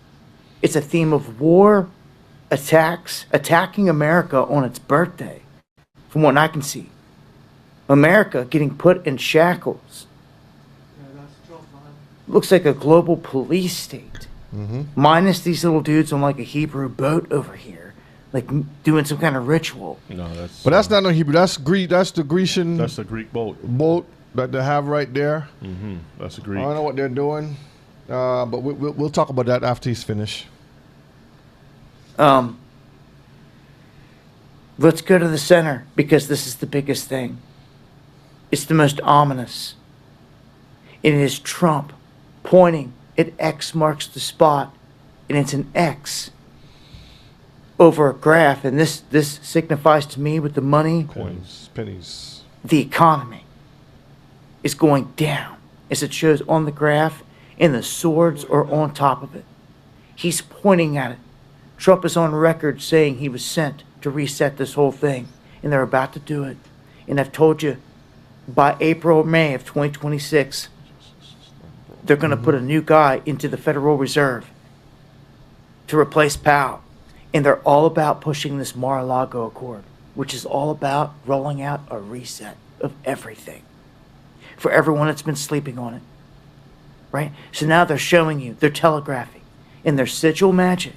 It's a theme of war, attacking America on its birthday, from what I can see. America getting put in shackles. Looks like a global police state. Minus these little dudes on like a Hebrew boat over here, like doing some kind of ritual. No, that's. But that's not no Hebrew. That's Greek. That's the Grecian. That's the Greek boat. Boat that they have right there. That's a Greek. I don't know what they're doing, but we'll talk about that after he's finished. Let's go to the center, because this is the biggest thing. It's the most ominous. It is Trump pointing at X marks the spot, and it's an X over a graph, and this signifies to me with the money, coins, pennies, the economy is going down, as it shows on the graph, and the swords are on top of it. He's pointing at it. Trump is on record saying he was sent to reset this whole thing, and they're about to do it. And I've told you, by April or May of 2026, they're going to put a new guy into the Federal Reserve to replace Powell. And they're all about pushing this Mar-a-Lago Accord, which is all about rolling out a reset of everything for everyone that's been sleeping on it. Right? So now they're showing you, they're telegraphing in their sigil magic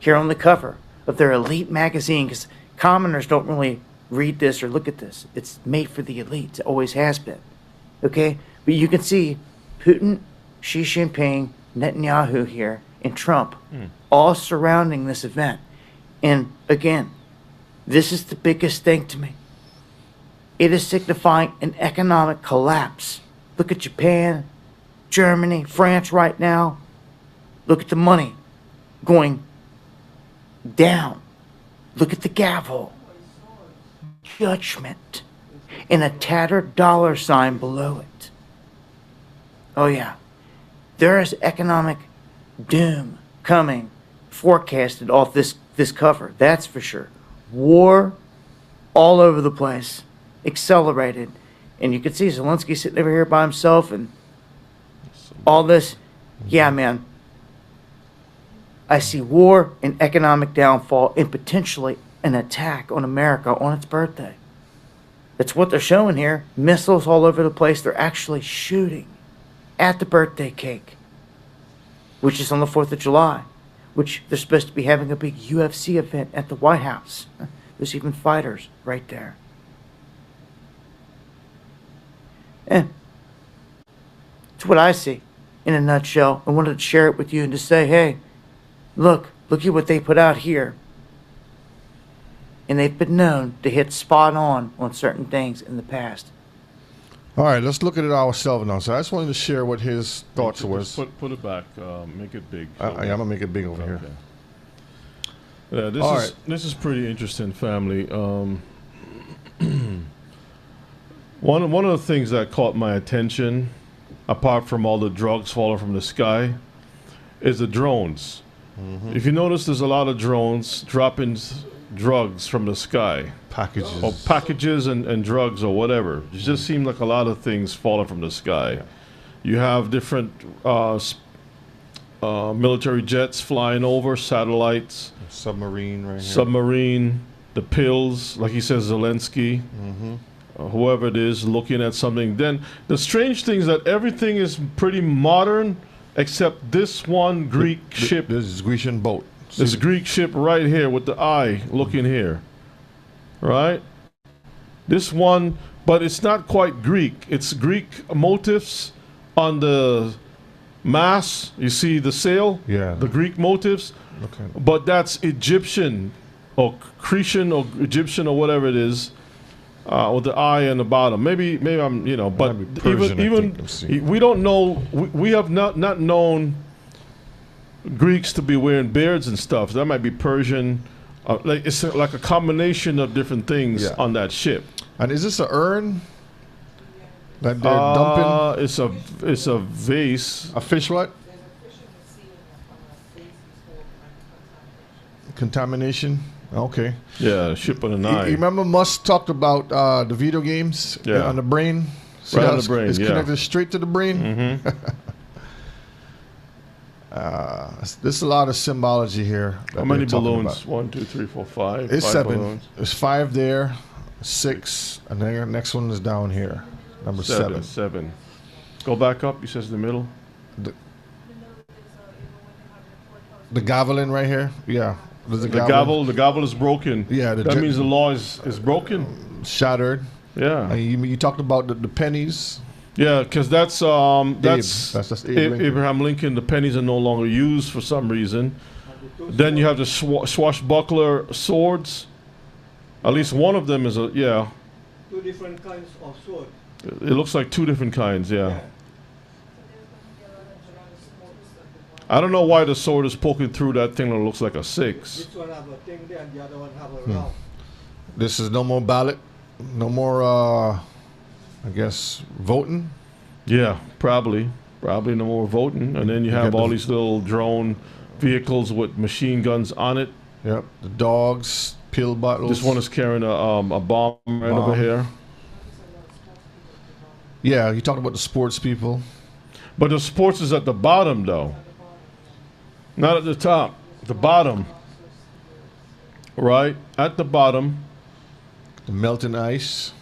here on the cover of their elite magazine, because commoners don't really read this or look at this. It's made for the elites. It always has been. Okay? But you can see Putin, Xi Jinping, Netanyahu here, and Trump all surrounding this event. And again, this is the biggest thing to me. It is signifying an economic collapse. Look at Japan, Germany, France right now. Look at the money going down. Look at the gavel. Judgment. And a tattered dollar sign below it. Oh yeah. There is economic doom coming, forecasted off this cover. That's for sure. War all over the place. Accelerated. And you can see Zelensky sitting over here by himself and all this. Yeah, man. I see war and economic downfall and potentially an attack on America on its birthday. That's what they're showing here. Missiles all over the place. They're actually shooting at the birthday cake, which is on the 4th of July, which they're supposed to be having a big UFC event at the White House. There's even fighters right there. It's what I see in a nutshell. I wanted to share it with you and to say, hey, look at what they put out here. And they've been known to hit spot on certain things in the past. All right, let's look at it ourselves now. So I just wanted to share what his thoughts was. Put it back. Make it big. I'm gonna make it big over here. Yeah, this is pretty interesting, family. One of the things that caught my attention, apart from all the drugs falling from the sky, is the drones. Mm-hmm. If you notice, there's a lot of drones dropping drugs from the sky. Packages. Or packages and drugs or whatever. It just seemed like a lot of things falling from the sky. Yeah. You have different military jets flying over, satellites. Submarine right here. Submarine, the pills, like he says, Zelensky. Mm-hmm. Whoever it is looking at something. Then the strange thing is that everything is pretty modern except this one Greek ship. This Grecian boat. This Greek ship right here with the eye looking here. Right? This one, but it's not quite Greek. It's Greek motifs on the mast. You see the sail? Yeah. The Greek motifs. Okay. But that's Egyptian or Cretan or Egyptian or whatever it is. With the eye on the bottom, maybe I'm, but even we don't know. We have not known Greeks to be wearing beards and stuff. That might be Persian. It's like a combination of different things on that ship. And is this an urn that they're dumping? It's a vase. A fish what? Contamination. Okay. Yeah, ship on an eye. You remember Musk talked about the video games on the brain? Right on the brain, It's connected straight to the brain. Mm-hmm. There's a lot of symbology here. How many balloons? 1, 2, 3, 4, 5. It's 5 7. balloons. There's 5 there, 6, and then the next one is down here. Number 7. 7. Go back up. He says in the middle. The javelin right here. Yeah. The gavel is broken. Yeah, that means the law is broken, shattered. Yeah. You talked about the pennies. Yeah, because that's Abraham Lincoln. The pennies are no longer used for some reason. Then you have the swashbuckler swords. At least one of them is a 2 different kinds of sword. It looks like 2 different kinds. Yeah. I don't know why the sword is poking through that thing that looks like a 6. This one have a thing there and the other one have a round. This is no more ballot, no more, I guess, voting. Yeah, probably no more voting. And then you have all these little drone vehicles with machine guns on it. Yep, the dogs, pill bottles. This one is carrying a bomb right over here. Yeah, you talked about the sports people. But the sports is at the bottom, though. Not at the top, the bottom. Right? At the bottom. The melting ice.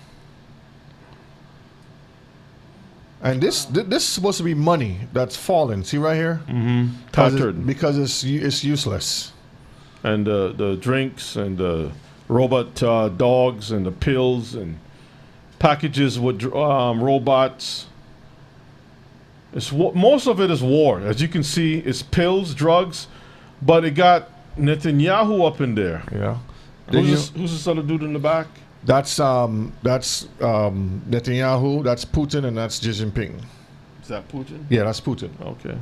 And this is supposed to be money that's falling. See right here? Mm-hmm. Tattered. Because it's useless. And the drinks and the robot dogs and the pills and packages with robots. Most of it is war. As you can see, it's pills, drugs, but it got Netanyahu up in there. Yeah. Who's this other dude in the back? That's Netanyahu, that's Putin, and that's Xi Jinping. Is that Putin? Yeah, that's Putin. Okay.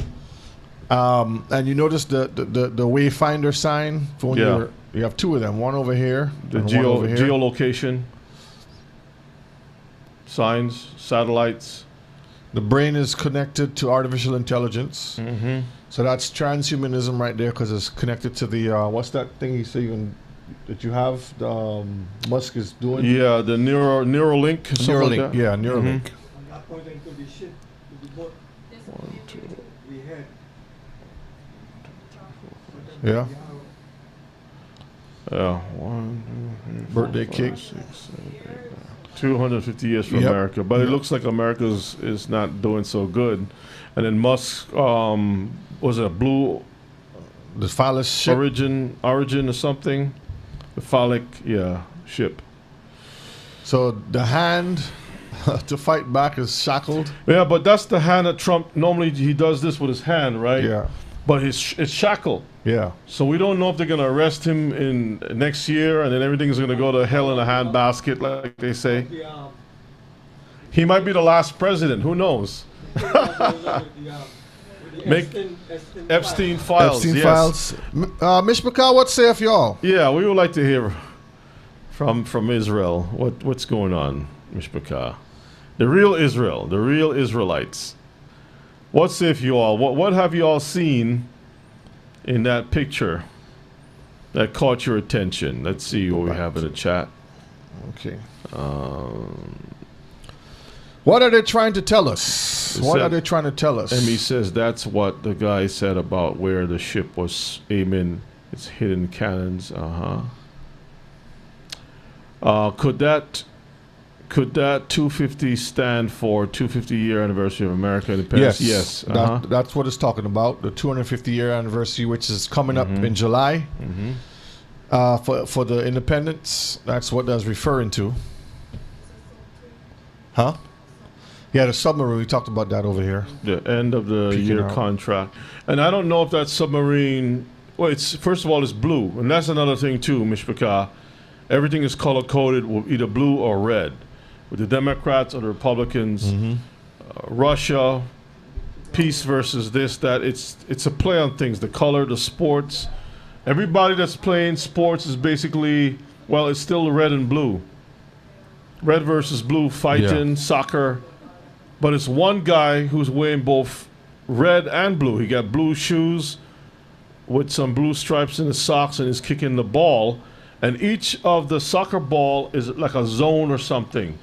And you notice the Wayfinder sign for when you have 2 of them, one over here, the and one over here. Geolocation signs, satellites. The brain is connected to artificial intelligence. Mm-hmm. So that's transhumanism right there because it's connected to the, what's that thing you say that you have, Musk is doing? Yeah, the Neuralink. Neuralink, like yeah, Neuralink. Mm-hmm. According to the ship, to the boat. 1, 2. We had. Yeah. Yeah, 1, 2, 3, 4, Birthday 5, cake. 6, 7, 8, 9. 250 years for America, but it looks like America is not doing so good. And then Musk, was it a blue the phallus ship? origin or something? The phallic, ship. So the hand to fight back is shackled. Yeah, but that's the hand that Trump normally he does this with his hand, right? Yeah. But it's shackled. Yeah. So we don't know if they're gonna arrest him in next year, and then everything's gonna go to hell in a handbasket, like they say. He might be the last president. Who knows? Make Epstein files. Epstein yes. files. Mishpachah, what saith y'all? Yeah, we would like to hear from Israel. What's going on, Mishpachah? The real Israel, the real Israelites. What saith you all? What have you all seen in that picture that caught your attention? Let's see what we have in the chat. Okay. What are they trying to tell us? What are they trying to tell us? And he says that's what the guy said about where the ship was aiming its hidden cannons. Could that 250 stand for 250-year anniversary of American independence? Yes. That's what it's talking about. The 250-year anniversary, which is coming up in July. For the independence, that's what that's referring to. Huh? Yeah, the submarine. We talked about that over here. The end of the year contract. And I don't know if that submarine... Well, first of all, it's blue. And that's another thing, too, Mishpachah. Everything is color-coded with either blue or red. With the Democrats or the Republicans, Russia, peace versus this, that. It's a play on things. The color, the sports. Everybody that's playing sports is basically... Well, it's still red and blue. Red versus blue, fighting, soccer... But it's one guy who's wearing both red and blue. He got blue shoes with some blue stripes in his socks and is kicking the ball. And each of the soccer ball is like a zone or something.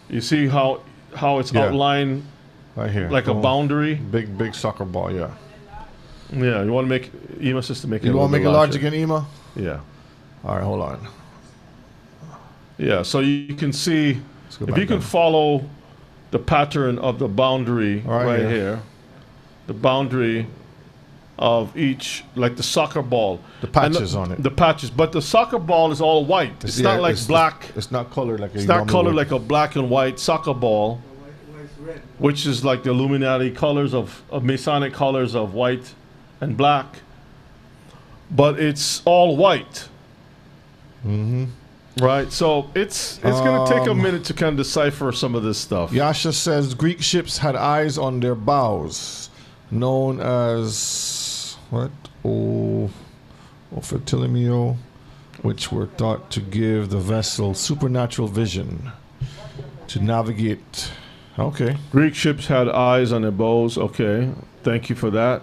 You see how it's outlined right here, like a boundary? Big soccer ball, yeah. Yeah, you want to make Ema just to make it. You want to make it large again, Ema? Yeah. All right, hold on. Yeah, so you can see if you can follow the pattern of the boundary right here. The boundary of each, like the soccer ball. The patches on it. The patches. But the soccer ball is all white. It's not like black. It's not colored like a It's not colored like a black and white soccer ball, which is like the Illuminati colors of Masonic colors of white and black. But it's all white. Right, so it's going to take a minute to kind of decipher some of this stuff. Yasha says Greek ships had eyes on their bows, known as what? Ophetelemio, which were thought to give the vessel supernatural vision to navigate. Okay. Greek ships had eyes on their bows. Okay, thank you for that.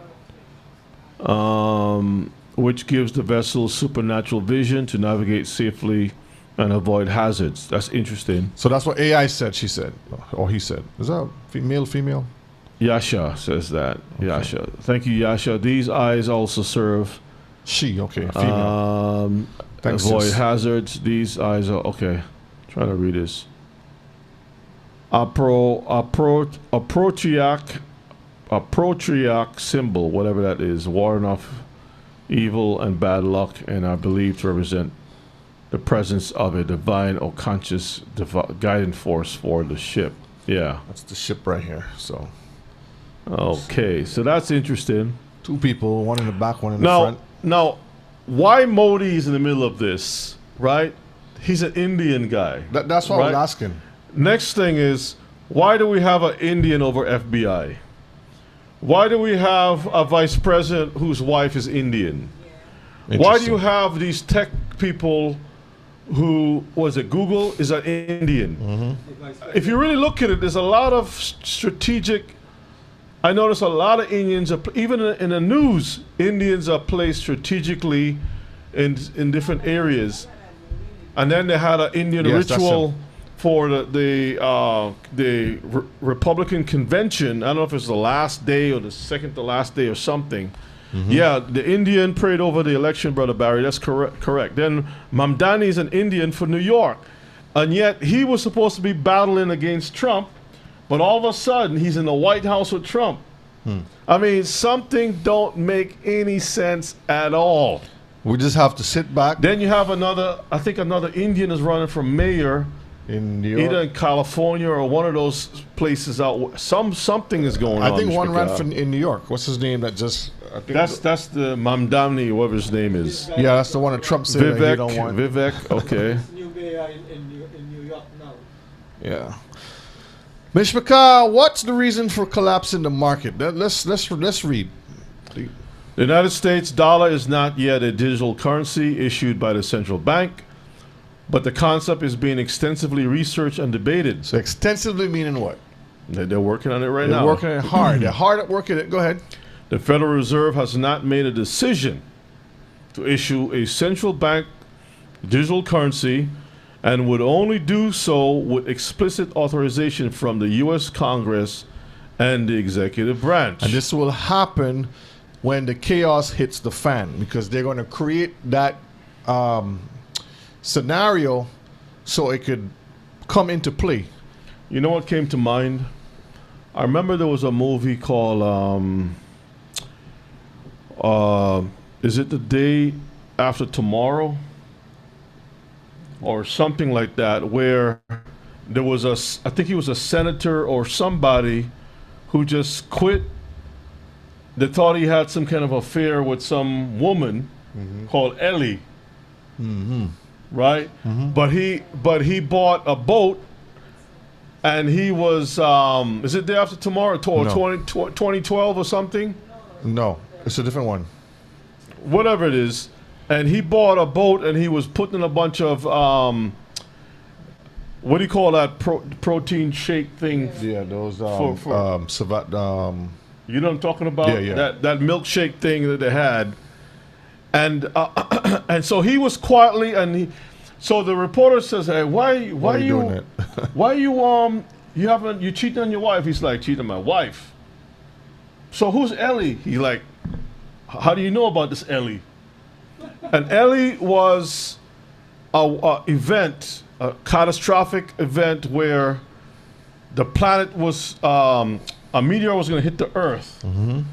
Which gives the vessel supernatural vision to navigate safely and avoid hazards. That's interesting. So that's what AI said, she said. Or he said. Is that female? Yasha says that. Okay. Yasha. Thank you, Yasha. These eyes also serve... She, okay. Female. Avoid hazards. These eyes are... Okay. Trying to read this. Aprotriac symbol, whatever that is. Warding off evil and bad luck, and are believed to represent the presence of a divine or conscious guiding force for the ship. Yeah. That's the ship right here. So. Okay, so that's interesting. Two people, one in the back, one in the front. Now, why Modi is in the middle of this, right? He's an Indian guy. That's what I was asking. Next thing is, why do we have an Indian over FBI? Why do we have a vice president whose wife is Indian? Why do you have these tech people who, was it Google, is an Indian? If you really look at it, there's a lot of strategic, I notice a lot of Indians, even in the news, Indians are placed strategically in different areas. And then they had an Indian ritual for the Republican convention. I don't know if it's the last day or the second to last day or something. Yeah, the Indian prayed over the election, Brother Barry. That's correct. Then Mamdani is an Indian for New York. And yet he was supposed to be battling against Trump, but all of a sudden he's in the White House with Trump. I mean, something don't make any sense at all. We just have to sit back. Then you have another, I think another Indian is running for mayor in New York, either in California or one of those places out. Something is going on. I think one ran Mr. in New York. What's his name? That just I think that's the Mamdani, whatever his name is. Yeah, that's the one that Trump said that he don't want. Vivek, okay. New mayor in New York now. Yeah. Ms. McCall, what's the reason for collapse in the market? Let's read. The United States dollar is not yet a digital currency issued by the central bank, but the concept is being extensively researched and debated. So extensively meaning what? They're working on it right now. They're working it hard. They're hard at working it. Go ahead. The Federal Reserve has not made a decision to issue a central bank digital currency and would only do so with explicit authorization from the U.S. Congress and the executive branch. And this will happen when the chaos hits the fan, because they're going to create that scenario so it could come into play. You know what came to mind? I remember there was a movie called is it The Day After Tomorrow or something like that, where there was I think he was a senator or somebody who just quit. They thought he had some kind of affair with some woman called Ellie, right? But he bought a boat, and he was is it Day After Tomorrow, 2012 or something? No, it's a different one. Whatever it is, and he bought a boat, and he was putting a bunch of what do you call that protein shake thing? Yeah, those you know what I'm talking about? Yeah, yeah. That milkshake thing that they had, and and so he was quietly, and so the reporter says, "Hey, why are you doing that? why you cheating on your wife?" He's like, "Cheating on my wife." So who's Ellie? He's like, "How do you know about this Ellie?" And Ellie was a event, a catastrophic event where the planet was. A meteor was going to hit the Earth, and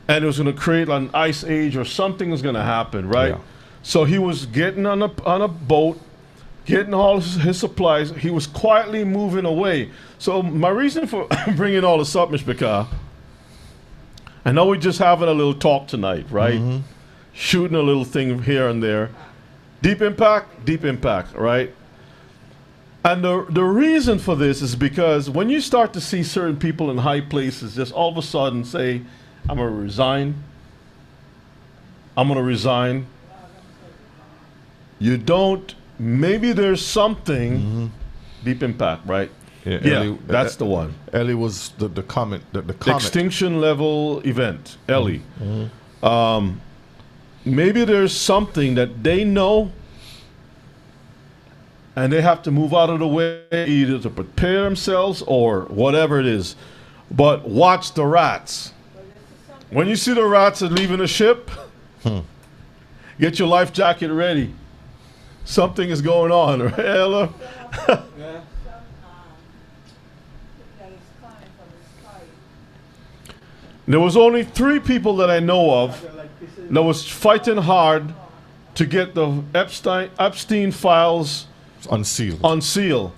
it was going to create an ice age or something was going to happen, right? Yeah. So he was getting on a boat, getting all his supplies. He was quietly moving away. So my reason for bringing all this up, Mr. Bika, I know we're just having a little talk tonight, right? Shooting a little thing here and there. Deep impact, right? And the reason for this is because when you start to see certain people in high places just all of a sudden say, I'm going to resign. You don't, maybe there's something, deep impact, right? Yeah, Ellie, that's the one. Ellie was the comment. The Extinction level event, Ellie. Maybe there's something that they know and they have to move out of the way either to prepare themselves or whatever it is. But watch the rats. When you see the rats are leaving the ship, get your life jacket ready. Something is going on, right, Ella? There was only 3 people that I know of that was fighting hard to get the Epstein files unsealed.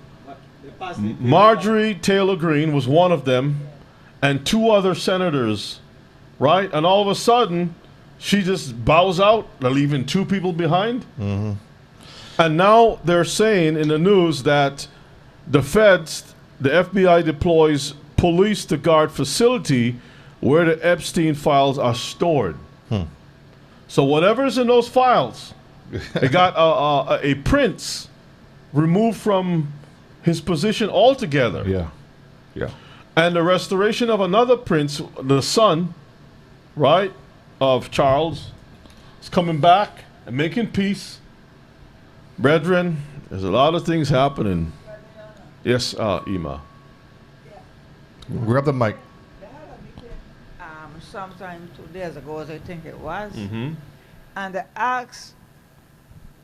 Marjorie Taylor Greene was one of them, and 2 other senators, right? And all of a sudden, she just bows out, leaving 2 people behind. And now they're saying in the news that the feds, the FBI deploys police to guard facility where the Epstein files are stored. So whatever's in those files, they got a prince removed from his position altogether. Yeah. And the restoration of another prince, the son, right, of Charles, is coming back and making peace. Brethren, there's a lot of things happening. Yes, Ima. Grab the mic. Sometime 2 days ago, I think it was, Mm-hmm. and the asked,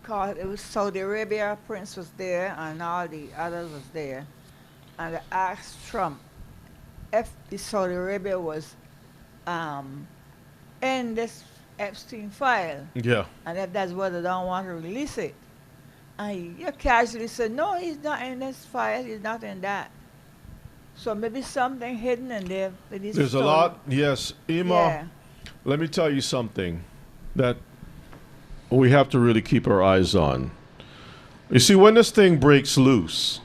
called, it was Saudi Arabia, Prince was there, and all the others was there, and they asked Trump if the Saudi Arabia was in this Epstein file. Yeah. And if that's why they don't want to release it. And you casually say, no, he's not in this file, he's not in that. So maybe something hidden in there. There's a lot, yes. Ima, Yeah. let me tell you something that we have to really keep our eyes on. You see, when this thing breaks loose,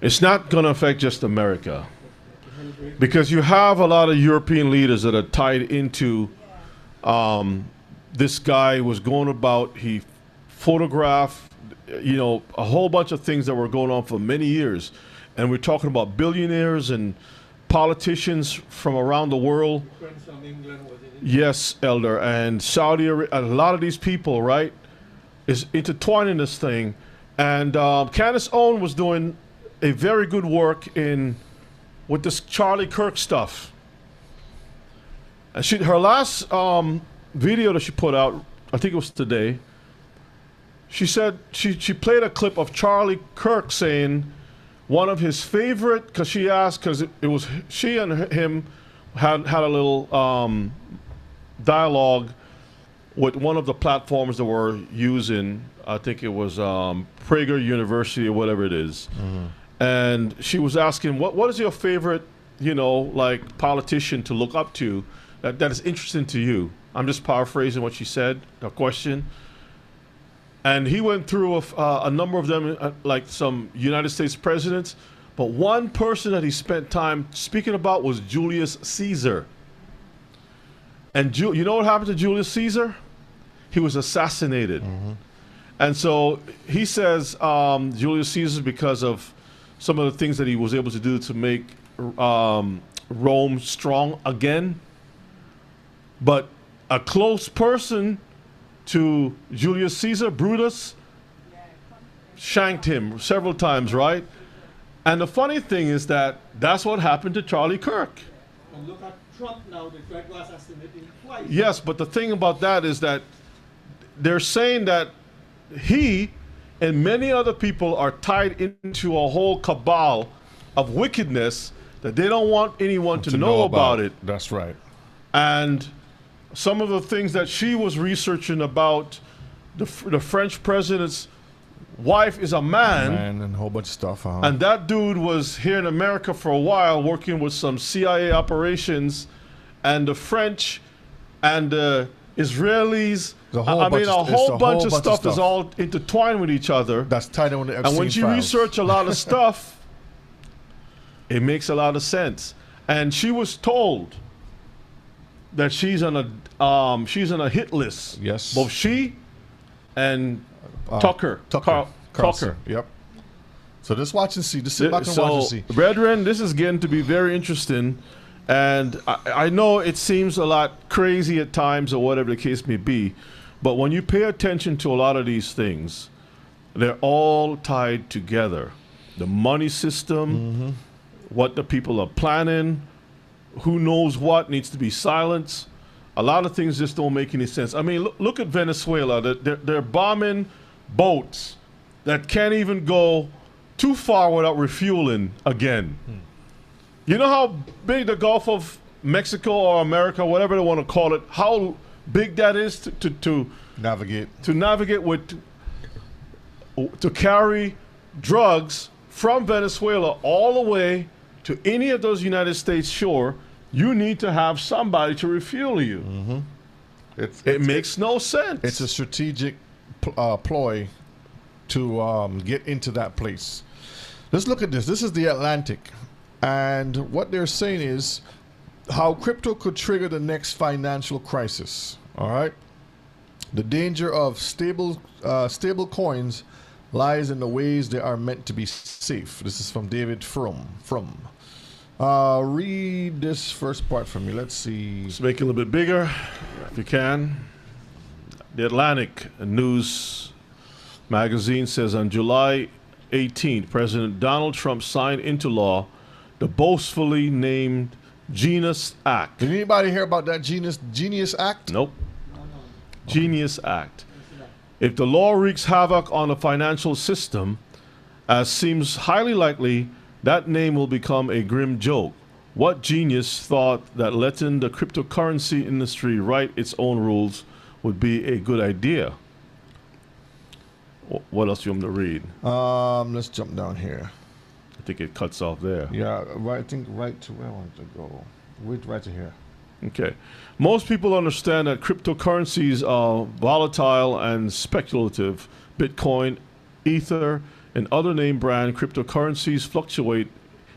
it's not going to affect just America. Because you have a lot of European leaders that are tied into this guy was going about, he photographed, you know, a whole bunch of things that were going on for many years. And we're talking about billionaires and politicians from around the world. Yes, Elder. And Saudi Arabia, a lot of these people, right, is intertwined in this thing. And Candace Owen was doing a very good work with this Charlie Kirk stuff. And her last video that she put out, I think it was today, she said she played a clip of Charlie Kirk saying one of his favorite, because she asked, because it was she and him had a little dialogue with one of the platforms that were using, I think it was Prager University or whatever it is. Mm-hmm. And she was asking, what is your favorite, you know, like politician to look up to that is interesting to you? I'm just paraphrasing what she said, the question. And he went through a number of them, like some United States presidents. But one person that he spent time speaking about was Julius Caesar. And you know what happened to Julius Caesar? He was assassinated. Mm-hmm. And so he says Julius Caesar, because of some of the things that he was able to do to make Rome strong again. But a close person to Julius Caesar, Brutus, shanked him several times, right? And the funny thing is that that's what happened to Charlie Kirk. And look at Trump now, they tried to assassinate him twice. Yes, but the thing about that is that they're saying that he and many other people are tied into a whole cabal of wickedness that they don't want anyone to know about it. That's right. And some of the things that she was researching about the French president's wife is a man. And a whole bunch of stuff. And that dude was here in America for a while working with some CIA operations, and the French and the Israelis. A whole bunch of stuff is all intertwined with each other. That's tied in with the Epstein And when you files. research a lot of stuff, it makes a lot of sense. And she was told that she's on a hit list. Yes. Both she and Tucker. Tucker. Yep. So just watch and see. Just sit back and watch and see. Brethren, this is getting to be very interesting. And I know it seems a lot crazy at times or whatever the case may be. But when you pay attention to a lot of these things, they're all tied together. The money system, what the people are planning, who knows what needs to be silenced. A lot of things just don't make any sense. I mean, look at Venezuela. They're bombing boats that can't even go too far without refueling again. You know how big the Gulf of Mexico or America, whatever they want to call it, how big that is to navigate. To navigate to carry drugs from Venezuela all the way to any of those United States shore. You need to have somebody to refuel you. It makes no sense. It's a strategic ploy to get into that place. Let's look at this. This is the Atlantic. And what they're saying is how crypto could trigger the next financial crisis. All right. The danger of stable coins lies in the ways they are meant to be safe. This is from David Frum. Read this first part for me. Let's see. Let's make it a little bit bigger, if you can. The Atlantic News magazine says on July 18th, President Donald Trump signed into law the boastfully named Genius Act. Did anybody hear about that Genius Act? Nope. Genius Act. If the law wreaks havoc on the financial system, as seems highly likely, that name will become a grim joke. What genius thought that letting the cryptocurrency industry write its own rules would be a good idea? What else do you want me to read? Let's jump down here. I think it cuts off there. Yeah, right. I think right to where I want to go. Right to here. Okay. Most people understand that cryptocurrencies are volatile and speculative. Bitcoin, Ether, and other name brand cryptocurrencies fluctuate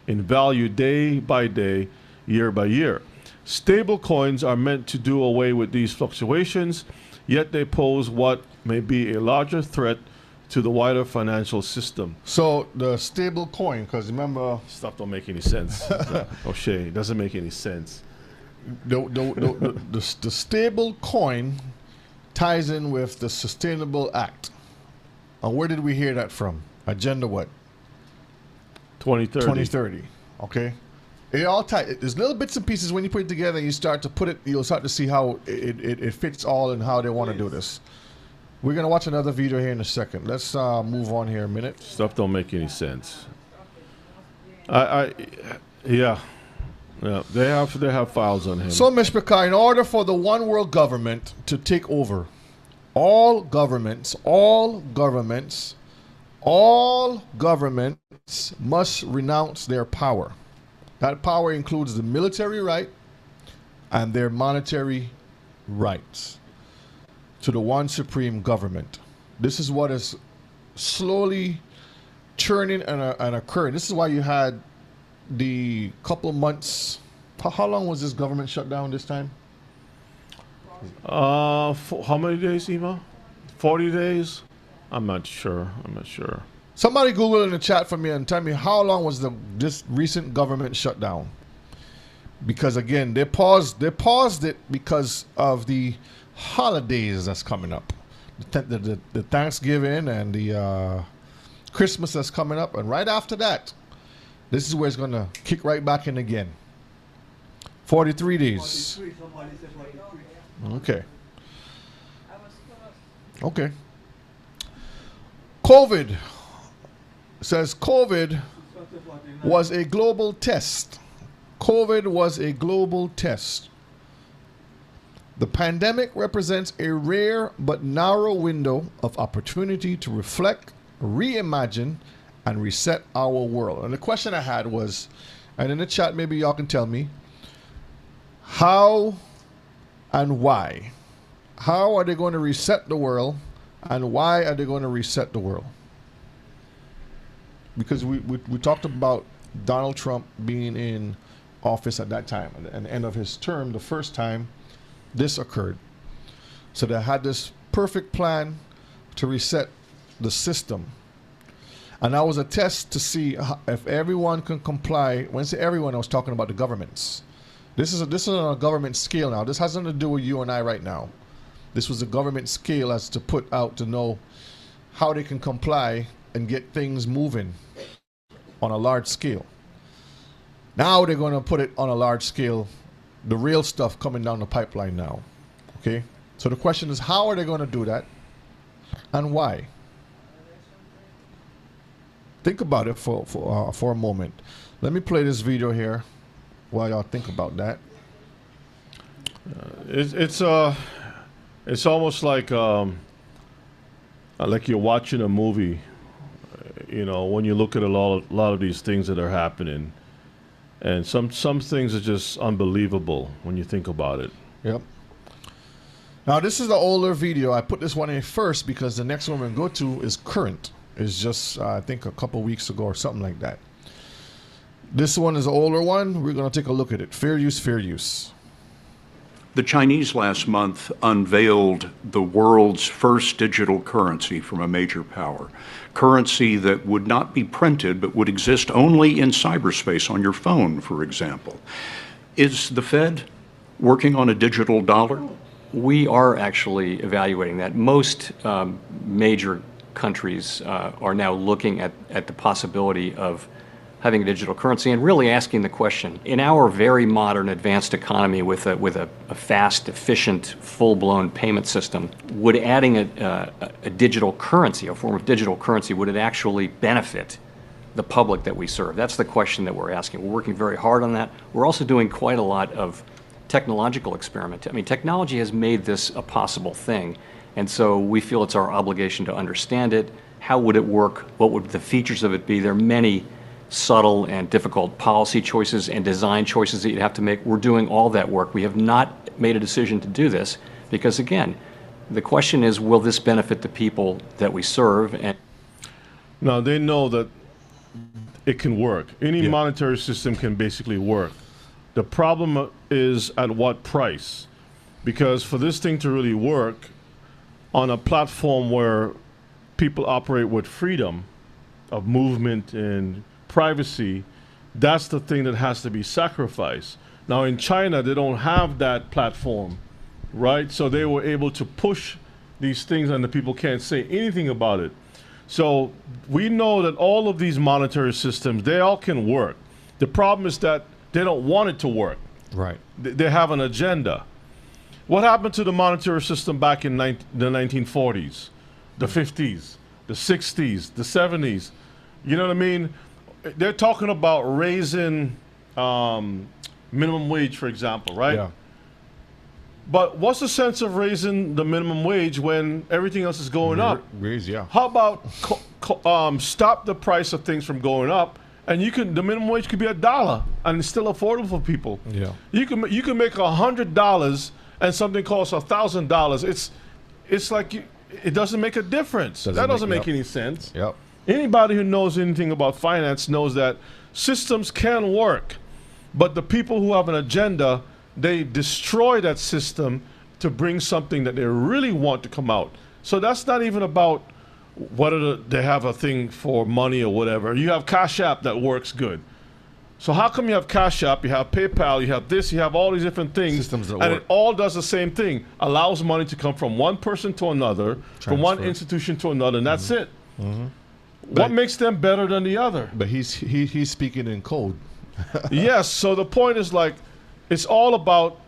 in value day by day, year by year. Stable coins are meant to do away with these fluctuations, yet they pose what may be a larger threat to the wider financial system. So the stable coin, because remember... Stuff don't make any sense. O'Shea, it doesn't make any sense. The stable coin ties in with the Sustainable Act. And where did we hear that from? Agenda what? 2030. 2030. Okay. It all ties. There's little bits and pieces when you put it together and you start to put it, you'll start to see how it fits all and how they want to do this. We're going to watch another video here in a second. Let's move on here a minute. Stuff don't make any sense. Yeah. Yeah, they have files on him. So, Mishpaka, in order for the one world government to take over, all governments must renounce their power. That power includes the military right and their monetary rights to the one supreme government. This is what is slowly churning and occurring. This is why you had the couple months. How long was this government shut down this time? How many days, Ema? 40 days? I'm not sure. Somebody Google in the chat for me and tell me how long was this recent government shutdown? Because again, they paused it because of the holidays that's coming up, the Thanksgiving and the Christmas that's coming up, and right after that, this is where it's going to kick right back in again. 43 days. Okay. Okay. COVID says COVID was a global test. COVID was a global test. The pandemic represents a rare but narrow window of opportunity to reflect, reimagine, and reset our world. And the question I had was, and in the chat maybe y'all can tell me, how and why? How are they going to reset the world, and why are they going to reset the world? Because we talked about Donald Trump being in office at that time, at the end of his term, the first time this occurred. So they had this perfect plan to reset the system. And that was a test to see if everyone can comply. When I say everyone, I was talking about the governments. This is on a government scale now. This has nothing to do with you and I right now. This was a government scale as to put out to know how they can comply and get things moving on a large scale. Now they're going to put it on a large scale, the real stuff coming down the pipeline now. Okay? So the question is, how are they going to do that and why? Think about it for a moment. Let me play this video here while y'all think about that. It's almost like you're watching a movie. You know, when you look at a lot of these things that are happening, and some things are just unbelievable when you think about it. Yep. Now this is the older video. I put this one in first because the next one we're going to go to is current. It's just I think a couple weeks ago or something like that. This one is an older one. We're going to take a look at it. Fair use, fair use. The Chinese last month unveiled the world's first digital currency from a major power. Currency that would not be printed but would exist only in cyberspace on your phone, for example. Is the Fed working on a digital dollar? We are actually evaluating that. Most major countries are now looking at the possibility of having a digital currency and really asking the question, in our very modern advanced economy with a fast, efficient, full-blown payment system, would adding a digital currency, a form of digital currency, would it actually benefit the public that we serve? That's the question that we're asking. We're working very hard on that. We're also doing quite a lot of technological experiment. I mean, technology has made this a possible thing, and so we feel it's our obligation to understand it. How would it work? What would the features of it be? There are many subtle and difficult policy choices and design choices that you'd have to make. We're doing all that work. We have not made a decision to do this because, again, the question is, will this benefit the people that we serve? And now, they know that it can work. Any monetary system can basically work. The problem is at what price? Because for this thing to really work on a platform where people operate with freedom of movement and privacy, that's the thing that has to be sacrificed. Now in China, they don't have that platform, right? So they were able to push these things and the people can't say anything about it. So we know that all of these monetary systems, they all can work. The problem is that they don't want it to work. Right. They have an agenda. What happened to the monetary system back in the 1940s, the 50s, the 60s, the 70s? You know what I mean? They're talking about raising minimum wage, for example, right? Yeah. But what's the sense of raising the minimum wage when everything else is going up? Yeah. How about stop the price of things from going up, and the minimum wage could be $1, and it's still affordable for people. Yeah. You can make $100, and something costs $1,000. It's like it doesn't make a difference. That doesn't make any sense. Yep. Anybody who knows anything about finance knows that systems can work, but the people who have an agenda, they destroy that system to bring something that they really want to come out. So that's not even about whether they have a thing for money or whatever. You have Cash App that works good. So how come you have Cash App, you have PayPal, you have this, you have all these different things, systems that and work. it all does the same thing, allows money to come from one person to another, from one institution to another, and that's it. What makes them better than the other? But he's speaking in code. Yes, so the point is like, it's all about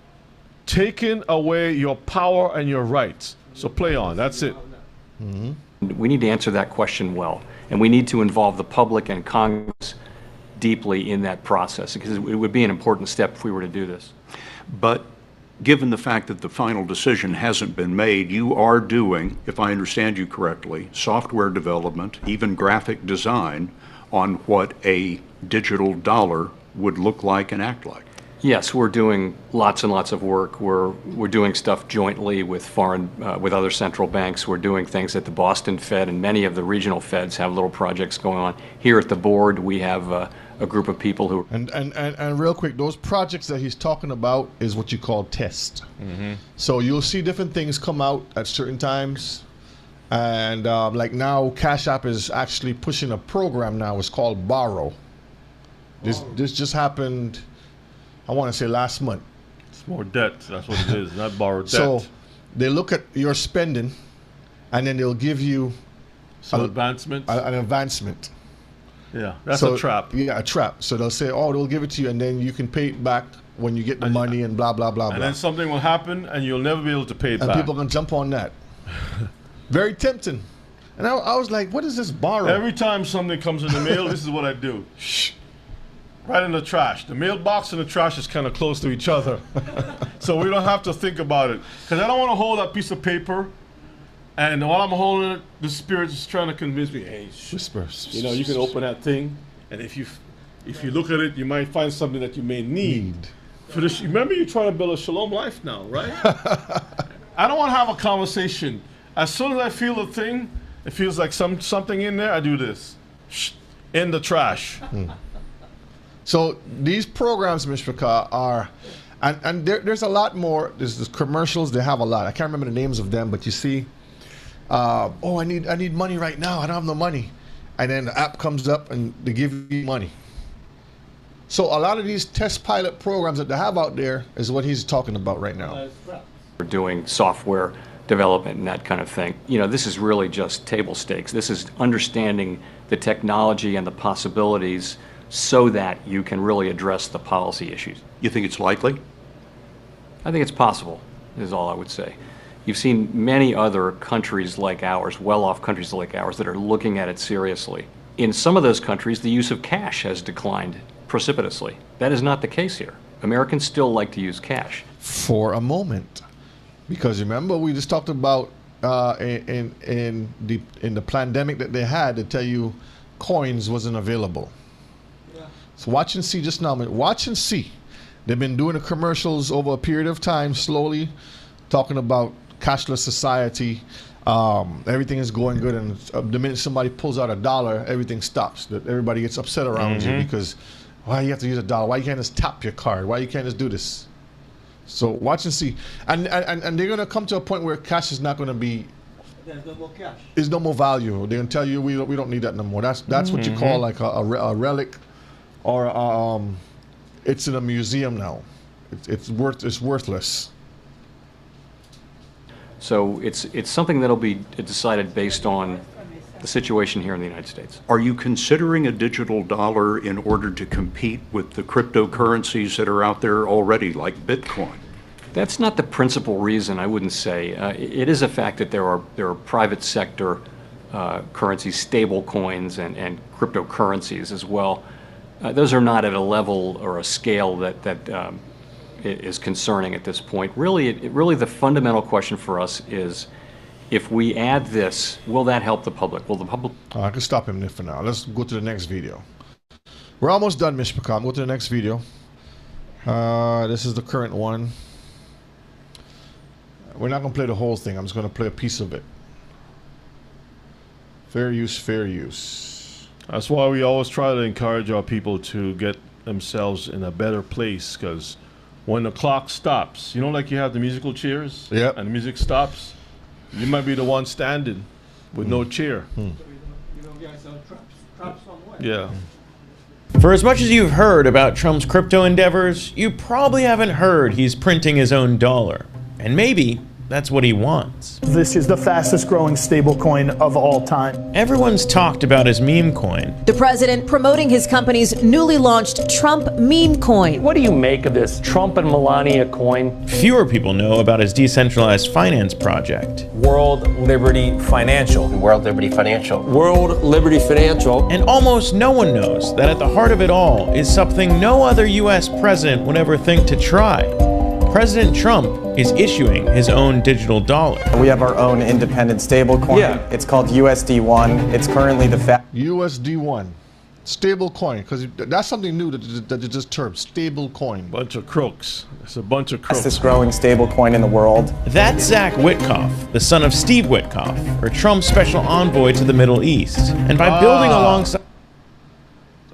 taking away your power and your rights. So play on, that's it. we need to answer that question well, and we need to involve the public and Congress deeply in that process, because it would be an important step if we were to do this. But given the fact that the final decision hasn't been made, you are doing, if I understand you correctly, software development, even graphic design on what a digital dollar would look like and act like. Yes, we're doing lots and lots of work. We're doing stuff jointly with with other central banks. We're doing things at the Boston Fed, and many of the regional Feds have little projects going on. Here at the board, we have a group of people who. And real quick, those projects that he's talking about is what you call test. So you'll see different things come out at certain times, and like now, Cash App is actually pushing a program now. It's called Borrow. This just happened. I want to say last month. It's more debt. That's what it is, not borrowed debt. So they look at your spending, and then they'll give you some advancement. An advancement. Yeah, that's a trap. Yeah, a trap. So they'll say, "Oh, they'll give it to you, and then you can pay it back when you get the money," and blah blah blah and blah. then something will happen, and you'll never be able to pay it and back. people are gonna jump on that. Very tempting. And I was like, "What is this Borrow?" Every time something comes in the mail, this is what I do. Shh. Right in the trash. The mailbox and the trash is kind of close to each other. So we don't have to think about it. Because I don't want to hold that piece of paper, and while I'm holding it, the spirit is trying to convince me, hey, whisper. You know, you can open that thing, and if you look at it, you might find something that you may need. For this, remember, you're trying to build a shalom life now, right? I don't want to have a conversation. As soon as I feel the thing, it feels like something in there, I do this. Shh, in the trash. So these programs, Mr. Carr, are, and there's a lot more. There's commercials. They have a lot. I can't remember the names of them, but you see, I need money right now. I don't have no money, and then the app comes up and they give you money. So a lot of these test pilot programs that they have out there is what he's talking about right now. We're doing software development and that kind of thing. You know, this is really just table stakes. This is understanding the technology and the possibilities so that you can really address the policy issues. You think it's likely? I think it's possible, is all I would say. You've seen many other countries like ours, well-off countries like ours, that are looking at it seriously. in some of those countries, the use of cash has declined precipitously. That is not the case here. Americans still like to use cash. For a moment. Because remember, we just talked about in the pandemic that they had, to tell you coins wasn't available. Yeah. So watch and see just now. Watch and see. They've been doing the commercials over a period of time, slowly talking about cashless society. Everything is going good, and the minute somebody pulls out $1, everything stops. That everybody gets upset around you because why you have to use $1? Why you can't just tap your card? Why you can't just do this? So watch and see, and they're gonna come to a point where cash is not gonna be. There's no more cash. There's no more value. They're gonna tell you we don't need that no more. That's what you call like a relic, or it's in a museum now. It's worthless. So it's something that'll be decided based on the situation here in the United States. Are you considering a digital dollar in order to compete with the cryptocurrencies that are out there already, like Bitcoin? That's not the principal reason, I wouldn't say. It is a fact that there are private sector currencies, stable coins, and cryptocurrencies as well. Those are not at a level or a scale that is concerning at this point. Really, the fundamental question for us is, if we add this, will that help the public? Will the public? I can stop him there for now. Let's go to the next video. We're almost done, Mishpaka. Go to the next video. This is the current one. We're not going to play the whole thing. I'm just going to play a piece of it. Fair use, fair use. That's why we always try to encourage our people to get themselves in a better place, because when the clock stops, you know, like you have the musical chairs, yep, and the music stops, you might be the one standing with no chair. Yeah. For as much as you've heard about Trump's crypto endeavors, you probably haven't heard he's printing his own dollar. And maybe that's what he wants. This is the fastest growing stablecoin of all time. Everyone's talked about his meme coin. The president promoting his company's newly launched Trump meme coin. What do you make of this Trump and Melania coin? Fewer people know about his decentralized finance project. World Liberty Financial. World Liberty Financial. World Liberty Financial. And almost no one knows that at the heart of it all is something no other U.S. president would ever think to try. President Trump is issuing his own digital dollar. We have our own independent stablecoin. Yeah. It's called USD1. It's currently the USD1. Stable coin, because that's something new that you just termed, stable coin. Bunch of crooks. It's a bunch of crooks. Fastest growing stable coin in the world. That's Zach Witkoff, the son of Steve Witkoff, or Trump's special envoy to the Middle East. And by building alongside...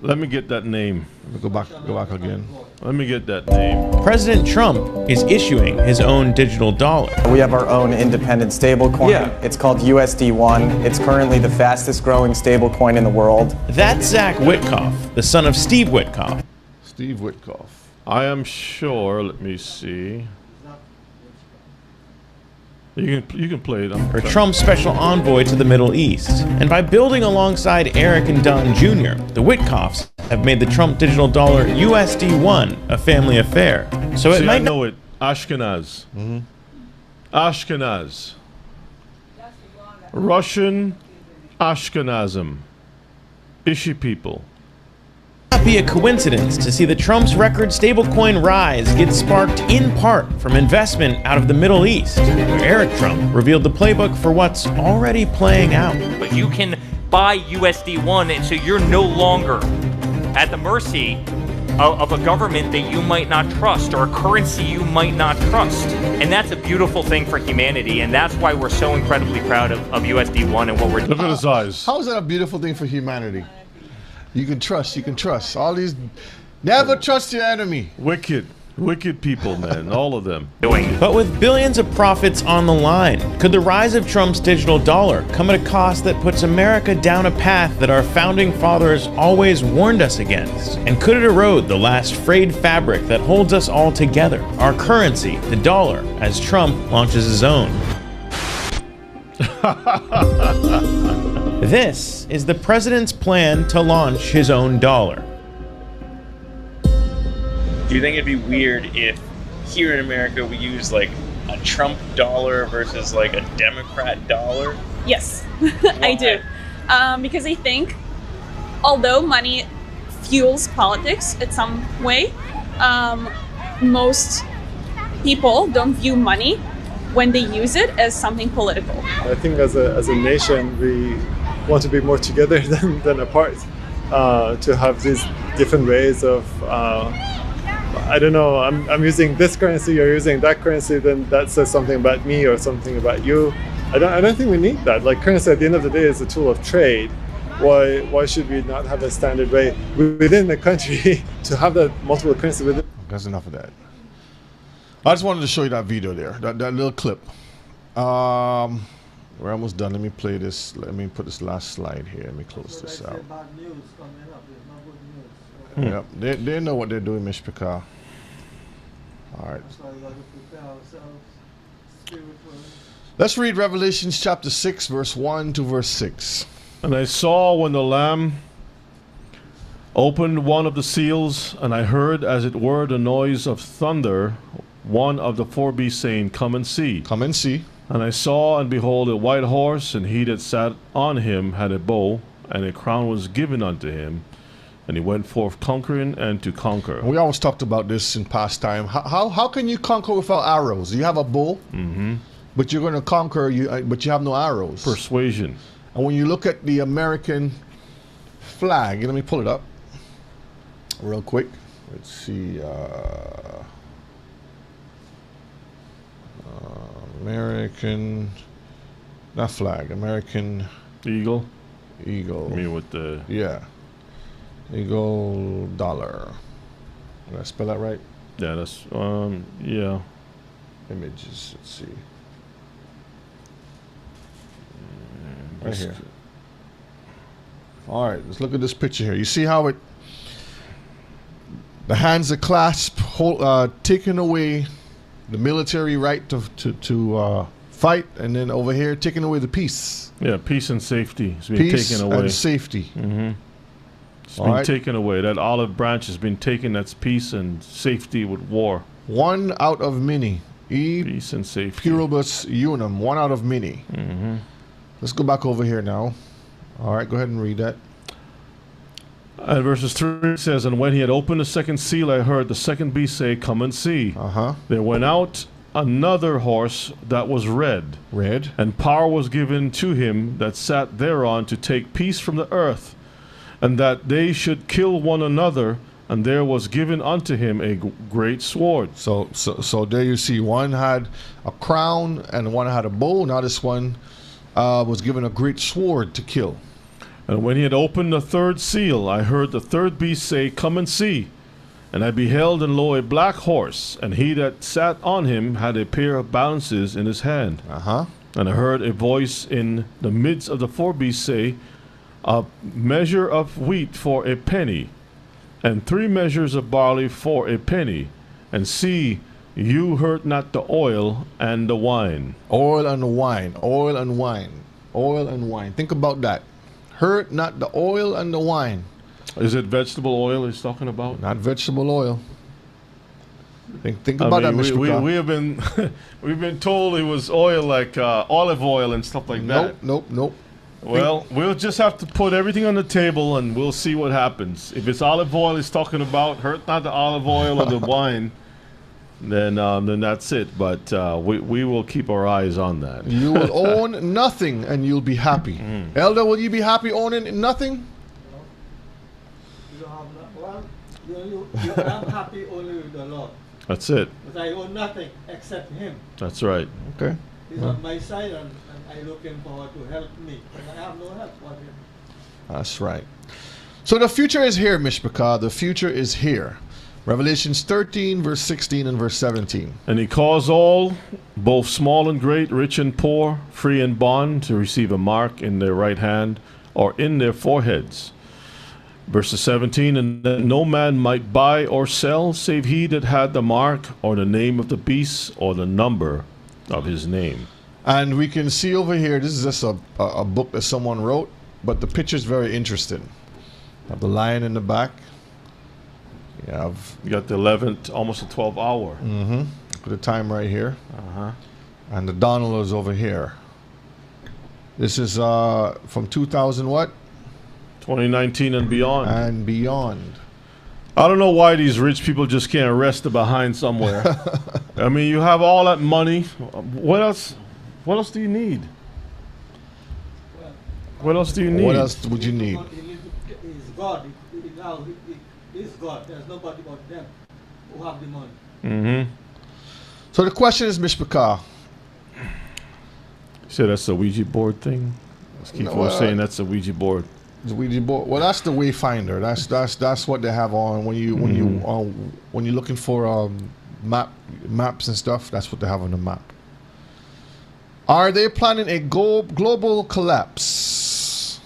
Let me get that name. Go back again. Let me get that name. President Trump is issuing his own digital dollar. We have our own independent stablecoin. Yeah. It's called USD1. It's currently the fastest growing stablecoin in the world. That's Zach Witkoff, the son of Steve Witkoff. Steve Witkoff. I am sure, let me see. You can play it. Or Trump's special envoy to the Middle East. And by building alongside Eric and Don Jr., the Witkoffs have made the Trump digital dollar USD1 a family affair. So it might know it. Ashkenaz. Ashkenaz. Russian Ashkenazim. Ishi people. Not be a coincidence to see the Trump's record stablecoin rise get sparked in part from investment out of the Middle East, where Eric Trump revealed the playbook for what's already playing out. But you can buy USD1, and so you're no longer at the mercy of a government that you might not trust, or a currency you might not trust. And that's a beautiful thing for humanity, and that's why we're so incredibly proud of USD1 and what we're doing. Look at his eyes. How is that a beautiful thing for humanity? You can trust. All these, never trust your enemy. Wicked people, man, all of them. But with billions of profits on the line, could the rise of Trump's digital dollar come at a cost that puts America down a path that our founding fathers always warned us against? And could it erode the last frayed fabric that holds us all together, our currency, the dollar, as Trump launches his own? This is the president's plan to launch his own dollar. Do you think it'd be weird if here in America we use like a Trump dollar versus like a Democrat dollar? Yes, I do. Because I think although money fuels politics in some way, most people don't view money when they use it as something political. I think as a nation, we want to be more together than apart. To have these different ways of, I don't know, I'm using this currency, you're using that currency, then that says something about me or something about you. I don't think we need that. Like, currency at the end of the day is a tool of trade. Why should we not have a standard way within the country to have that multiple currency within? That's enough of that. I just wanted to show you that video there, that little clip. We're almost done. Let me play this. Let me put this last slide here. Let me close this out. Yep, they know what they're doing, Mishpika. All right. Let's read Revelations chapter 6, verse 1 to verse 6. And I saw when the Lamb opened one of the seals, and I heard as it were the noise of thunder, one of the four beasts saying, Come and see. Come and see. And I saw, and behold, a white horse, and he that sat on him had a bow, and a crown was given unto him, and he went forth conquering and to conquer. We always talked about this in past time. How can you conquer without arrows? You have a bow, but you're going to conquer, but you have no arrows. Persuasion. And when you look at the American flag, let me pull it up real quick. Let's see. American, not flag, American Eagle. Eagle. I mean with the... Yeah. Eagle dollar. Did I spell that right? Yeah, that's, yeah. Images, let's see. Right here. All right, let's look at this picture here. You see how it, the hands are clasped, taking away the military right to fight, and then over here taking away the peace. Yeah, peace and safety has been taken away. Peace and safety. It's been taken away. That olive branch has been taken. That's peace and safety with war. One out of many. Peace and safety. Pluribus unum. One out of many. Let's go back over here now. All right, go ahead and read that. And verses 3 says, And when he had opened the second seal, I heard the second beast say, Come and see. There went out another horse that was red. Red. And power was given to him that sat thereon to take peace from the earth, and that they should kill one another. And there was given unto him a great sword. So there you see, one had a crown and one had a bow. Now this one was given a great sword to kill. And when he had opened the third seal, I heard the third beast say, Come and see. And I beheld, and lo, a black horse, and he that sat on him had a pair of balances in his hand. And I heard a voice in the midst of the four beasts say, A measure of wheat for a penny, and 3 measures of barley for a penny. And see, you hurt not the oil and the wine. Oil and wine, oil and wine, oil and wine. Think about that. Hurt not the oil and the wine. Is it vegetable oil he's talking about? Not vegetable oil. Think about that, Mr. We have been we've been told it was oil, like olive oil and stuff like that. Nope. Well, we'll just have to put everything on the table and we'll see what happens. If it's olive oil he's talking about, hurt not the olive oil or the wine, then that's it. But we will keep our eyes on that. You will own nothing and you'll be happy. Elder, will you be happy owning nothing? I'm happy only with the Lord. That's it. But I own nothing except Him. That's right. Okay. He's on my side, and I looking forward to help me. And I have no help but Him. That's right. So the future is here, Mishpachah. The future is here. Revelations 13, verse 16 and verse 17. And he caused all, both small and great, rich and poor, free and bond, to receive a mark in their right hand or in their foreheads. Verses 17, and that no man might buy or sell, save he that had the mark, or the name of the beast, or the number of his name. And we can see over here, this is just a book that someone wrote, but the picture is very interesting. You have the lion in the back. You got the 11th, almost the 12th hour. Put the time right here. And the Donald is over here. This is from 2000 what? 2019 and beyond. And beyond. I don't know why these rich people just can't rest behind somewhere. I mean, you have all that money. What else? What else do you need? What else do you need? What else would you need? It's God. It's God. There's nobody but them who have the money. Mm-hmm. So the question is, Mishpachah. So that's the Ouija board thing? Keith was saying that's the Ouija board. The Ouija board. Well, that's the Wayfinder. That's what they have on when you're looking for maps and stuff. That's what they have on the map. Are they planning a global collapse?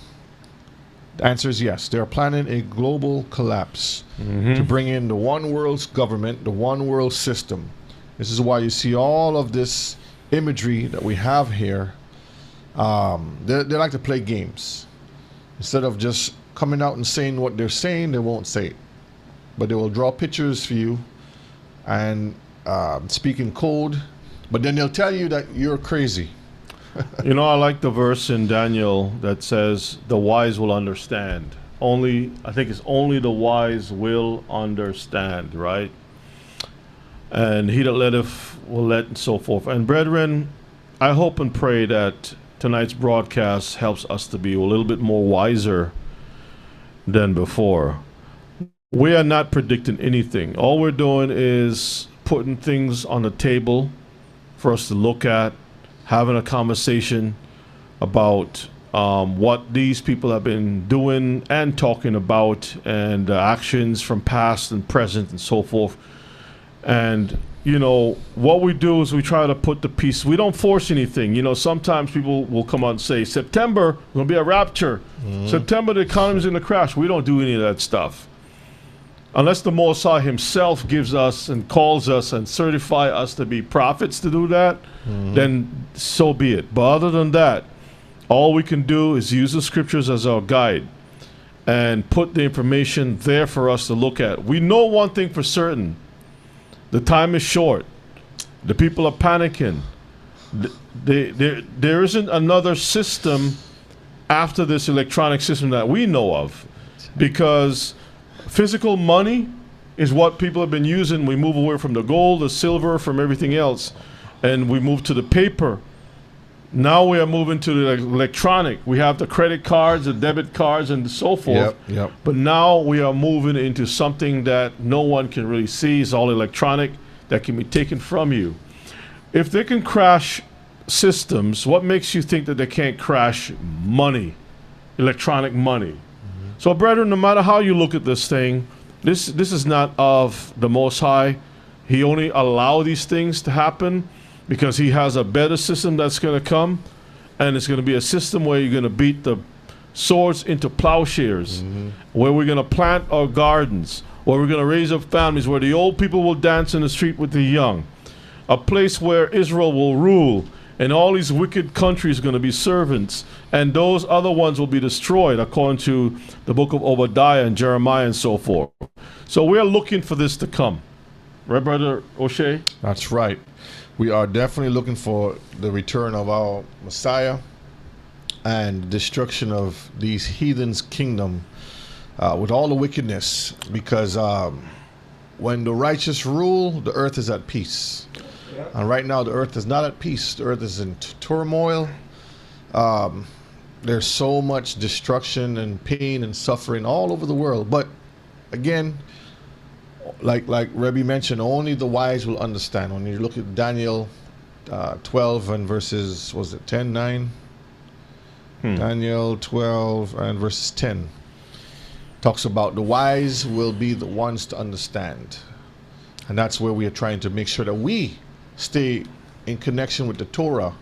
The answer is yes. They're planning a global collapse to bring in the one world's government, the one world system. This is why you see all of this imagery that we have here. They like to play games. Instead of just coming out and saying what they're saying, they won't say it. But they will draw pictures for you and speak in code. But then they'll tell you that you're crazy. You know, I like the verse in Daniel that says, the wise will understand. I think it's only the wise will understand, right? And he that letteth will let, and so forth. And brethren, I hope and pray that tonight's broadcast helps us to be a little bit more wiser than before. We are not predicting anything. All we're doing is putting things on the table for us to look at, having a conversation about what these people have been doing and talking about, and actions from past and present and so forth. And you know, what we do is we try to put the piece. We don't force anything. You know, sometimes people will come out and say, September, there's going to be a rapture. September, the economy's going to crash. We don't do any of that stuff. Unless the Most High himself gives us and calls us and certify us to be prophets to do that, then so be it. But other than that, all we can do is use the scriptures as our guide and put the information there for us to look at. We know one thing for certain. The time is short. The people are panicking. There isn't another system after this electronic system that we know of, because physical money is what people have been using. We move away from the gold, the silver, from everything else, and we move to the paper. Now we are moving to the electronic. We have the credit cards, the debit cards, and so forth. Yep. But now we are moving into something that no one can really see. It's all electronic, that can be taken from you. If they can crash systems, what makes you think that they can't crash money, electronic money? So, brethren, no matter how you look at this thing, this is not of the Most High. He only allowed these things to happen because he has a better system that's going to come, and it's going to be a system where you're going to beat the swords into plowshares, where we're going to plant our gardens, where we're going to raise up families, where the old people will dance in the street with the young, a place where Israel will rule, and all these wicked countries are going to be servants, and those other ones will be destroyed, according to the book of Obadiah and Jeremiah and so forth. So we're looking for this to come. Right, Brother O'Shea? That's right. We are definitely looking for the return of our Messiah and destruction of these heathens' kingdom with all the wickedness, because when the righteous rule, the earth is at peace. And right now the earth is not at peace. The earth is in turmoil. There's so much destruction and pain and suffering all over the world. But again, like Rebbe mentioned, only the wise will understand. When you look at Daniel 12 and verses, was it 10, 9? Daniel 12 and verses 10 talks about the wise will be the ones to understand. And that's where we are trying to make sure that we stay in connection with the Torah.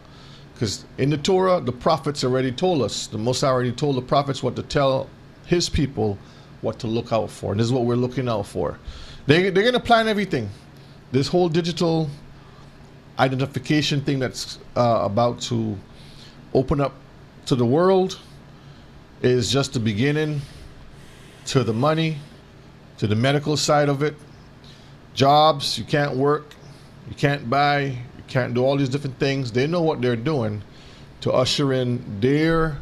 Because in the Torah, the prophets already told us, the Most High already told the prophets what to tell his people, what to look out for. And this is what we're looking out for. They're going to plan everything. This whole digital identification thing that's about to open up to the world is just the beginning to the money, to the medical side of it. Jobs, you can't work, you can't buy, you can't do all these different things. They know what they're doing to usher in their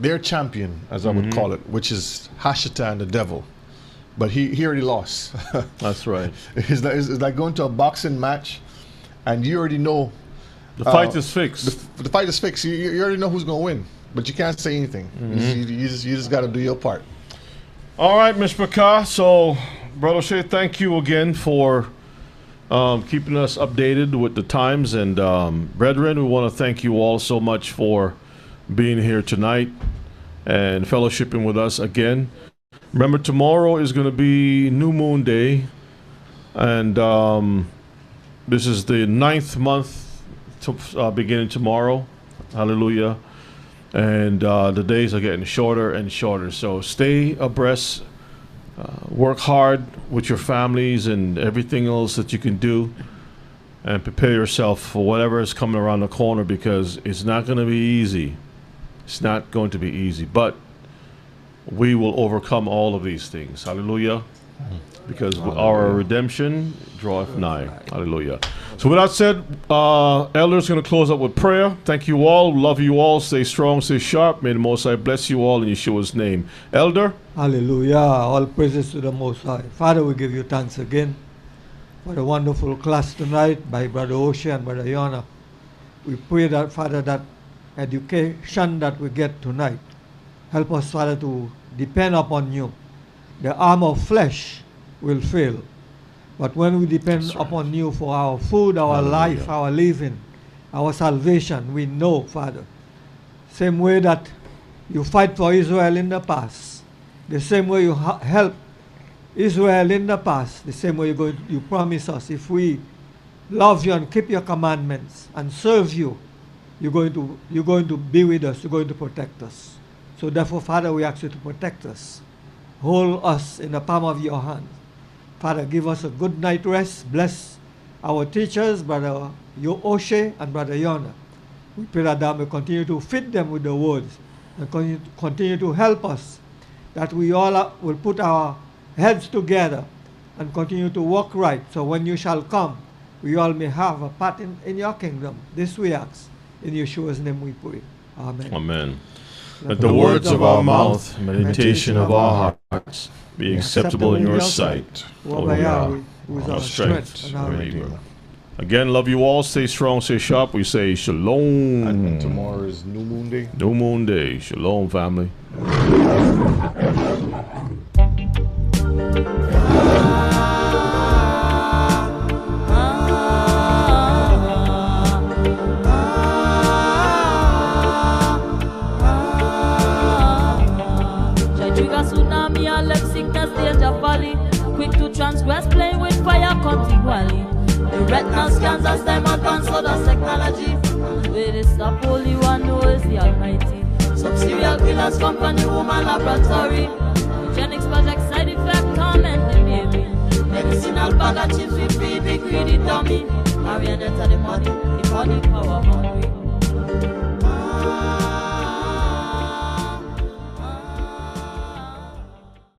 their champion, as I would call it, which is Hashatan the devil. But he already lost. That's right. It's like going to a boxing match, and you already know the fight is fixed. The fight is fixed. You already know who's going to win, but you can't say anything. You just got to do your part. All right, Mr. Bakar. So, Brother Shea, thank you again for keeping us updated with the times. And brethren, we want to thank you all so much for being here tonight and fellowshipping with us again. Remember, tomorrow is going to be New Moon Day, and this is the 9th month beginning tomorrow. Hallelujah. And the days are getting shorter and shorter. So stay abreast, work hard with your families and everything else that you can do, and prepare yourself for whatever is coming around the corner, because it's not going to be easy. It's not going to be easy, but we will overcome all of these things. Hallelujah. Because our redemption draweth nigh. Hallelujah. So with that said, Elder's going to close up with prayer. Thank you all. Love you all. Stay strong. Stay sharp. May the Most High bless you all in Yeshua's name. Elder. Hallelujah. All praises to the Most High. Father, we give you thanks again for the wonderful class tonight by Brother Oshe and Brother Yona. We pray that, Father, that education that we get tonight, help us, Father, to depend upon you. The arm of flesh will fail. But when we depend upon you for our food, our life, our living, our salvation, we know, Father, same way that you fight for Israel in the past, the same way you help Israel in the past, the same way you promise us, if we love you and keep your commandments and serve you, you're going to be with us, you're going to protect us. So therefore, Father, we ask you to protect us. Hold us in the palm of your hand. Father, give us a good night rest. Bless our teachers, Brother Oshe and Brother Yona. We pray that thou may continue to feed them with the words and continue to help us, that we all will put our heads together and continue to walk right. So when you shall come, we all may have a part in your kingdom. This we ask. In Yeshua's name we pray. Amen. Amen. Let the words of our mouth, meditation of our hearts, be acceptable in your sight, O Yahweh, who is our strength and our Redeemer. Again, love you all. Stay strong, stay sharp. We say shalom. And tomorrow is New Moon Day. New Moon Day. Shalom, family. Quick to transgress, playing with fire continually. The retinal scans as them advance for the technology. Where they stop, only one knows the Almighty. Some serial killers come from the human laboratory.